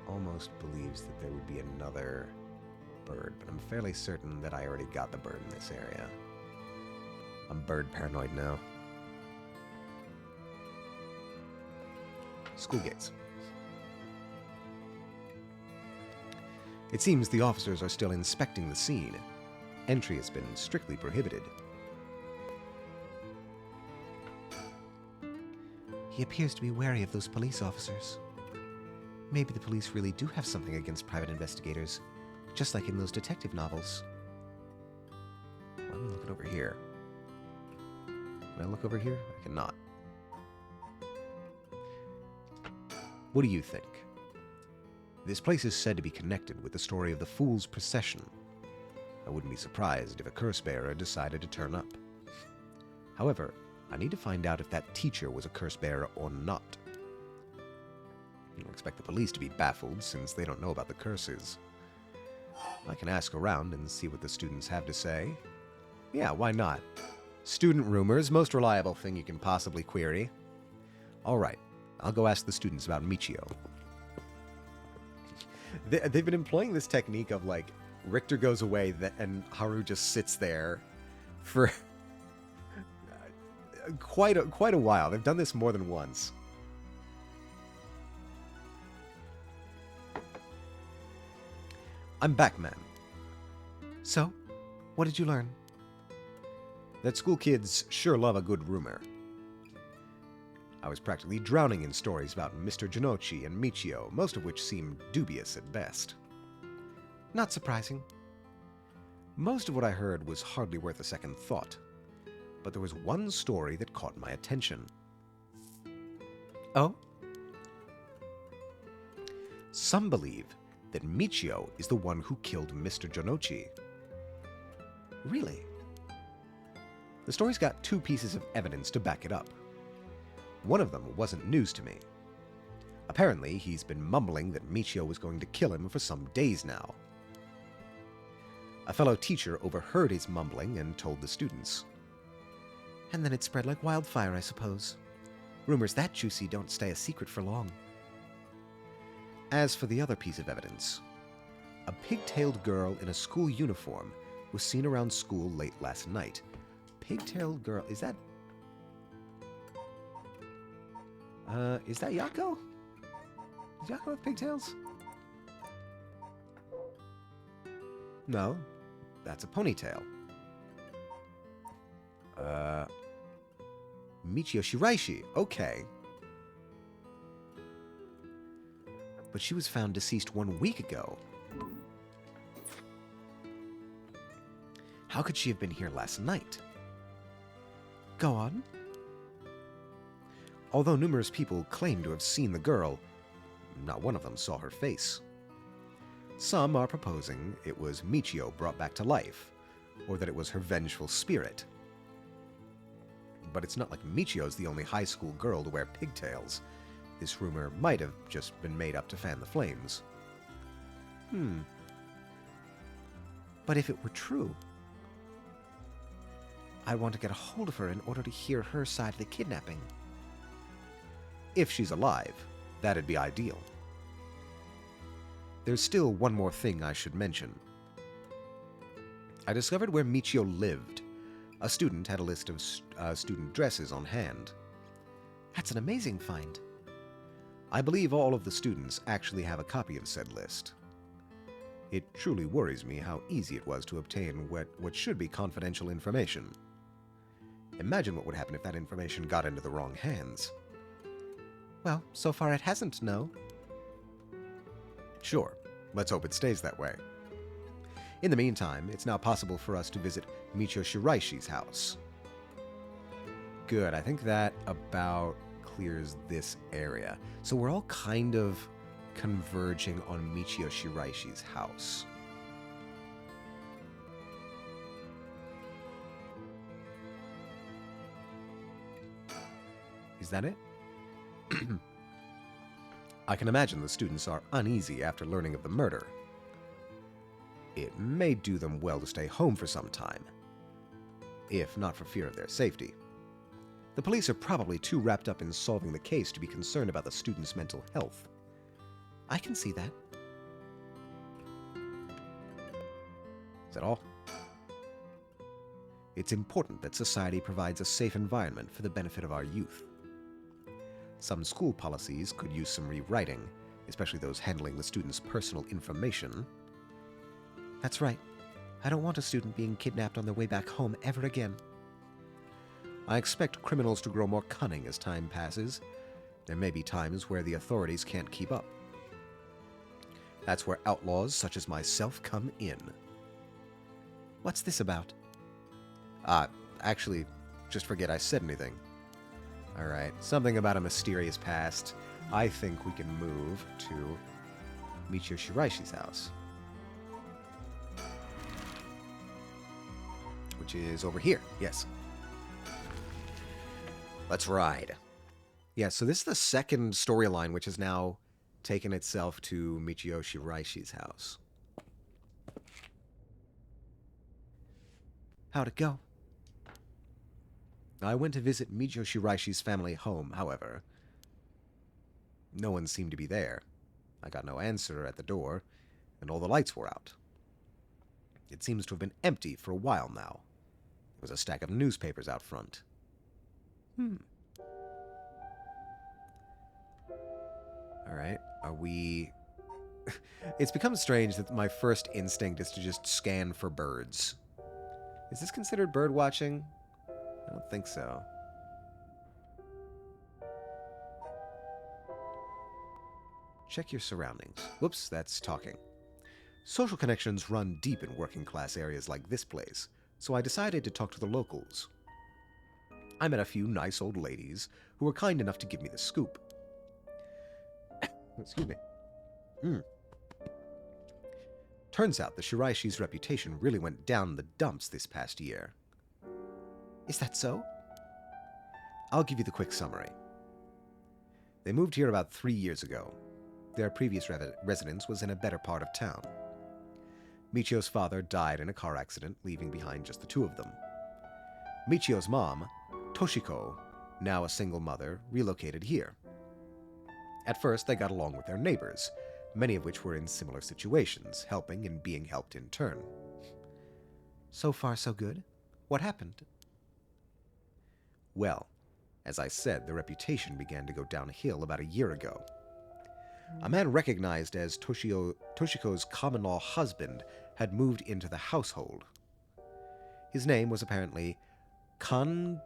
almost believes that there would be another bird, but I'm fairly certain that I already got the bird in this area. I'm bird paranoid now. School gates. It seems the officers are still inspecting the scene. Entry has been strictly prohibited. He appears to be wary of those police officers. Maybe the police really do have something against private investigators, just like in those detective novels. Why am I looking over here? Can I look over here? I cannot. What do you think? This place is said to be connected with the story of the Fool's Procession. I wouldn't be surprised if a curse bearer decided to turn up. However, I need to find out if that teacher was a curse bearer or not. I don't expect the police to be baffled since they don't know about the curses. I can ask around and see what the students have to say. Yeah, why not? Student rumors, most reliable thing you can possibly query. Alright, I'll go ask the students about Michio. They've been employing this technique of, like, Richter goes away and Haru just sits there for quite a while. They've done this more than once. I'm back, man. So, what did you learn? That school kids sure love a good rumor. I was practically drowning in stories about Mr. Jinochi and Michio, most of which seemed dubious at best. Not surprising. Most of what I heard was hardly worth a second thought, but there was one story that caught my attention. Oh? Some believe that Michio is the one who killed Mr. Jinochi. Really? The story's got two pieces of evidence to back it up. One of them wasn't news to me. Apparently, he's been mumbling that Michio was going to kill him for some days now. A fellow teacher overheard his mumbling and told the students. And then it spread like wildfire, I suppose. Rumors that juicy don't stay a secret for long. As for the other piece of evidence, a pig-tailed girl in a school uniform was seen around school late last night. Pigtail girl, is that Yako? Is Yako with pigtails? No, that's a ponytail. Michio Shiraishi, okay. But she was found deceased 1 week ago. How could she have been here last night? Go on. Although numerous people claim to have seen the girl, not one of them saw her face. Some are proposing it was Michio brought back to life, or that it was her vengeful spirit. But it's not like Michio's the only high school girl to wear pigtails. This rumor might have just been made up to fan the flames. But if it were true, I want to get a hold of her in order to hear her side of the kidnapping. If she's alive, that'd be ideal. There's still one more thing I should mention. I discovered where Michio lived. A student had a list of student dresses on hand. That's an amazing find. I believe all of the students actually have a copy of said list. It truly worries me how easy it was to obtain what should be confidential information. Imagine what would happen if that information got into the wrong hands. Well, so far it hasn't, no. Sure, let's hope it stays that way. In the meantime, it's now possible for us to visit Michio Shiraishi's house. Good, I think that about clears this area. So we're all kind of converging on Michio Shiraishi's house. Is that it? I can imagine the students are uneasy after learning of the murder. It may do them well to stay home for some time, if not for fear of their safety. The police are probably too wrapped up in solving the case to be concerned about the students' mental health. I can see that. Is that all? It's important that society provides a safe environment for the benefit of our youth. Some school policies could use some rewriting, especially those handling the students' personal information. That's right. I don't want a student being kidnapped on their way back home ever again. I expect criminals to grow more cunning as time passes. There may be times where the authorities can't keep up. That's where outlaws such as myself come in. What's this about? Actually, just forget I said anything. Alright, something about a mysterious past. I think we can move to Michio Shiraishi's house, which is over here. Yes. Let's ride. Yeah, so this is the second storyline which has now taken itself to Michio Shiraishi's house. How'd it go? I went to visit Michio Shiraishi's family home, however. No one seemed to be there. I got no answer at the door, and all the lights were out. It seems to have been empty for a while now. There was a stack of newspapers out front. Alright, are we... It's become strange that my first instinct is to just scan for birds. Is this considered bird watching? I don't think so. Check your surroundings. Whoops, that's talking. Social connections run deep in working class areas like this place, so I decided to talk to the locals. I met a few nice old ladies who were kind enough to give me the scoop. Excuse me. Turns out the Shiraishi's reputation really went down the dumps this past year. Is that so? I'll give you the quick summary. They moved here about 3 years ago. Their previous residence was in a better part of town. Michio's father died in a car accident, leaving behind just the two of them. Michio's mom, Toshiko, now a single mother, relocated here. At first, they got along with their neighbors, many of which were in similar situations, helping and being helped in turn. So far, so good. What happened? Well, as I said, the reputation began to go downhill about a year ago. A man recognized as Toshiko's common-law husband had moved into the household. His name was apparently Kankichiro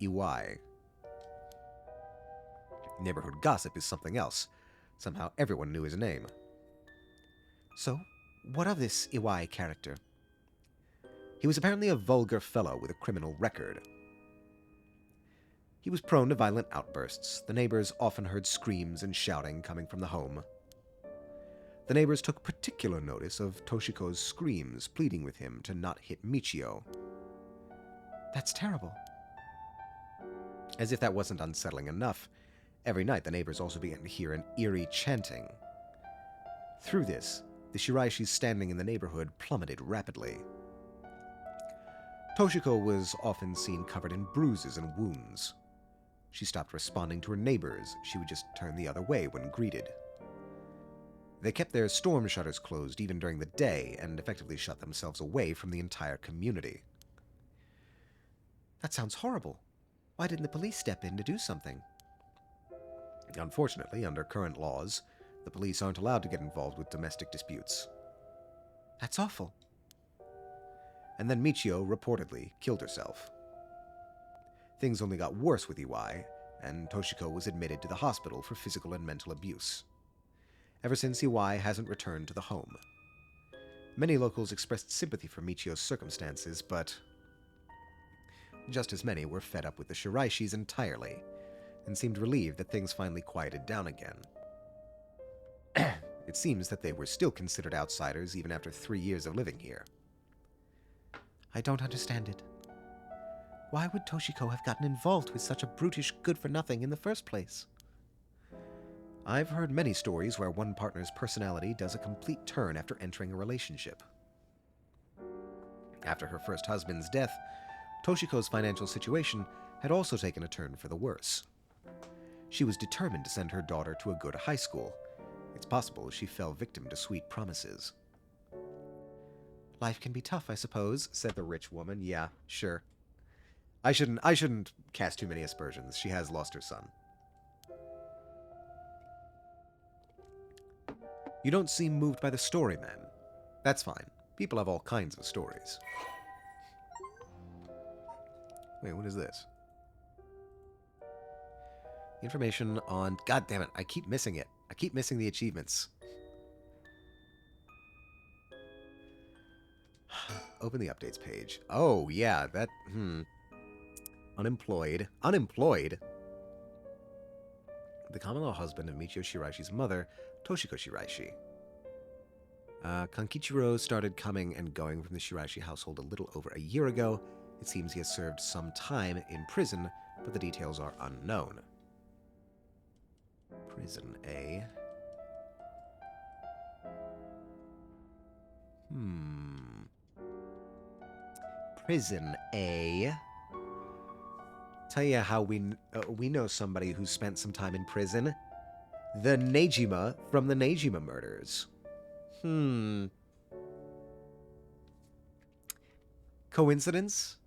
Iwai. Neighborhood gossip is something else. Somehow everyone knew his name. So, what of this Iwai character? He was apparently a vulgar fellow with a criminal record. He was prone to violent outbursts. The neighbors often heard screams and shouting coming from the home. The neighbors took particular notice of Toshiko's screams, pleading with him to not hit Michio. That's terrible. As if that wasn't unsettling enough, every night the neighbors also began to hear an eerie chanting. Through this, the Shiraishis standing in the neighborhood plummeted rapidly. Toshiko was often seen covered in bruises and wounds. She stopped responding to her neighbors. She would just turn the other way when greeted. They kept their storm shutters closed even during the day and effectively shut themselves away from the entire community. That sounds horrible. Why didn't the police step in to do something? Unfortunately, under current laws, the police aren't allowed to get involved with domestic disputes. That's awful. And then Michio reportedly killed herself. Things only got worse with Iwai, and Toshiko was admitted to the hospital for physical and mental abuse. Ever since, Iwai hasn't returned to the home. Many locals expressed sympathy for Michio's circumstances, but just as many were fed up with the Shiraishis entirely, and seemed relieved that things finally quieted down again. It seems that they were still considered outsiders even after 3 years of living here. I don't understand it. Why would Toshiko have gotten involved with such a brutish good-for-nothing in the first place? I've heard many stories where one partner's personality does a complete turn after entering a relationship. After her first husband's death, Toshiko's financial situation had also taken a turn for the worse. She was determined to send her daughter to a good high school. It's possible she fell victim to sweet promises. Life can be tough, I suppose, said the rich woman. Yeah, sure. I shouldn't cast too many aspersions. She has lost her son. You don't seem moved by the story, man. That's fine. People have all kinds of stories. Wait, what is this? Information on... God damn it, I keep missing it. I keep missing the achievements. Open the updates page. Oh, yeah, that... Unemployed. Unemployed? The common-law husband of Michio Shiraishi's mother, Toshiko Shiraishi. Kankichiro started coming and going from the Shiraishi household a little over a year ago. It seems he has served some time in prison, but the details are unknown. Prison, eh? Prison, eh? Tell you how we know somebody who spent some time in prison. The Nejima from the Nejima murders. Coincidence?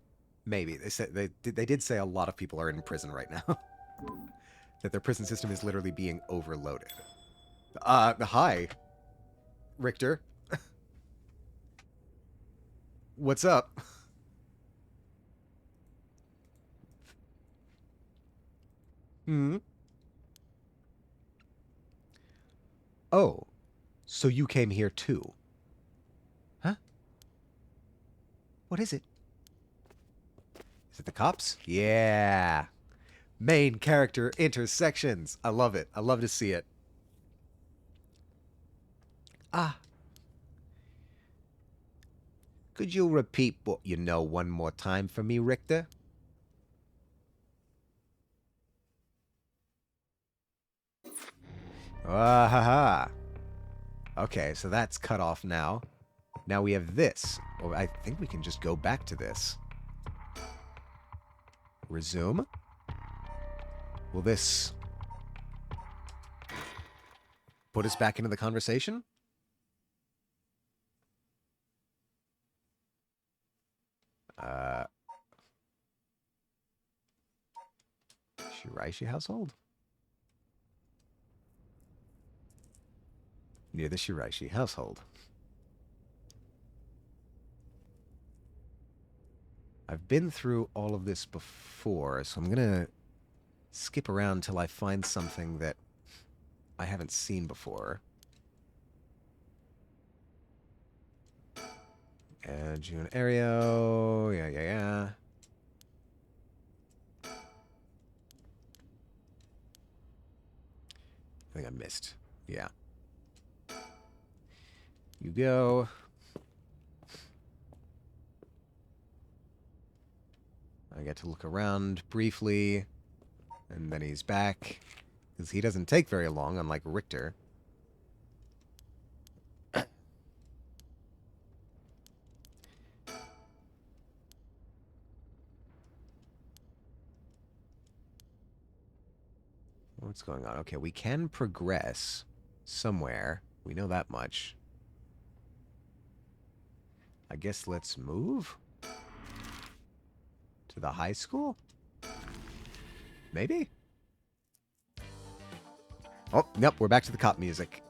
Maybe. They did say a lot of people are in prison right now. That their prison system is literally being overloaded. Hi. Richter. What's up? Oh, so you came here too? Huh? What is it? Is it the cops? Yeah. Main character intersections. I love it. I love to see it. Could you repeat what you know one more time for me, Richter? Ah ha ha. Okay, so that's cut off now. Now we have this. Oh, I think we can just go back to this. Resume. Will this put us back into the conversation? Uh, Shiraishi household? Near the Shiraishi household. I've been through all of this before, so I'm gonna skip around till I find something that I haven't seen before. June Aereo. Yeah. I think I missed. Yeah. You go. I get to look around briefly, and then he's back. Because he doesn't take very long, unlike Richter. What's going on? Okay, we can progress somewhere. We know that much. I guess let's move to the high school? Maybe? Oh, nope, we're back to the cop music.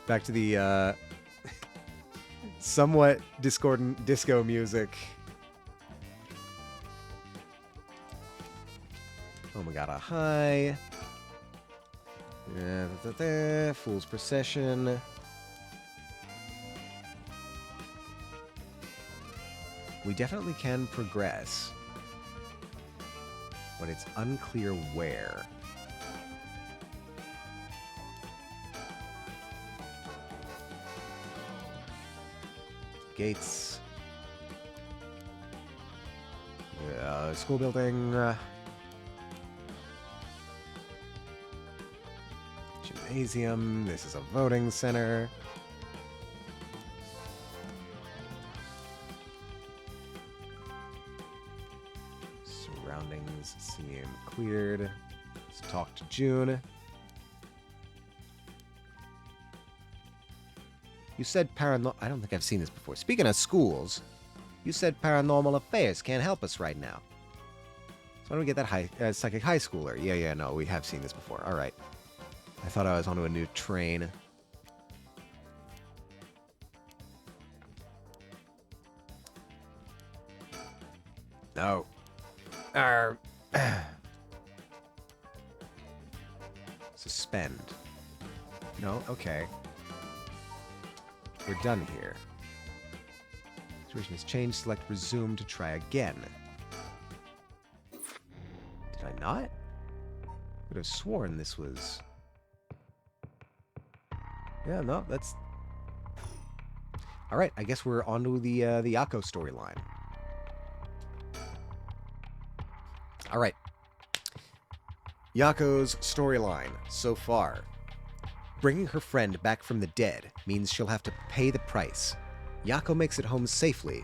Back to the, somewhat discordant disco music. Oh my god, a high. Fool's Procession. We definitely can progress, but it's unclear where. Gates. School building. Gymnasium. This is a voting center. Surroundings seem cleared. Let's talk to June. You said I don't think I've seen this before. Speaking of schools, you said Paranormal Affairs can't help us right now. So why don't we get that psychic high schooler? Yeah, no, we have seen this before. All right. I thought I was onto a new train. No. Suspend. No? Okay. We're done here. Situation has changed. Select resume to try again. Did I not? Would have sworn this was... Yeah, no, that's... Alright, I guess we're onto the Yako storyline. Alright. Yako's storyline so far. Bringing her friend back from the dead means she'll have to pay the price. Yako makes it home safely,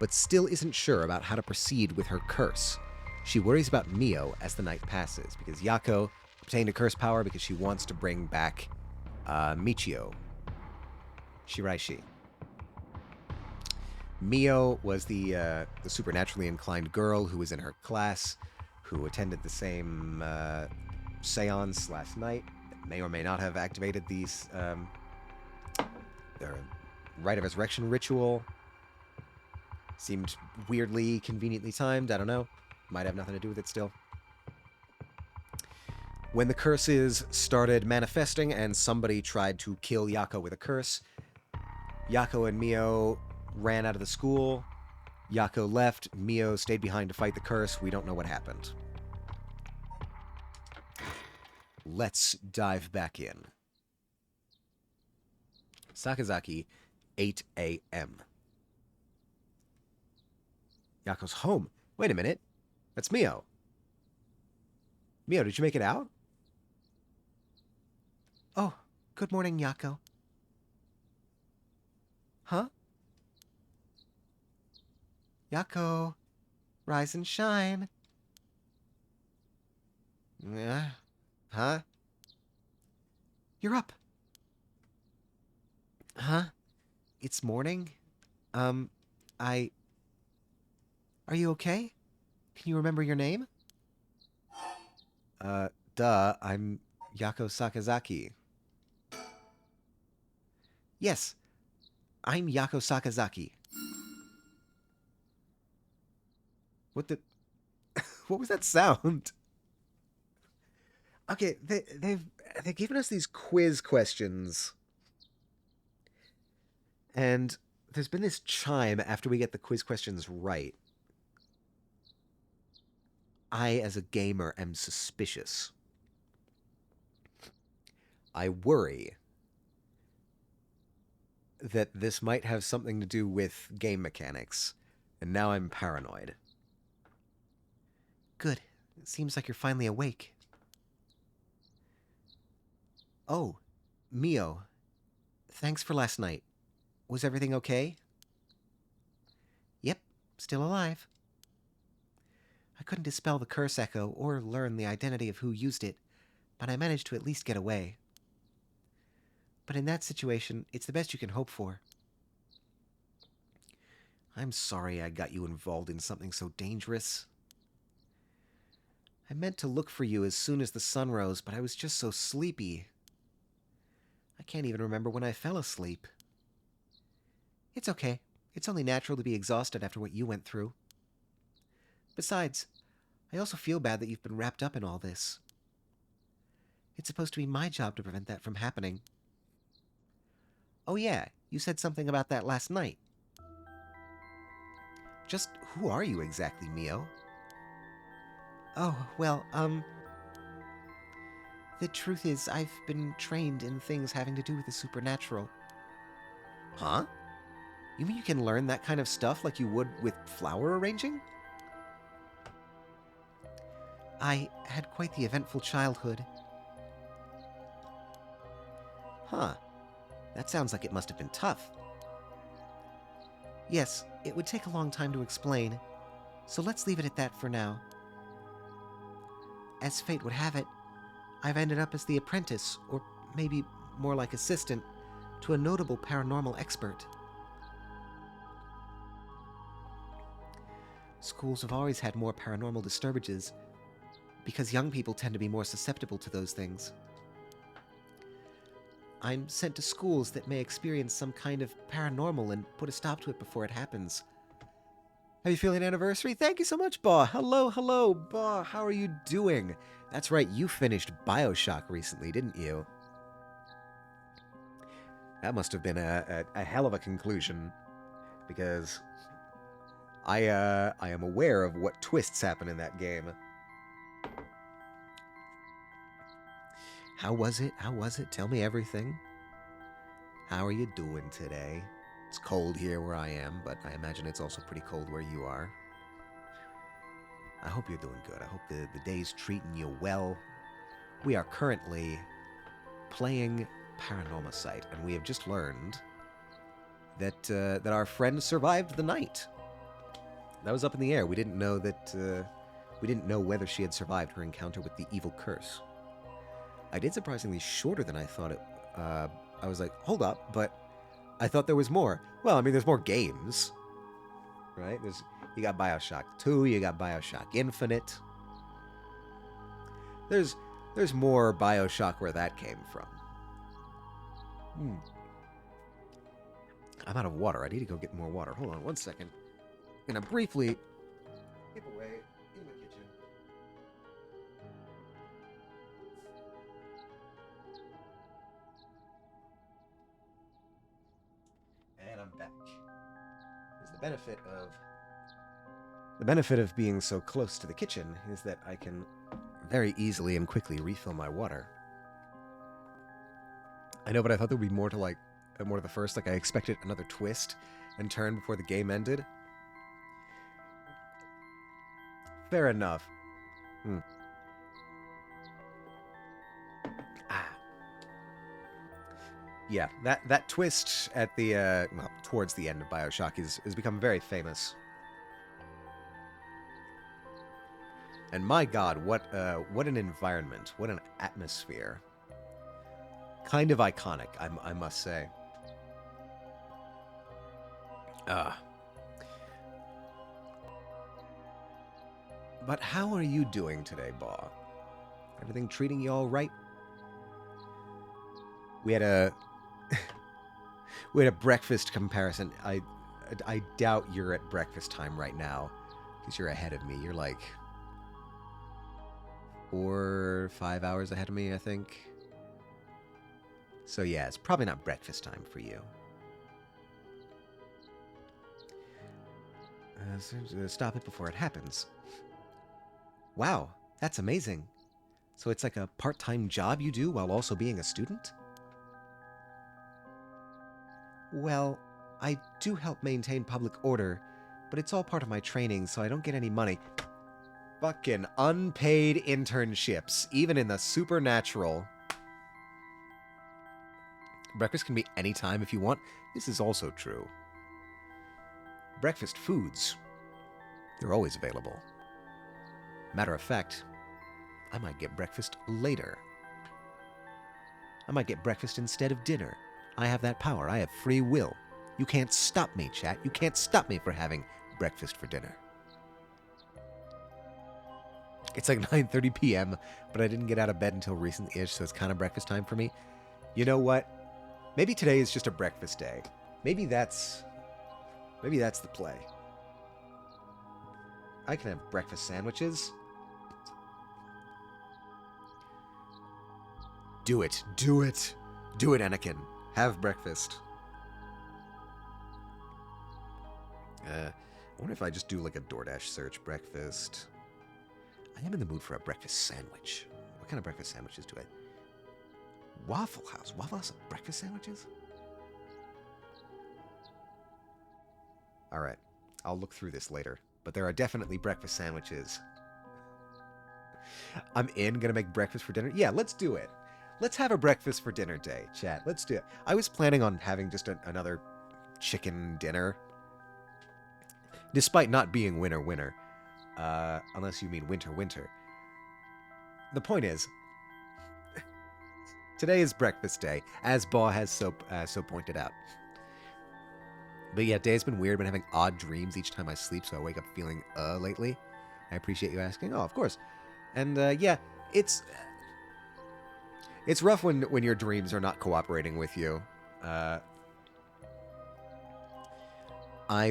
but still isn't sure about how to proceed with her curse. She worries about Mio as the night passes, because Yako obtained a curse power because she wants to bring back Michio. Shiraishi. Mio was the supernaturally inclined girl who was in her class, who attended the same seance last night. May or may not have activated these their rite of resurrection ritual. Seemed weirdly, conveniently timed. I don't know. Might have nothing to do with it still. When the curses started manifesting and somebody tried to kill Yako with a curse, Yako and Mio ran out of the school. Yako left. Mio stayed behind to fight the curse. We don't know what happened. Let's dive back in. Sakazaki, 8 a.m. Yako's home. Wait a minute. That's Mio. Mio, did you make it out? Oh, good morning, Yako. Huh? Yako, rise and shine. Yeah. Huh? You're up. Huh? It's morning? I... Are you okay? Can you remember your name? Duh, I'm Yako Sakazaki. Yes, I'm Yako Sakazaki. What the... What was that sound? Okay, they've given us these quiz questions. And there's been this chime after we get the quiz questions right. I, as a gamer, am suspicious. I worry that this might have something to do with game mechanics, and now I'm paranoid. Good. It seems like you're finally awake. Oh, Mio. Thanks for last night. Was everything okay? Yep, still alive. I couldn't dispel the curse echo or learn the identity of who used it, but I managed to at least get away. But in that situation, it's the best you can hope for. I'm sorry I got you involved in something so dangerous. I meant to look for you as soon as the sun rose, but I was just so sleepy. I can't even remember when I fell asleep. It's okay. It's only natural to be exhausted after what you went through. Besides, I also feel bad that you've been wrapped up in all this. It's supposed to be my job to prevent that from happening. Oh yeah, you said something about that last night. Just who are you exactly, Mio? Oh, well, the truth is I've been trained in things having to do with the supernatural. Huh? You mean you can learn that kind of stuff like you would with flower arranging? I had quite the eventful childhood. Huh. That sounds like it must have been tough. Yes, it would take a long time to explain, so let's leave it at that for now. As fate would have it, I've ended up as the apprentice, or maybe more like assistant, to a notable paranormal expert. Schools have always had more paranormal disturbances, because young people tend to be more susceptible to those things. I'm sent to schools that may experience some kind of paranormal and put a stop to it before it happens. Happy feeling anniversary? Thank you so much, Ba. Hello, Ba. How are you doing? That's right, you finished BioShock recently, didn't you? That must have been a hell of a conclusion, because I am aware of what twists happen in that game. How was it? How was it? Tell me everything. How are you doing today? It's cold here where I am, but I imagine it's also pretty cold where you are. I hope you're doing good. I hope the day's treating you well. We are currently playing Paranormasight, and we have just learned that that our friend survived the night. That was up in the air. We didn't know that. We didn't know whether she had survived her encounter with the evil curse. I did surprisingly shorter than I thought it. I was like, hold up, but I thought there was more. Well, I mean, there's more games, right? You got BioShock 2, you got BioShock Infinite. There's more BioShock where that came from. I'm out of water. I need to go get more water. Hold on one second. I'm gonna briefly skip away in the kitchen. And I'm back. Is the benefit of being so close to the kitchen is that I can very easily and quickly refill my water. I know, but I thought there would be more to the first. Like I expected another twist and turn before the game ended. Fair enough. Yeah, that twist at the towards the end of BioShock has become very famous. And my God, what an environment, what an atmosphere. Kind of iconic, I must say. But how are you doing today, Baw? Everything treating you all right? We had a breakfast comparison. I doubt you're at breakfast time right now because you're ahead of me. You're like 4 or 5 hours ahead of me, I think. So yeah, it's probably not breakfast time for you. Stop it before it happens. Wow, that's amazing. So it's like a part-time job you do while also being a student? Well, I do help maintain public order, but it's all part of my training, so I don't get any money. Fucking unpaid internships, even in the supernatural. Breakfast can be any time if you want. This is also true. Breakfast foods, they're always available. Matter of fact, I might get breakfast later. I might get breakfast instead of dinner. I have that power. I have free will. You can't stop me, chat. You can't stop me from having breakfast for dinner. It's like 9:30 p.m., but I didn't get out of bed until recent-ish, so it's kind of breakfast time for me. You know what? Maybe today is just a breakfast day. Maybe that's the play. I can have breakfast sandwiches. Do it. Do it. Do it, Anakin. Have breakfast. I wonder if I just do like a DoorDash search breakfast. I am in the mood for a breakfast sandwich. What kind of breakfast sandwiches do I... Waffle House. Waffle House have breakfast sandwiches? Alright. I'll look through this later. But there are definitely breakfast sandwiches. I'm gonna make breakfast for dinner. Yeah, let's do it. Let's have a breakfast for dinner day, chat. Let's do it. I was planning on having just another chicken dinner. Despite not being winter. Unless you mean winter. The point is, today is breakfast day, as Baw has so pointed out. But yeah, day's been weird. Been having odd dreams each time I sleep, so I wake up feeling lately. I appreciate you asking. Oh, of course. And yeah, it's rough when your dreams are not cooperating with you. I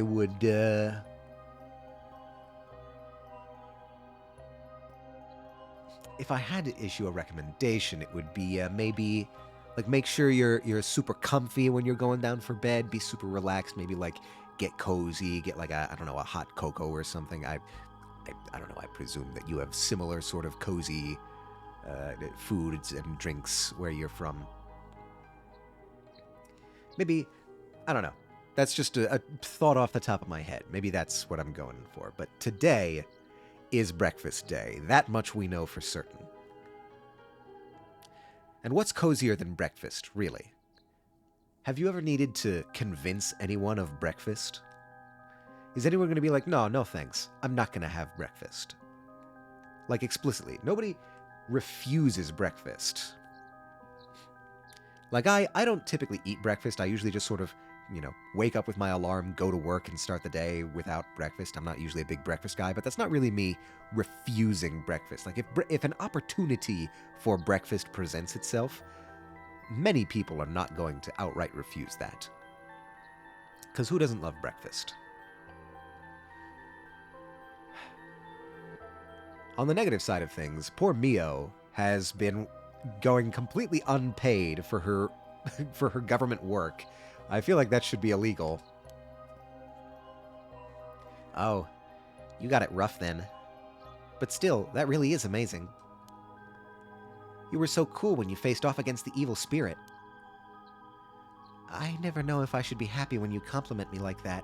would if I had to issue a recommendation, it would be maybe like make sure you're super comfy when you're going down for bed. Be super relaxed. Maybe like get cozy. Get like a hot cocoa or something. I don't know. I presume that you have similar sort of cozy foods and drinks where you're from. Maybe, I don't know. That's just a thought off the top of my head. Maybe that's what I'm going for. But today is breakfast day. That much we know for certain. And what's cozier than breakfast, really? Have you ever needed to convince anyone of breakfast? Is anyone going to be like, no thanks, I'm not going to have breakfast? Like, explicitly. Nobody refuses breakfast. Like, I don't typically eat breakfast. I usually just sort of, wake up with my alarm, go to work, and start the day without breakfast. I'm not usually a big breakfast guy, but that's not really me refusing breakfast. Like, if an opportunity for breakfast presents itself, many people are not going to outright refuse that. Because who doesn't love breakfast? On the negative side of things, poor Mio has been going completely unpaid for her for her government work. I feel like that should be illegal. Oh, you got it rough then. But still, that really is amazing. You were so cool when you faced off against the evil spirit. I never know if I should be happy when you compliment me like that.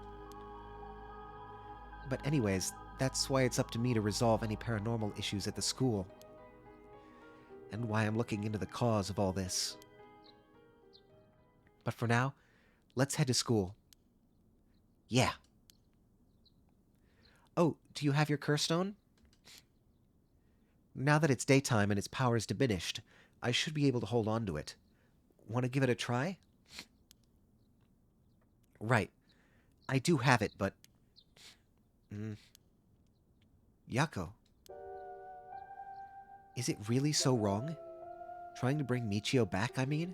But anyways, that's why it's up to me to resolve any paranormal issues at the school. And why I'm looking into the cause of all this. But for now, let's head to school. Yeah. Oh, do you have your curse stone? Now that it's daytime and its power is diminished, I should be able to hold on to it. Want to give it a try? Right. I do have it, but... Yako, Is it really so wrong? Trying to bring Michio back, I mean?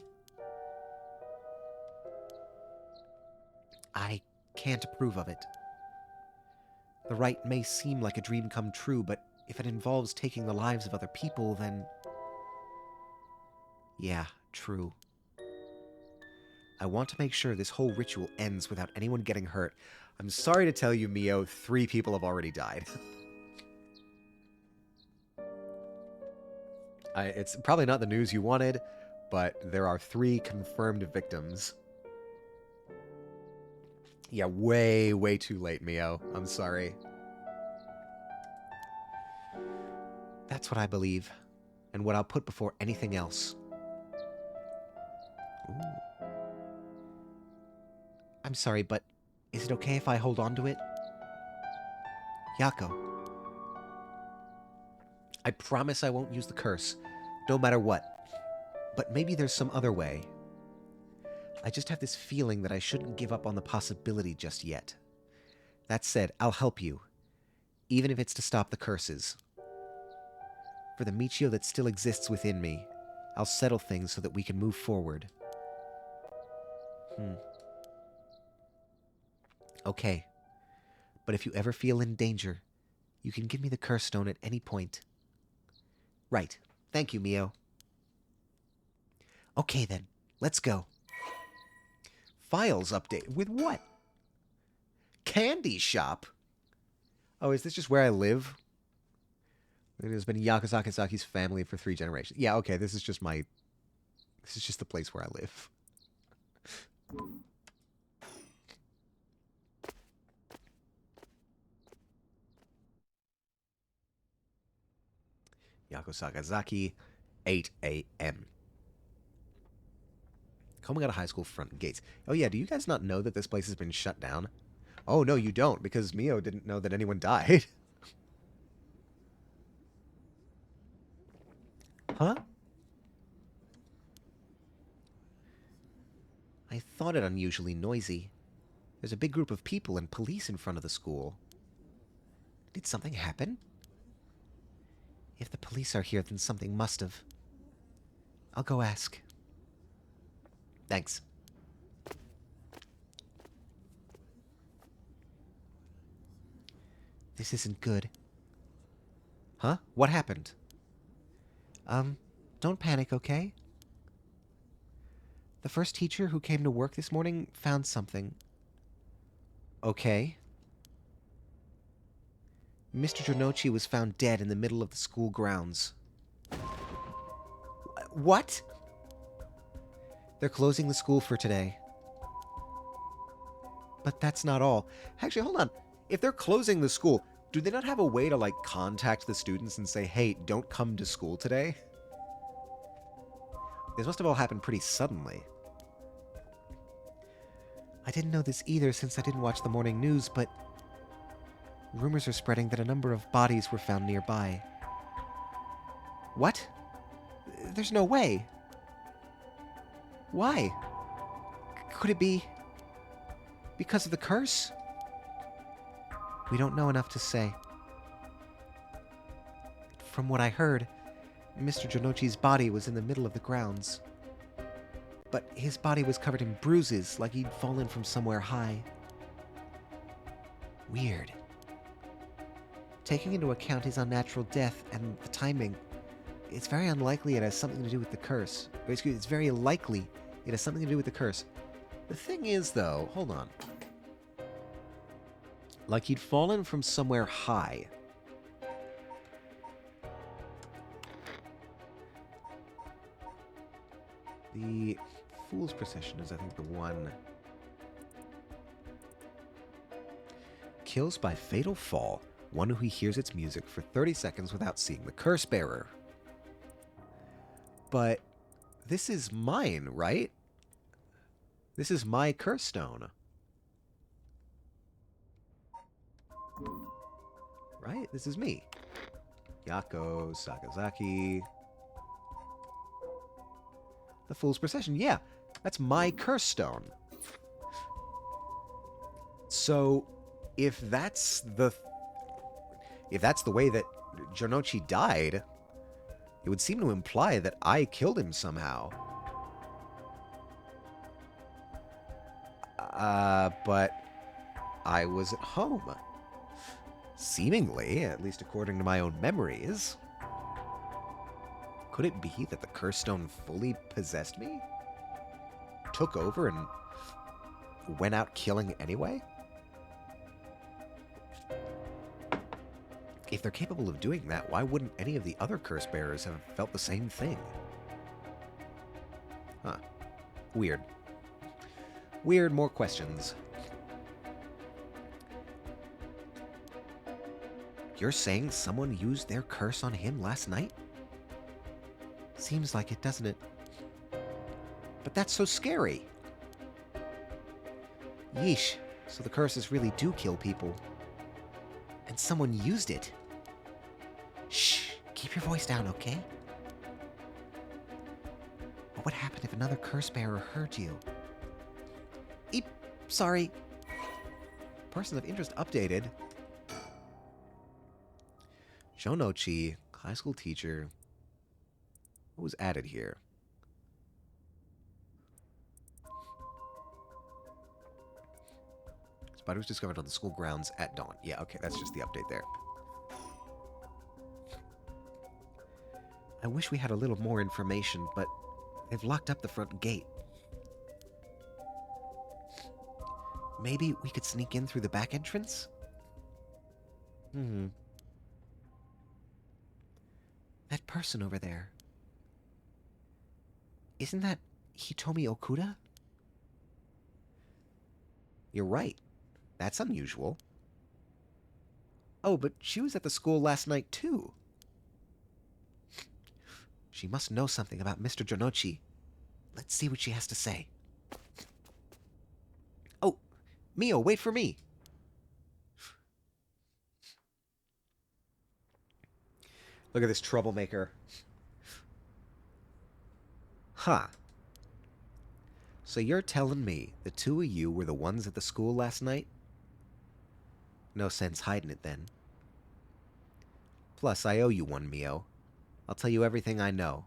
I can't approve of it. The rite may seem like a dream come true, but if it involves taking the lives of other people, then... Yeah, true. I want to make sure this whole ritual ends without anyone getting hurt. I'm sorry to tell you, Mio, 3 people have already died. It's probably not the news you wanted, but there are 3 confirmed victims. Yeah, way, way too late, Mio. I'm sorry. That's what I believe, and what I'll put before anything else. Ooh. I'm sorry, but is it okay if I hold on to it? Yako. I promise I won't use the curse, no matter what. But maybe there's some other way. I just have this feeling that I shouldn't give up on the possibility just yet. That said, I'll help you, even if it's to stop the curses. For the Michio that still exists within me, I'll settle things so that we can move forward. Okay. But if you ever feel in danger, you can give me the curse stone at any point. Right. Thank you, Mio. Okay then, let's go. Files update. With what? Candy shop? Oh, is this just where I live? It has been Yakuzaki's family for 3 generations. Yeah, okay, this is just the place where I live. Yakusakazaki, 8 a.m. Komagata High School front gates. Oh yeah, do you guys not know that this place has been shut down? Oh no, you don't, because Mio didn't know that anyone died. Huh? I thought it unusually noisy. There's a big group of people and police in front of the school. Did something happen? If the police are here, then something must have. I'll go ask. Thanks. This isn't good. Huh? What happened? Don't panic, okay? The first teacher who came to work this morning found something. Okay. Mr. Jonochi was found dead in the middle of the school grounds. What? They're closing the school for today. But that's not all. Actually, hold on. If they're closing the school, do they not have a way to, like, contact the students and say, hey, don't come to school today? This must have all happened pretty suddenly. I didn't know this either since I didn't watch the morning news, but rumors are spreading that a number of bodies were found nearby. What? There's no way. Why? Could it be because of the curse? We don't know enough to say. From what I heard, Mr. Jonochi's body was in the middle of the grounds. But his body was covered in bruises, like he'd fallen from somewhere high. Weird. Taking into account his unnatural death and the timing, it's very unlikely it has something to do with the curse. Excuse me, it's very likely it has something to do with the curse. The thing is, though, hold on. Like he'd fallen from somewhere high. The Fool's Procession is, I think, the one. Kills by fatal fall one who hears its music for 30 seconds without seeing the curse bearer. But this is mine, right? This is my curse stone. Right? This is me. Yako Sakazaki. The Fool's Procession. Yeah, that's my curse stone. So, if that's the way that Jonochi died, It would seem to imply that I killed him somehow. But I was at home. Seemingly, at least according to my own memories. Could it be that the curse stone fully possessed me? Took over and went out killing anyway? If they're capable of doing that, why wouldn't any of the other curse bearers have felt the same thing? Huh. Weird. Weird, more questions. You're saying someone used their curse on him last night? Seems like it, doesn't it? But that's so scary. Yeesh, so the curses really do kill people. And someone used it. Shh, keep your voice down, okay? What would happen if another curse bearer heard you? Eep, sorry. Person of interest updated. Jonochi, high school teacher. What was added here? Spider was discovered on the school grounds at dawn. Yeah, okay, that's just the update there. I wish we had a little more information, but they've locked up the front gate. Maybe we could sneak in through the back entrance? That person over there. Isn't that Hitomi Okuda? You're right. That's unusual. Oh, but she was at the school last night, too. She must know something about Mr. Jonochi. Let's see what she has to say. Oh, Mio, wait for me. Look at this troublemaker. Huh. So you're telling me the two of you were the ones at the school last night? No sense hiding it then. Plus, I owe you one, Mio. I'll tell you everything I know.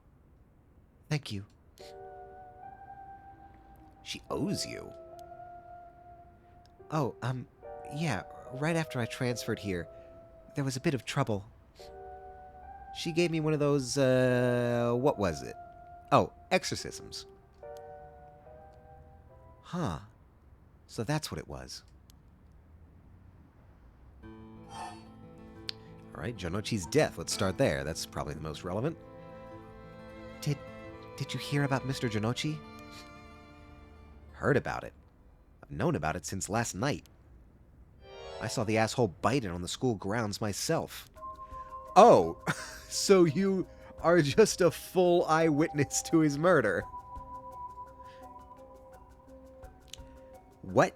Thank you. She owes you? Oh, yeah, right after I transferred here, there was a bit of trouble. She gave me one of those, what was it? Oh, exorcisms. Huh. So that's what it was. Alright, Jonochi's death. Let's start there. That's probably the most relevant. Did you hear about Mr. Jonochi? Heard about it. I've known about it since last night. I saw the asshole biting on the school grounds myself. Oh, so you are just a full eyewitness to his murder. What?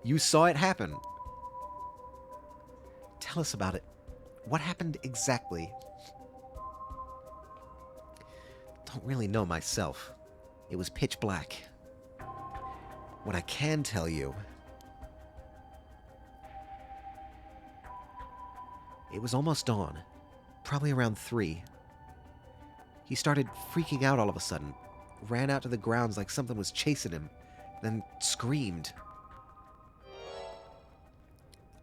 You saw it happen? Tell us about it. What happened exactly? Don't really know myself. It was pitch black. What I can tell you... It was almost dawn. Probably around 3. He started freaking out all of a sudden. Ran out to the grounds like something was chasing him. Then screamed.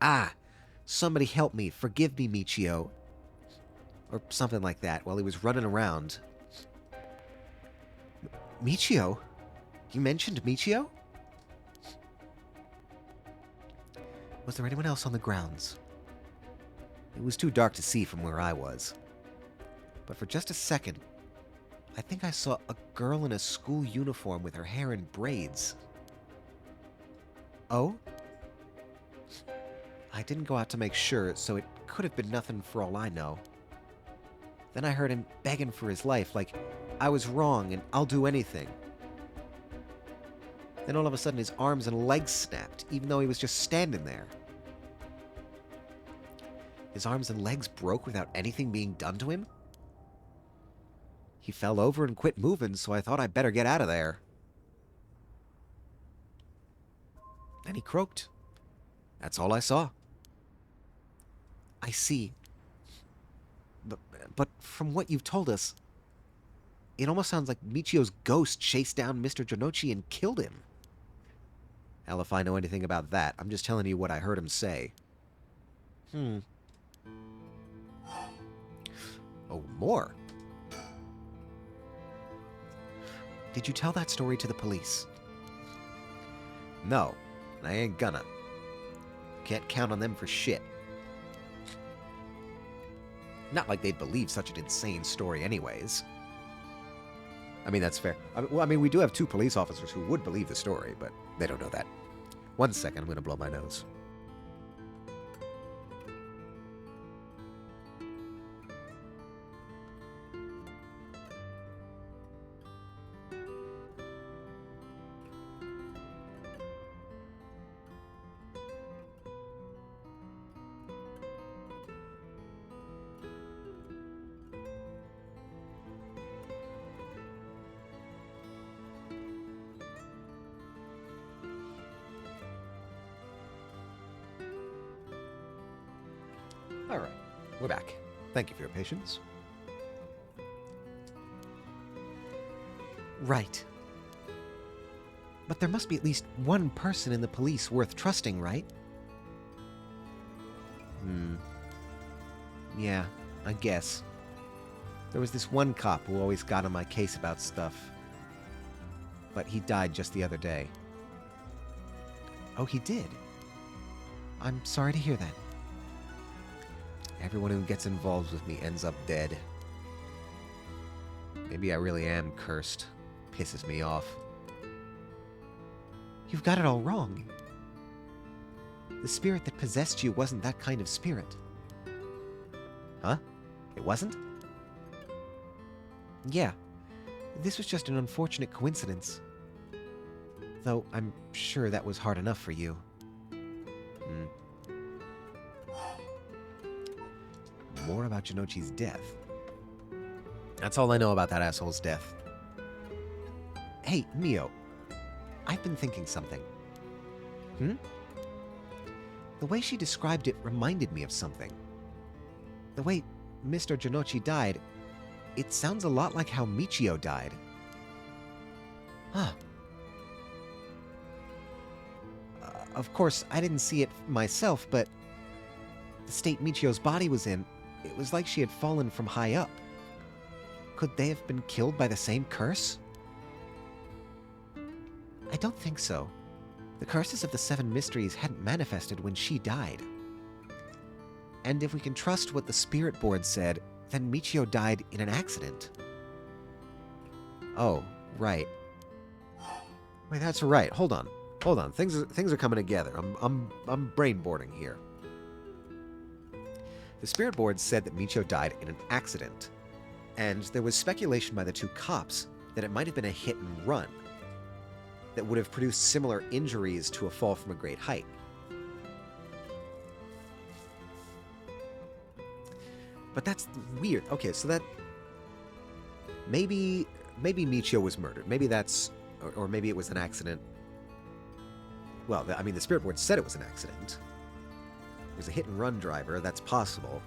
Ah! Somebody help me. Forgive me, Michio. Or something like that while he was running around. Michio? You mentioned Michio? Was there anyone else on the grounds? It was too dark to see from where I was. But for just a second, I think I saw a girl in a school uniform with her hair in braids. Oh? I didn't go out to make sure, so it could have been nothing for all I know. Then I heard him begging for his life, like I was wrong and I'll do anything. Then all of a sudden his arms and legs snapped, even though he was just standing there. His arms and legs broke without anything being done to him? He fell over and quit moving, so I thought I'd better get out of there. Then he croaked. That's all I saw. I see. But from what you've told us, It almost sounds like Michio's ghost chased down Mr. Janochi and killed him. Hell if I know anything about that. I'm just telling you what I heard him say. Oh, more. Did you tell that story to the police? No, I ain't gonna. Can't count on them for shit. Not like they'd believe such an insane story anyways. I mean, that's fair. I mean, we do have 2 police officers who would believe the story, but they don't know that. 1 second, I'm gonna blow my nose. Alright, we're back. Thank you for your patience. Right. But there must be at least one person in the police worth trusting, right? Yeah, I guess. There was this one cop who always got on my case about stuff. But he died just the other day. Oh, he did? I'm sorry to hear that. Everyone who gets involved with me ends up dead. Maybe I really am cursed. Pisses me off. You've got it all wrong. The spirit that possessed you wasn't that kind of spirit. Huh? It wasn't? Yeah. This was just an unfortunate coincidence. Though I'm sure that was hard enough for you. More about Janochi's death. That's all I know about that asshole's death. Hey, Mio. I've been thinking something. The way she described it reminded me of something. The way Mr. Janochi died, it sounds a lot like how Michio died. Huh. Of course, I didn't see it myself, but the state Michio's body was in, it was like she had fallen from high up. Could they have been killed by the same curse? I don't think so. The curses of the 7 mysteries hadn't manifested when she died. And if we can trust what the spirit board said, then Michio died in an accident. Oh, right. Wait, that's right. Hold on. Things are coming together. I'm brainboarding here. The spirit board said that Michio died in an accident, and there was speculation by the 2 cops that it might have been a hit and run that would have produced similar injuries to a fall from a great height. But that's weird. Okay, so that... Maybe Michio was murdered. Maybe that's... Or maybe it was an accident. Well, I mean, the spirit board said it was an accident. It was a hit-and-run driver. That's possible.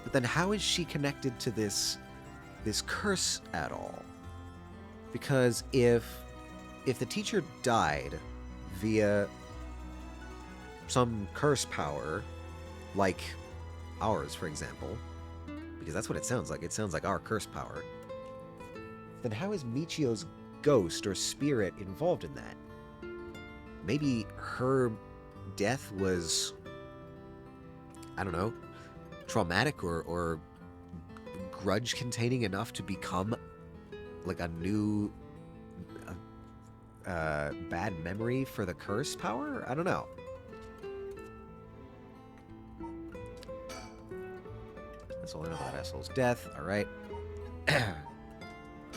But then how is she connected to this curse at all? Because if the teacher died via some curse power, like ours, for example, because that's what it sounds like. It sounds like our curse power. Then how is Michio's ghost or spirit involved in that? Maybe her death was, I don't know, traumatic or grudge-containing enough to become like a new bad memory for the curse power? I don't know. That's all I know about that asshole's death. All right.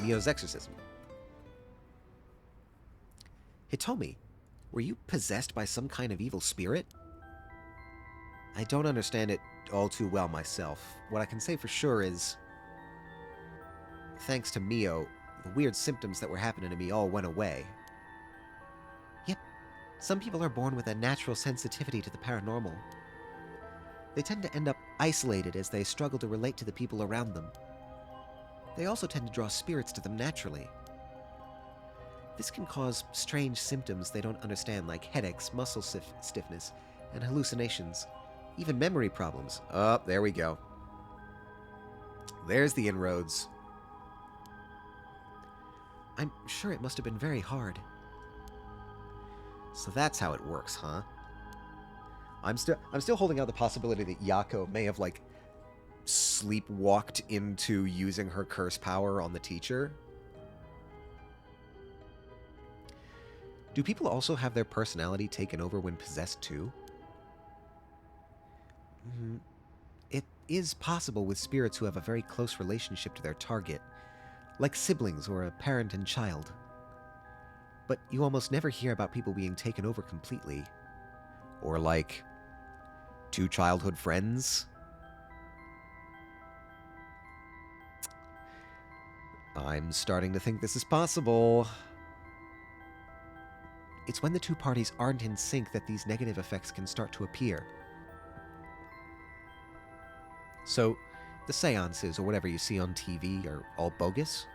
Mio's exorcism. Hitomi, were you possessed by some kind of evil spirit? I don't understand it all too well myself. What I can say for sure is, thanks to Mio, the weird symptoms that were happening to me all went away. Yep, some people are born with a natural sensitivity to the paranormal. They tend to end up isolated as they struggle to relate to the people around them. They also tend to draw spirits to them naturally. This can cause strange symptoms they don't understand, like headaches, muscle stiffness, and hallucinations, even memory problems. Oh, there we go. There's the inroads. I'm sure it must have been very hard. So that's how it works, huh? I'm still holding out the possibility that Yako may have, like, sleepwalked into using her curse power on the teacher. Do people also have their personality taken over when possessed too? It is possible with spirits who have a very close relationship to their target, like siblings or a parent and child. But you almost never hear about people being taken over completely. Or like 2 childhood friends. I'm starting to think this is possible. It's when the 2 parties aren't in sync that these negative effects can start to appear. So, the seances or whatever you see on TV are all bogus?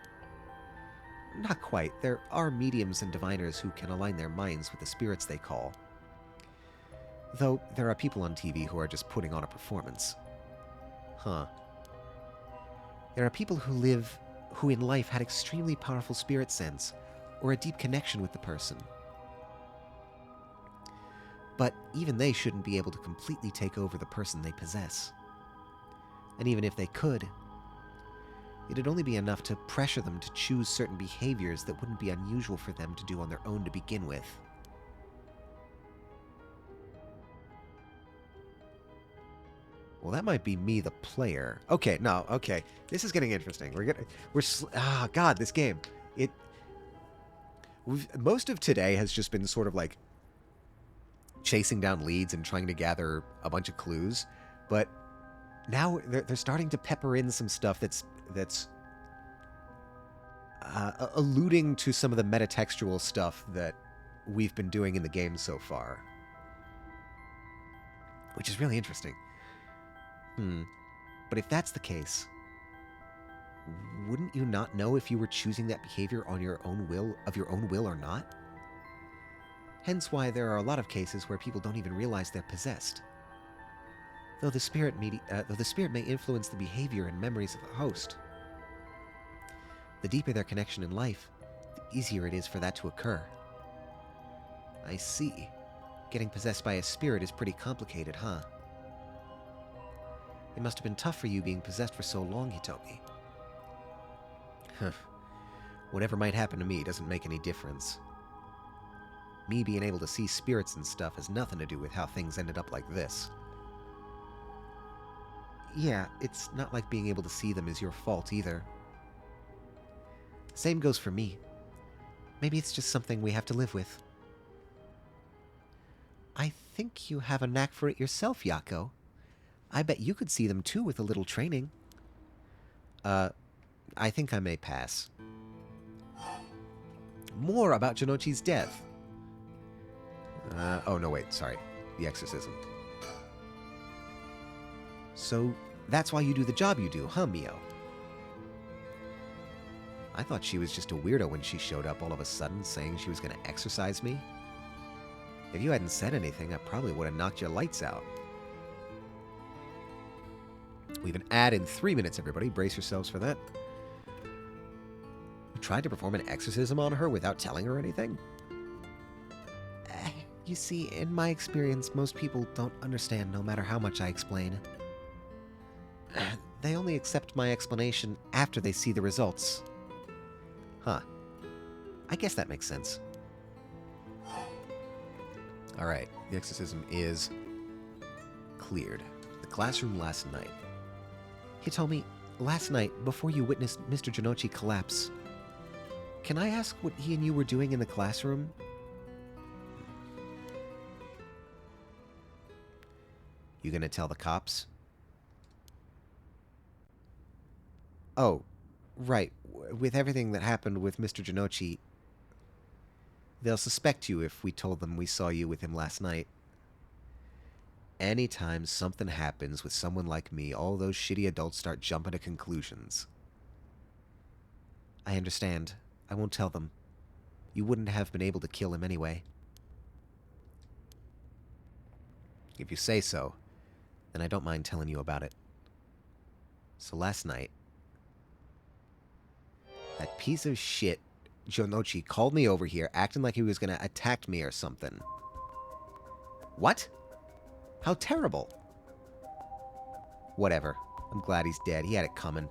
Not quite. There are mediums and diviners who can align their minds with the spirits they call. Though there are people on TV who are just putting on a performance. Huh. There are people who in life had extremely powerful spirit sense, or a deep connection with the person. But even they shouldn't be able to completely take over the person they possess. And even if they could, it'd only be enough to pressure them to choose certain behaviors that wouldn't be unusual for them to do on their own to begin with. Well, that might be me, the player. Okay, no, okay. This is getting interesting. God, this game. Most of today has just been sort of like chasing down leads and trying to gather a bunch of clues, but now they're starting to pepper in some stuff that's alluding to some of the metatextual stuff that we've been doing in the game so far, which is really interesting. But if that's the case, wouldn't you not know if you were choosing that behavior on your own will or not? Hence why there are a lot of cases where people don't even realize they're possessed. Though the spirit may influence the behavior and memories of the host. The deeper their connection in life, the easier it is for that to occur. I see. Getting possessed by a spirit is pretty complicated, huh? It must have been tough for you being possessed for so long, Hitomi. Whatever might happen to me doesn't make any difference. Me being able to see spirits and stuff has nothing to do with how things ended up like this. Yeah, it's not like being able to see them is your fault either. Same goes for me. Maybe it's just something we have to live with. I think you have a knack for it yourself, Yako. I bet you could see them too with a little training. I think I may pass. More about Jinochi's death. Oh, no, wait, sorry. The exorcism. So, that's why you do the job you do, huh, Mio? I thought she was just a weirdo when she showed up all of a sudden saying she was going to exorcise me. If you hadn't said anything, I probably would have knocked your lights out. We have an ad in 3 minutes, everybody. Brace yourselves for that. You tried to perform an exorcism on her without telling her anything? You see, in my experience, most people don't understand no matter how much I explain. They only accept my explanation after they see the results. Huh. I guess that makes sense. Alright, the exorcism is cleared. The classroom last night. Hitomi, last night, before you witnessed Mr. Jinochi collapse, can I ask what he and you were doing in the classroom? You gonna tell the cops? Oh, right. With everything that happened with Mr. Jinochi, they'll suspect you if we told them we saw you with him last night. Anytime something happens with someone like me, all those shitty adults start jumping to conclusions. I understand. I won't tell them. You wouldn't have been able to kill him anyway. If you say so, then I don't mind telling you about it. So last night, that piece of shit, Jonochi, called me over here acting like he was going to attack me or something. What? How terrible. Whatever. I'm glad he's dead. He had it coming.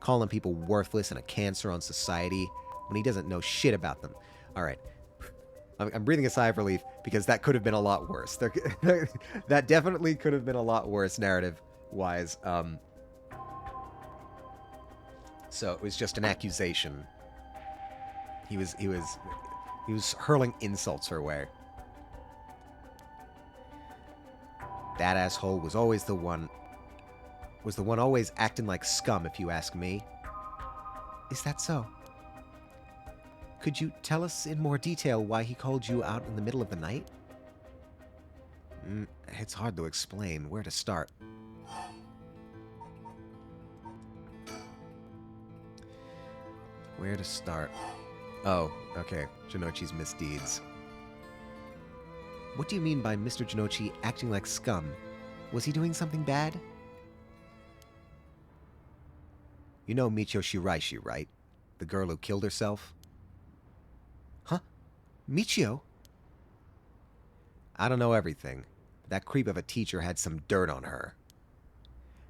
Calling people worthless and a cancer on society when he doesn't know shit about them. Alright. I'm breathing a sigh of relief because that could have been a lot worse. That definitely could have been a lot worse narrative-wise. So it was just an accusation. He was hurling insults her way. That asshole was always the one always acting like scum, if you ask me. Is that so? Could you tell us in more detail why he called you out in the middle of the night? It's hard to explain. Where to start? Where to start? Oh, okay. Jinochi's misdeeds. What do you mean by Mr. Jinochi acting like scum? Was he doing something bad? You know Michio Shiraishi, right? The girl who killed herself? Huh? Michio? I don't know everything. That creep of a teacher had some dirt on her.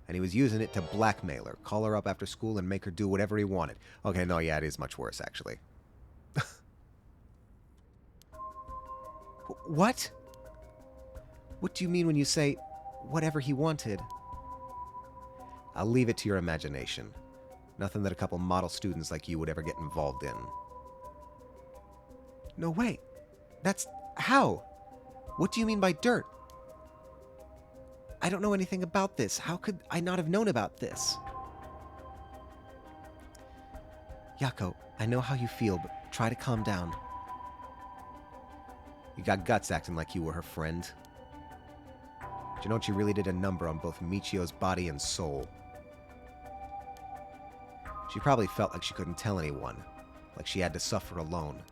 And he was using it to blackmail her, call her up after school and make her do whatever he wanted. Okay, no, yeah, it is much worse, actually. What? What do you mean when you say, whatever he wanted? I'll leave it to your imagination. Nothing that a couple model students like you would ever get involved in. No way. That's... how? What do you mean by dirt? I don't know anything about this. How could I not have known about this? Yako, I know how you feel, but try to calm down. You got guts acting like you were her friend. Jinochi really did a number on both Michio's body and soul. She probably felt like she couldn't tell anyone, like she had to suffer alone.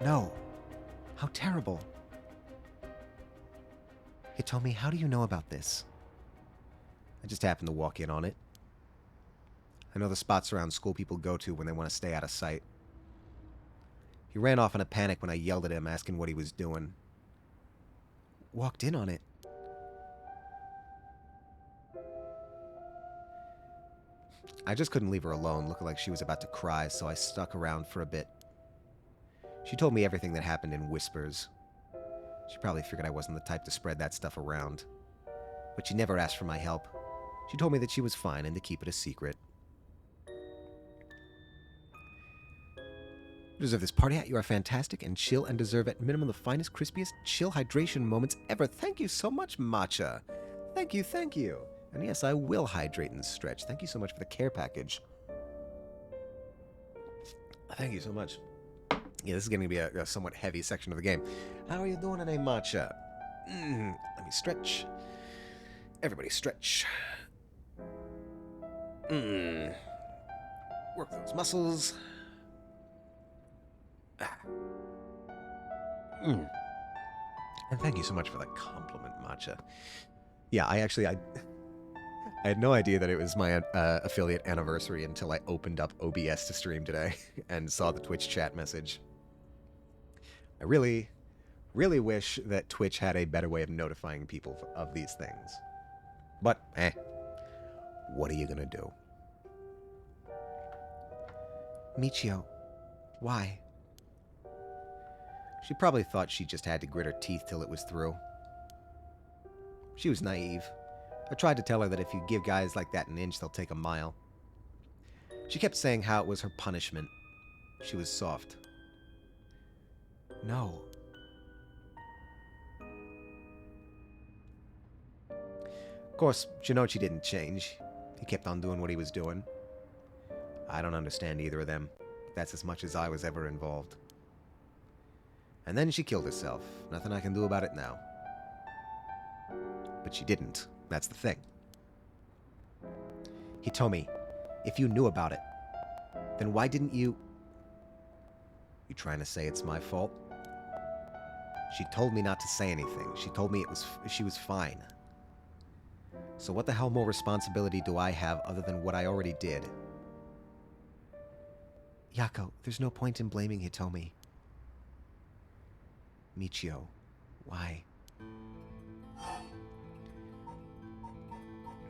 No. How terrible. Hitomi, how do you know about this? I just happened to walk in on it. I know the spots around school people go to when they want to stay out of sight. He ran off in a panic when I yelled at him asking what he was doing. Walked in on it. I just couldn't leave her alone, looking like she was about to cry, so I stuck around for a bit. She told me everything that happened in whispers. She probably figured I wasn't the type to spread that stuff around. But she never asked for my help. She told me that she was fine and to keep it a secret. You deserve this party hat. You are fantastic and chill and deserve at minimum the finest, crispiest, chill hydration moments ever. Thank you so much, Matcha. Thank you, thank you. And yes, I will hydrate and stretch. Thank you so much for the care package. Thank you so much. Yeah, this is going to be a somewhat heavy section of the game. How are you doing today, Matcha? Let me stretch. Everybody stretch. Work those muscles. And thank you so much for that compliment, Matcha. Yeah, I had no idea that it was my affiliate anniversary until I opened up OBS to stream today and saw the Twitch chat message. I really, really wish that Twitch had a better way of notifying people of these things. But, what are you gonna do? Michio, why? She probably thought she just had to grit her teeth till it was through. She was naive. I tried to tell her that if you give guys like that an inch, they'll take a mile. She kept saying how it was her punishment. She was soft. No. Of course, Jinochi didn't change. He kept on doing what he was doing. I don't understand either of them. That's as much as I was ever involved. And then she killed herself. Nothing I can do about it now. But she didn't. That's the thing. Hitomi, If you knew about it, then why didn't you... You trying to say it's my fault? She told me not to say anything. She told me she was fine. So what the hell more responsibility do I have other than what I already did? Yako, there's no point in blaming Hitomi. Michio, why?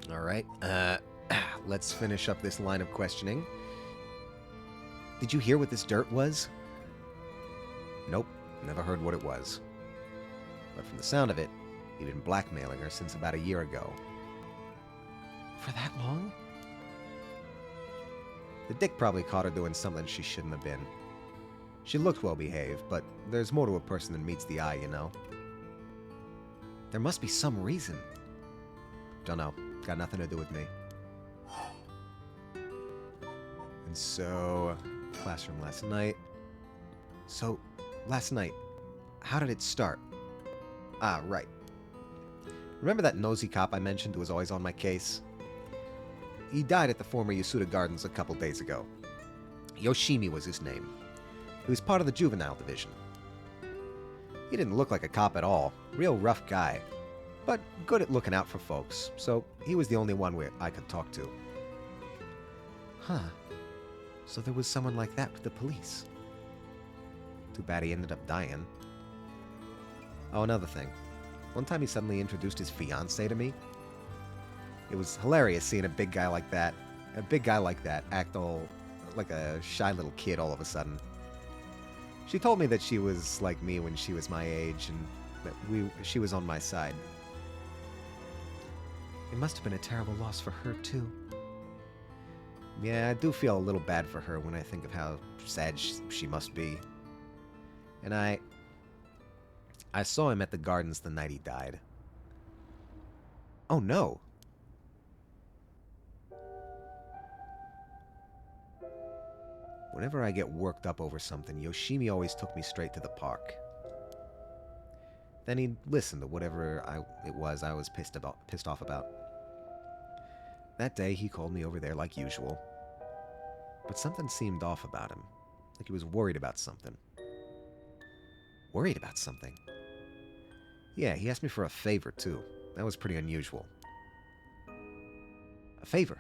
Alright, let's finish up this line of questioning. Did you hear what this dirt was? Nope, never heard what it was. But from the sound of it, he'd been blackmailing her since about a year ago. For that long? The dick probably caught her doing something she shouldn't have been. She looked well behaved, but there's more to a person than meets the eye, you know. There must be some reason. Don't know. Got nothing to do with me. And so, classroom last night. So, last night, how did it start? Ah, right. Remember that nosy cop I mentioned who was always on my case? He died at the former Yasuda Gardens a couple days ago. Yoshimi was his name. He was part of the juvenile division. He didn't look like a cop at all. Real rough guy. But good at looking out for folks, so he was the only one I could talk to. Huh. So there was someone like that with the police. Too bad he ended up dying. Oh, another thing. One time he suddenly introduced his fiancée to me. It was hilarious seeing a big guy like that act all like a shy little kid all of a sudden. She told me that she was like me when she was my age and that she was on my side. It must have been a terrible loss for her, too. Yeah, I do feel a little bad for her when I think of how sad she must be. And I saw him at the gardens the night he died. Oh, no. Whenever I get worked up over something, Yoshimi always took me straight to the park. Then he'd listen to whatever it was I was pissed off about. That day, he called me over there like usual. But something seemed off about him. Like he was worried about something. Worried about something? Yeah, he asked me for a favor, too. That was pretty unusual. A favor?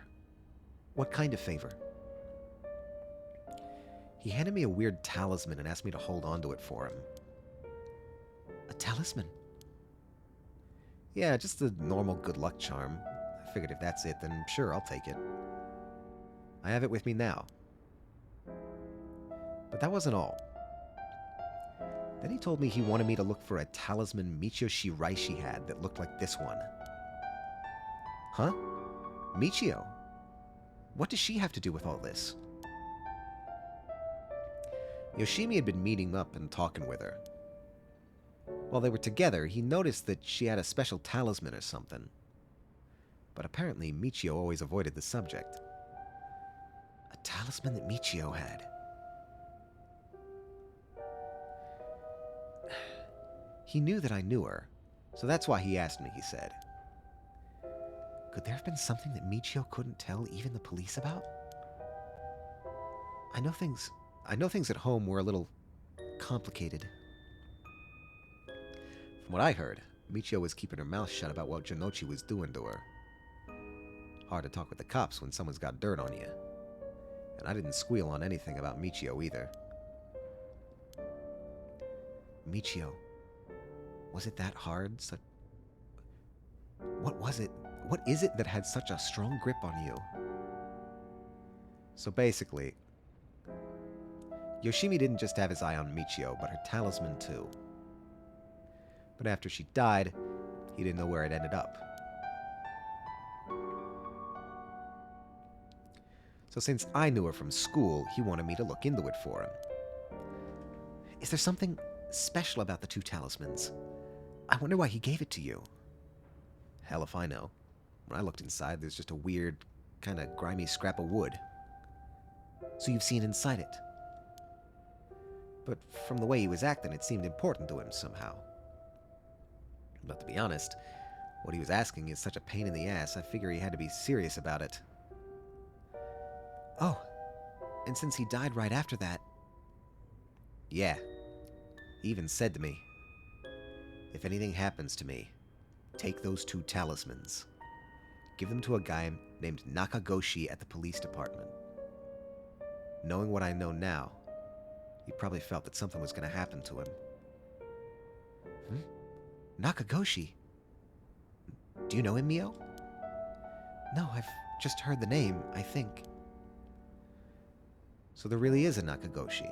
What kind of favor? He handed me a weird talisman and asked me to hold on to it for him. A talisman? Yeah, just a normal good luck charm. I figured if that's it, then sure, I'll take it. I have it with me now. But that wasn't all. Then he told me he wanted me to look for a talisman Michio Shiraishi had that looked like this one. Huh? Michio? What does she have to do with all this? Yoshimi had been meeting up and talking with her. While they were together, he noticed that she had a special talisman or something. But apparently, Michio always avoided the subject. A talisman that Michio had. He knew that I knew her, so that's why he asked me, he said. Could there have been something that Michio couldn't tell even the police about? I know things at home were a little complicated. From what I heard, Michio was keeping her mouth shut about what Janochi was doing to her. Hard to talk with the cops when someone's got dirt on you. And I didn't squeal on anything about Michio either. Michio. Was it that hard? What was it? What is it that had such a strong grip on you? So basically, Yoshimi didn't just have his eye on Michio, but her talisman too. But after she died, he didn't know where it ended up. So since I knew her from school, he wanted me to look into it for him. Is there something special about the two talismans? I wonder why he gave it to you. Hell if I know. When I looked inside, there's just a weird, kind of grimy scrap of wood. So you've seen inside it? But from the way he was acting, it seemed important to him somehow. But to be honest, what he was asking is such a pain in the ass, I figure he had to be serious about it. Oh, and since he died right after that... Yeah. He even said to me, if anything happens to me, take those 2 talismans. Give them to a guy named Nakagoshi at the police department. Knowing what I know now, he probably felt that something was going to happen to him. Nakagoshi? Do you know him, Mio? No, I've just heard the name, I think. So there really is a Nakagoshi.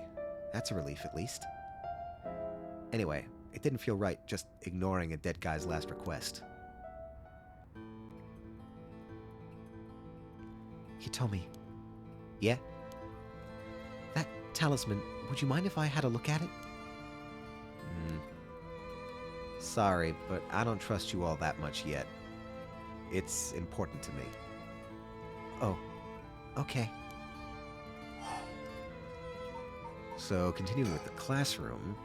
That's a relief, at least. Anyway, it didn't feel right just ignoring a dead guy's last request. Hitomi. Yeah? That talisman, would you mind if I had a look at it? Sorry, but I don't trust you all that much yet. It's important to me. Oh, okay. So, continuing with the classroom.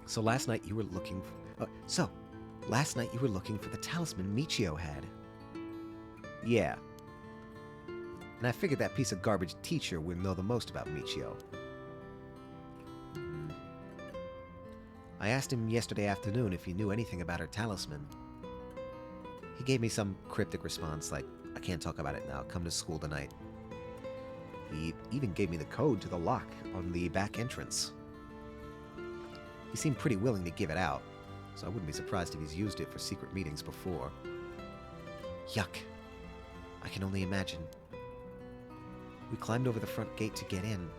So last night you were looking for... last night you were looking for the talisman Michio had. Yeah. And I figured that piece of garbage teacher would know the most about Michio. I asked him yesterday afternoon if he knew anything about her talisman. He gave me some cryptic response like, I can't talk about it now, come to school tonight. He even gave me the code to the lock on the back entrance. He seemed pretty willing to give it out, so I wouldn't be surprised if he's used it for secret meetings before. Yuck. I can only imagine. We climbed over the front gate to get in.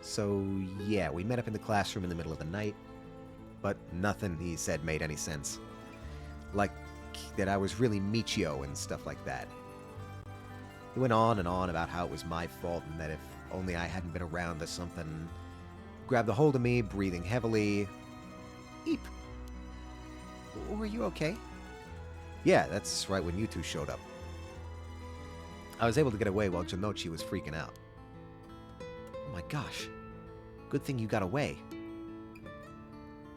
So, yeah, we met up in the classroom in the middle of the night, but nothing he said made any sense. Like that I was really Michio and stuff like that. He went on and on about how it was my fault and that if only I hadn't been around or something. Grabbed a hold of me, breathing heavily. Eep. Were you okay? Yeah, that's right when you 2 showed up. I was able to get away while Janochi was freaking out. Oh my gosh. Good thing you got away.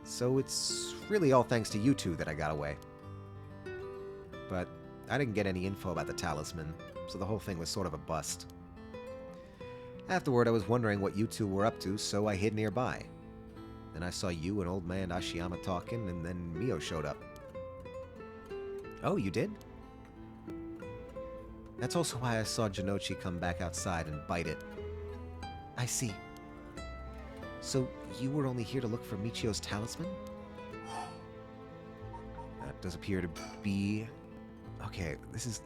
So it's really all thanks to you 2 that I got away. But I didn't get any info about the talisman, so the whole thing was sort of a bust. Afterward, I was wondering what you 2 were up to, so I hid nearby. Then I saw you and old man Ashiyama talking, and then Mio showed up. Oh, you did? That's also why I saw Janochi come back outside and bite it. I see. So, you were only here to look for Michio's talisman? That does appear to be... Okay, this is...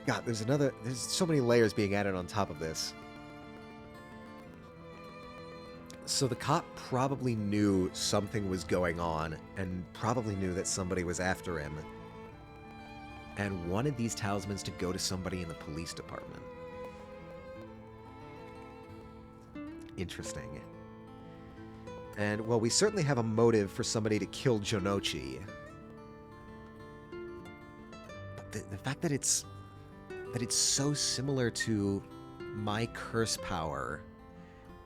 God, there's so many layers being added on top of this. So the cop probably knew something was going on, and probably knew that somebody was after him, and wanted these talismans to go to somebody in the police department. Interesting. And, well, we certainly have a motive for somebody to kill Janochi. But the fact that it's so similar to my curse power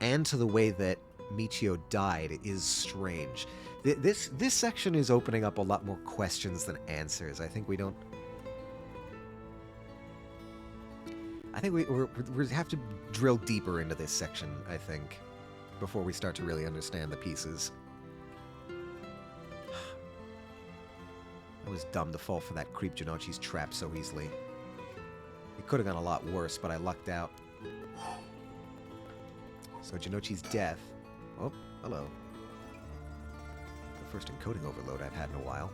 and to the way that Michio died is strange. This section is opening up a lot more questions than answers. I think we don't... I think we have to drill deeper into this section, I think, before we start to really understand the pieces. I was dumb to fall for that creep Janochi's trap so easily. It could have gone a lot worse, but I lucked out. So Janochi's death... Oh, hello. The first encoding overload I've had in a while.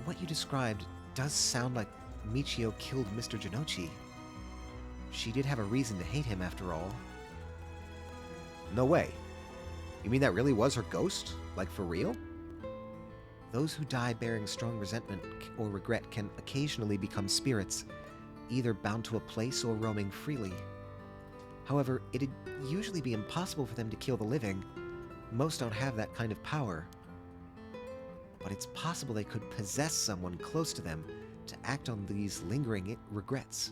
What you described does sound like Michio killed Mr. Janochi. She did have a reason to hate him after all. No way. You mean that really was her ghost? Like, for real? Those who die bearing strong resentment or regret can occasionally become spirits, either bound to a place or roaming freely. However, it'd usually be impossible for them to kill the living. Most don't have that kind of power. But it's possible they could possess someone close to them to act on these lingering regrets.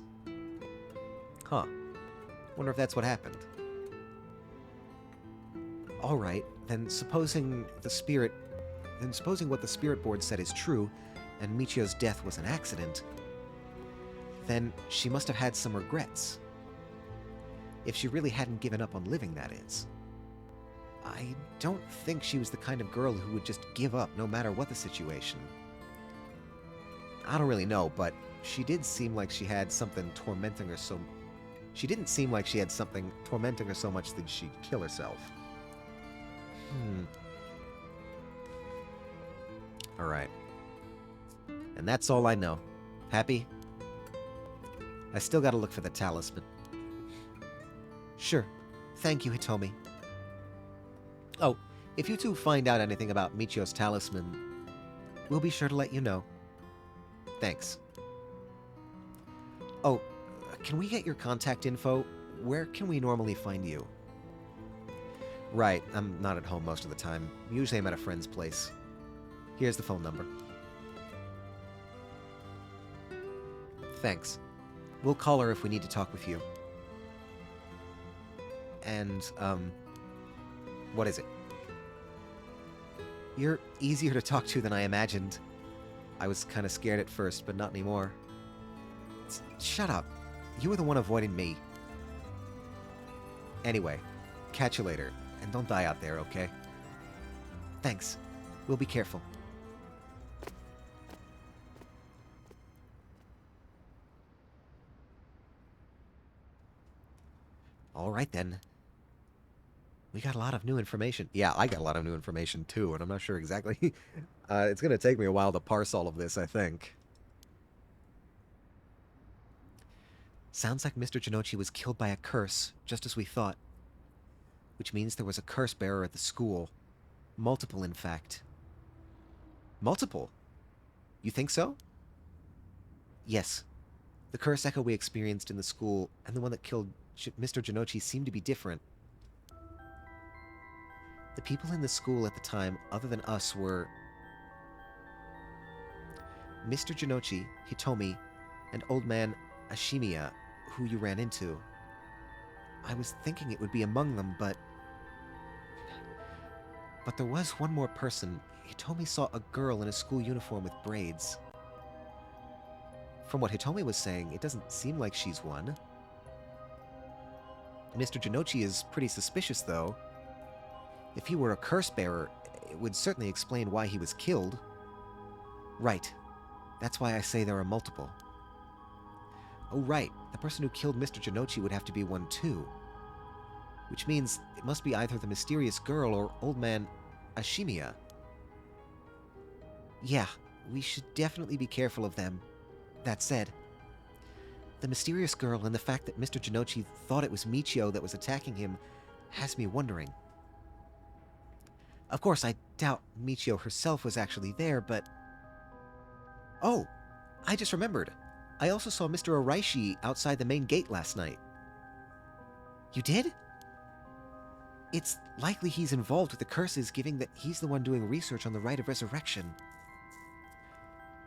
Huh. Wonder if that's what happened. Alright, then supposing what the spirit board said is true, and Michio's death was an accident, then she must have had some regrets. If she really hadn't given up on living, that is. I don't think she was the kind of girl who would just give up no matter what the situation. I don't really know, but she did seem like she had something tormenting her so... She didn't seem like she had something tormenting her so much that she'd kill herself. Alright. And that's all I know. Happy? I still gotta look for the talisman. Sure. Thank you, Hitomi. Oh, if you two find out anything about Michio's talisman, we'll be sure to let you know. Thanks. Oh, can we get your contact info? Where can we normally find you? Right, I'm not at home most of the time. Usually I'm at a friend's place. Here's the phone number. Thanks. We'll call her if we need to talk with you. And, what is it? You're easier to talk to than I imagined. I was kind of scared at first, but not anymore. Shut up. You were the one avoiding me. Anyway, catch you later. And don't die out there, okay? Thanks. We'll be careful. Alright then. We got a lot of new information. Yeah, I got a lot of new information too, and I'm not sure exactly. It's going to take me a while to parse all of this, I think. Sounds like Mr. Jinochi was killed by a curse, just as we thought. Which means there was a curse bearer at the school. Multiple, in fact. Multiple? You think so? Yes. The curse echo we experienced in the school and the one that killed Mr. Jinochi seem to be different. The people in the school at the time, other than us, were Mr. Jinochi, Hitomi, and old man Ashimiya, who you ran into. I was thinking it would be among them, but there was one more person. Hitomi saw a girl in a school uniform with braids. From what Hitomi was saying, it doesn't seem like she's one. Mr. Jinochi is pretty suspicious, though. If he were a curse bearer, it would certainly explain why he was killed. Right. That's why I say there are multiple. Oh, right. The person who killed Mr. Jinochi would have to be one, too. Which means it must be either the mysterious girl or old man Ashimiya. Yeah, we should definitely be careful of them. That said, the mysterious girl and the fact that Mr. Jinochi thought it was Michio that was attacking him has me wondering. Of course, I doubt Michio herself was actually there, but... Oh, I just remembered. I also saw Mr. Araishi outside the main gate last night. You did? It's likely he's involved with the curses, given that he's the one doing research on the rite of resurrection.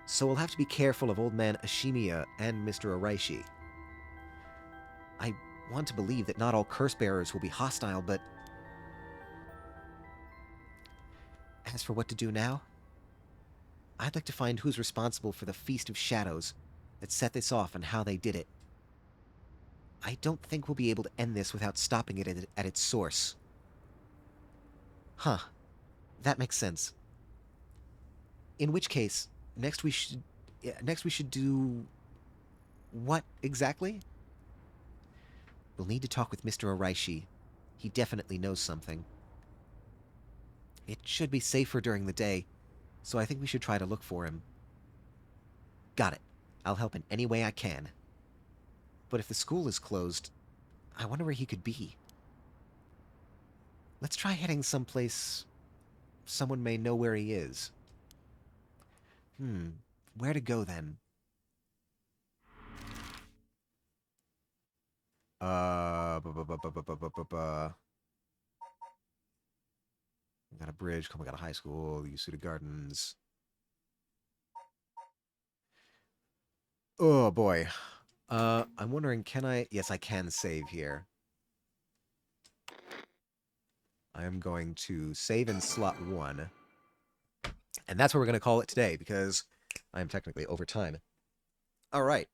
So we'll have to be careful of old man Ashimiya and Mr. Araishi. I want to believe that not all curse bearers will be hostile, but... As for what to do now, I'd like to find who's responsible for the Feast of Shadows that set this off and how they did it. I don't think we'll be able to end this without stopping it at its source. Huh. That makes sense. In which case, next we should do... What, exactly? We'll need to talk with Mr. Araishi. He definitely knows something. It should be safer during the day, so I think we should try to look for him. Got it. I'll help in any way I can. But if the school is closed, I wonder where he could be. Let's try heading someplace someone may know where he is. Where to go then? We got a bridge, we got a high school, the Yasuda Gardens. Oh boy. I'm wondering, can I... Yes, I can save here. I am going to save in slot 1. And that's what we're going to call it today, because I am technically over time. All right.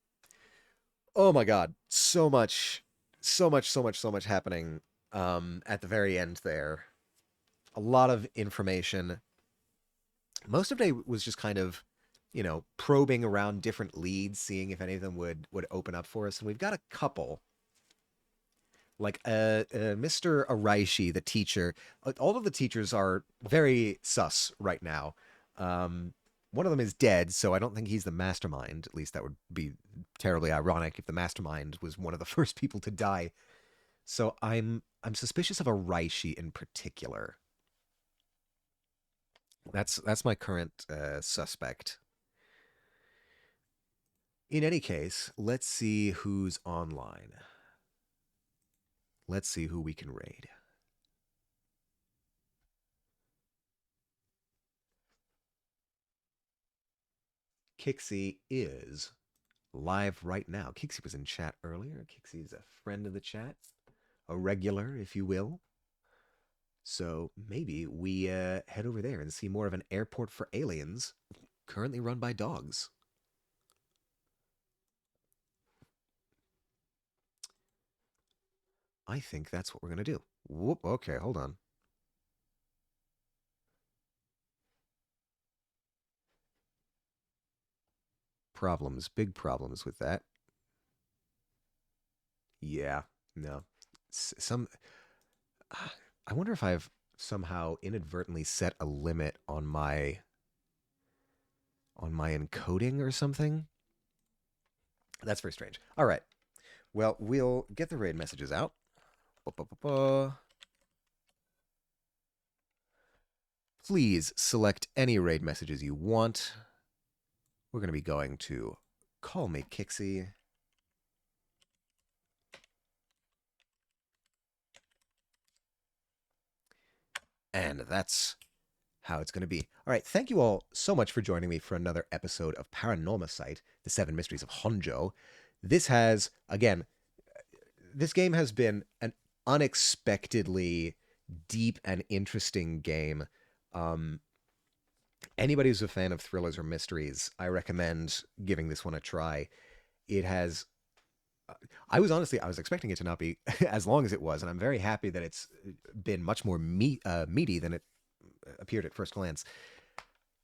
Oh my God. So much, so much happening at the very end there. A lot of information. Most of the day was just kind of, probing around different leads, seeing if any of them would open up for us. And we've got a couple. Like Mr. Araishi, the teacher. All of the teachers are very sus right now. Um, one of them is dead, so I don't think he's the mastermind. At least that would be terribly ironic if the mastermind was one of the first people to die. So I'm suspicious of Araishi in particular. That's my current suspect. In any case, let's see who's online. Let's see who we can raid. Kixie is live right now. Kixie was in chat earlier. Kixie is a friend of the chat, a regular, if you will. So maybe we head over there and see more of an airport for aliens currently run by dogs. I think that's what we're going to do. Whoop, okay, hold on. Problems, big problems with that. Yeah, no. Some I wonder if I've somehow inadvertently set a limit on my encoding or something. That's very strange. All right. Well, we'll get the raid messages out. Please select any raid messages you want. We're going to be going to Call Me Kixie. And that's how it's going to be. All right, thank you all so much for joining me for another episode of Paranormasight, The Seven Mysteries of Honjo. This game has been an unexpectedly deep and interesting game. Anybody who's a fan of thrillers or mysteries, I recommend giving this one a try. It has I was expecting it to not be as long as it was, and I'm very happy that it's been much more meaty than it appeared at first glance.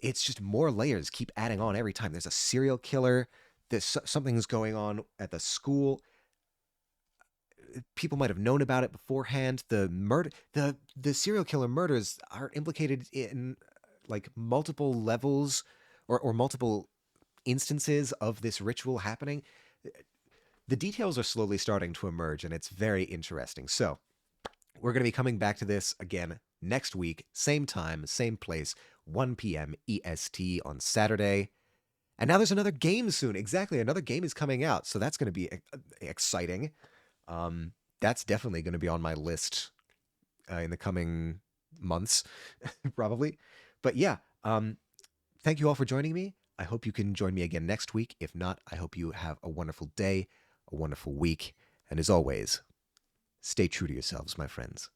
It's just more layers keep adding on every time. There's a serial killer. There's something's going on at the school. People might have known about it beforehand. The serial killer murders are implicated in like multiple levels or multiple instances of this ritual happening. The details are slowly starting to emerge, and it's very interesting. So, we're going to be coming back to this again next week, same time, same place, 1 p.m. EST on Saturday. And now there's another game soon. Exactly, another game is coming out, so that's going to be exciting. That's definitely going to be on my list in the coming months, probably. But yeah, thank you all for joining me. I hope you can join me again next week. If not, I hope you have a wonderful day, a wonderful week, and as always, stay true to yourselves, my friends.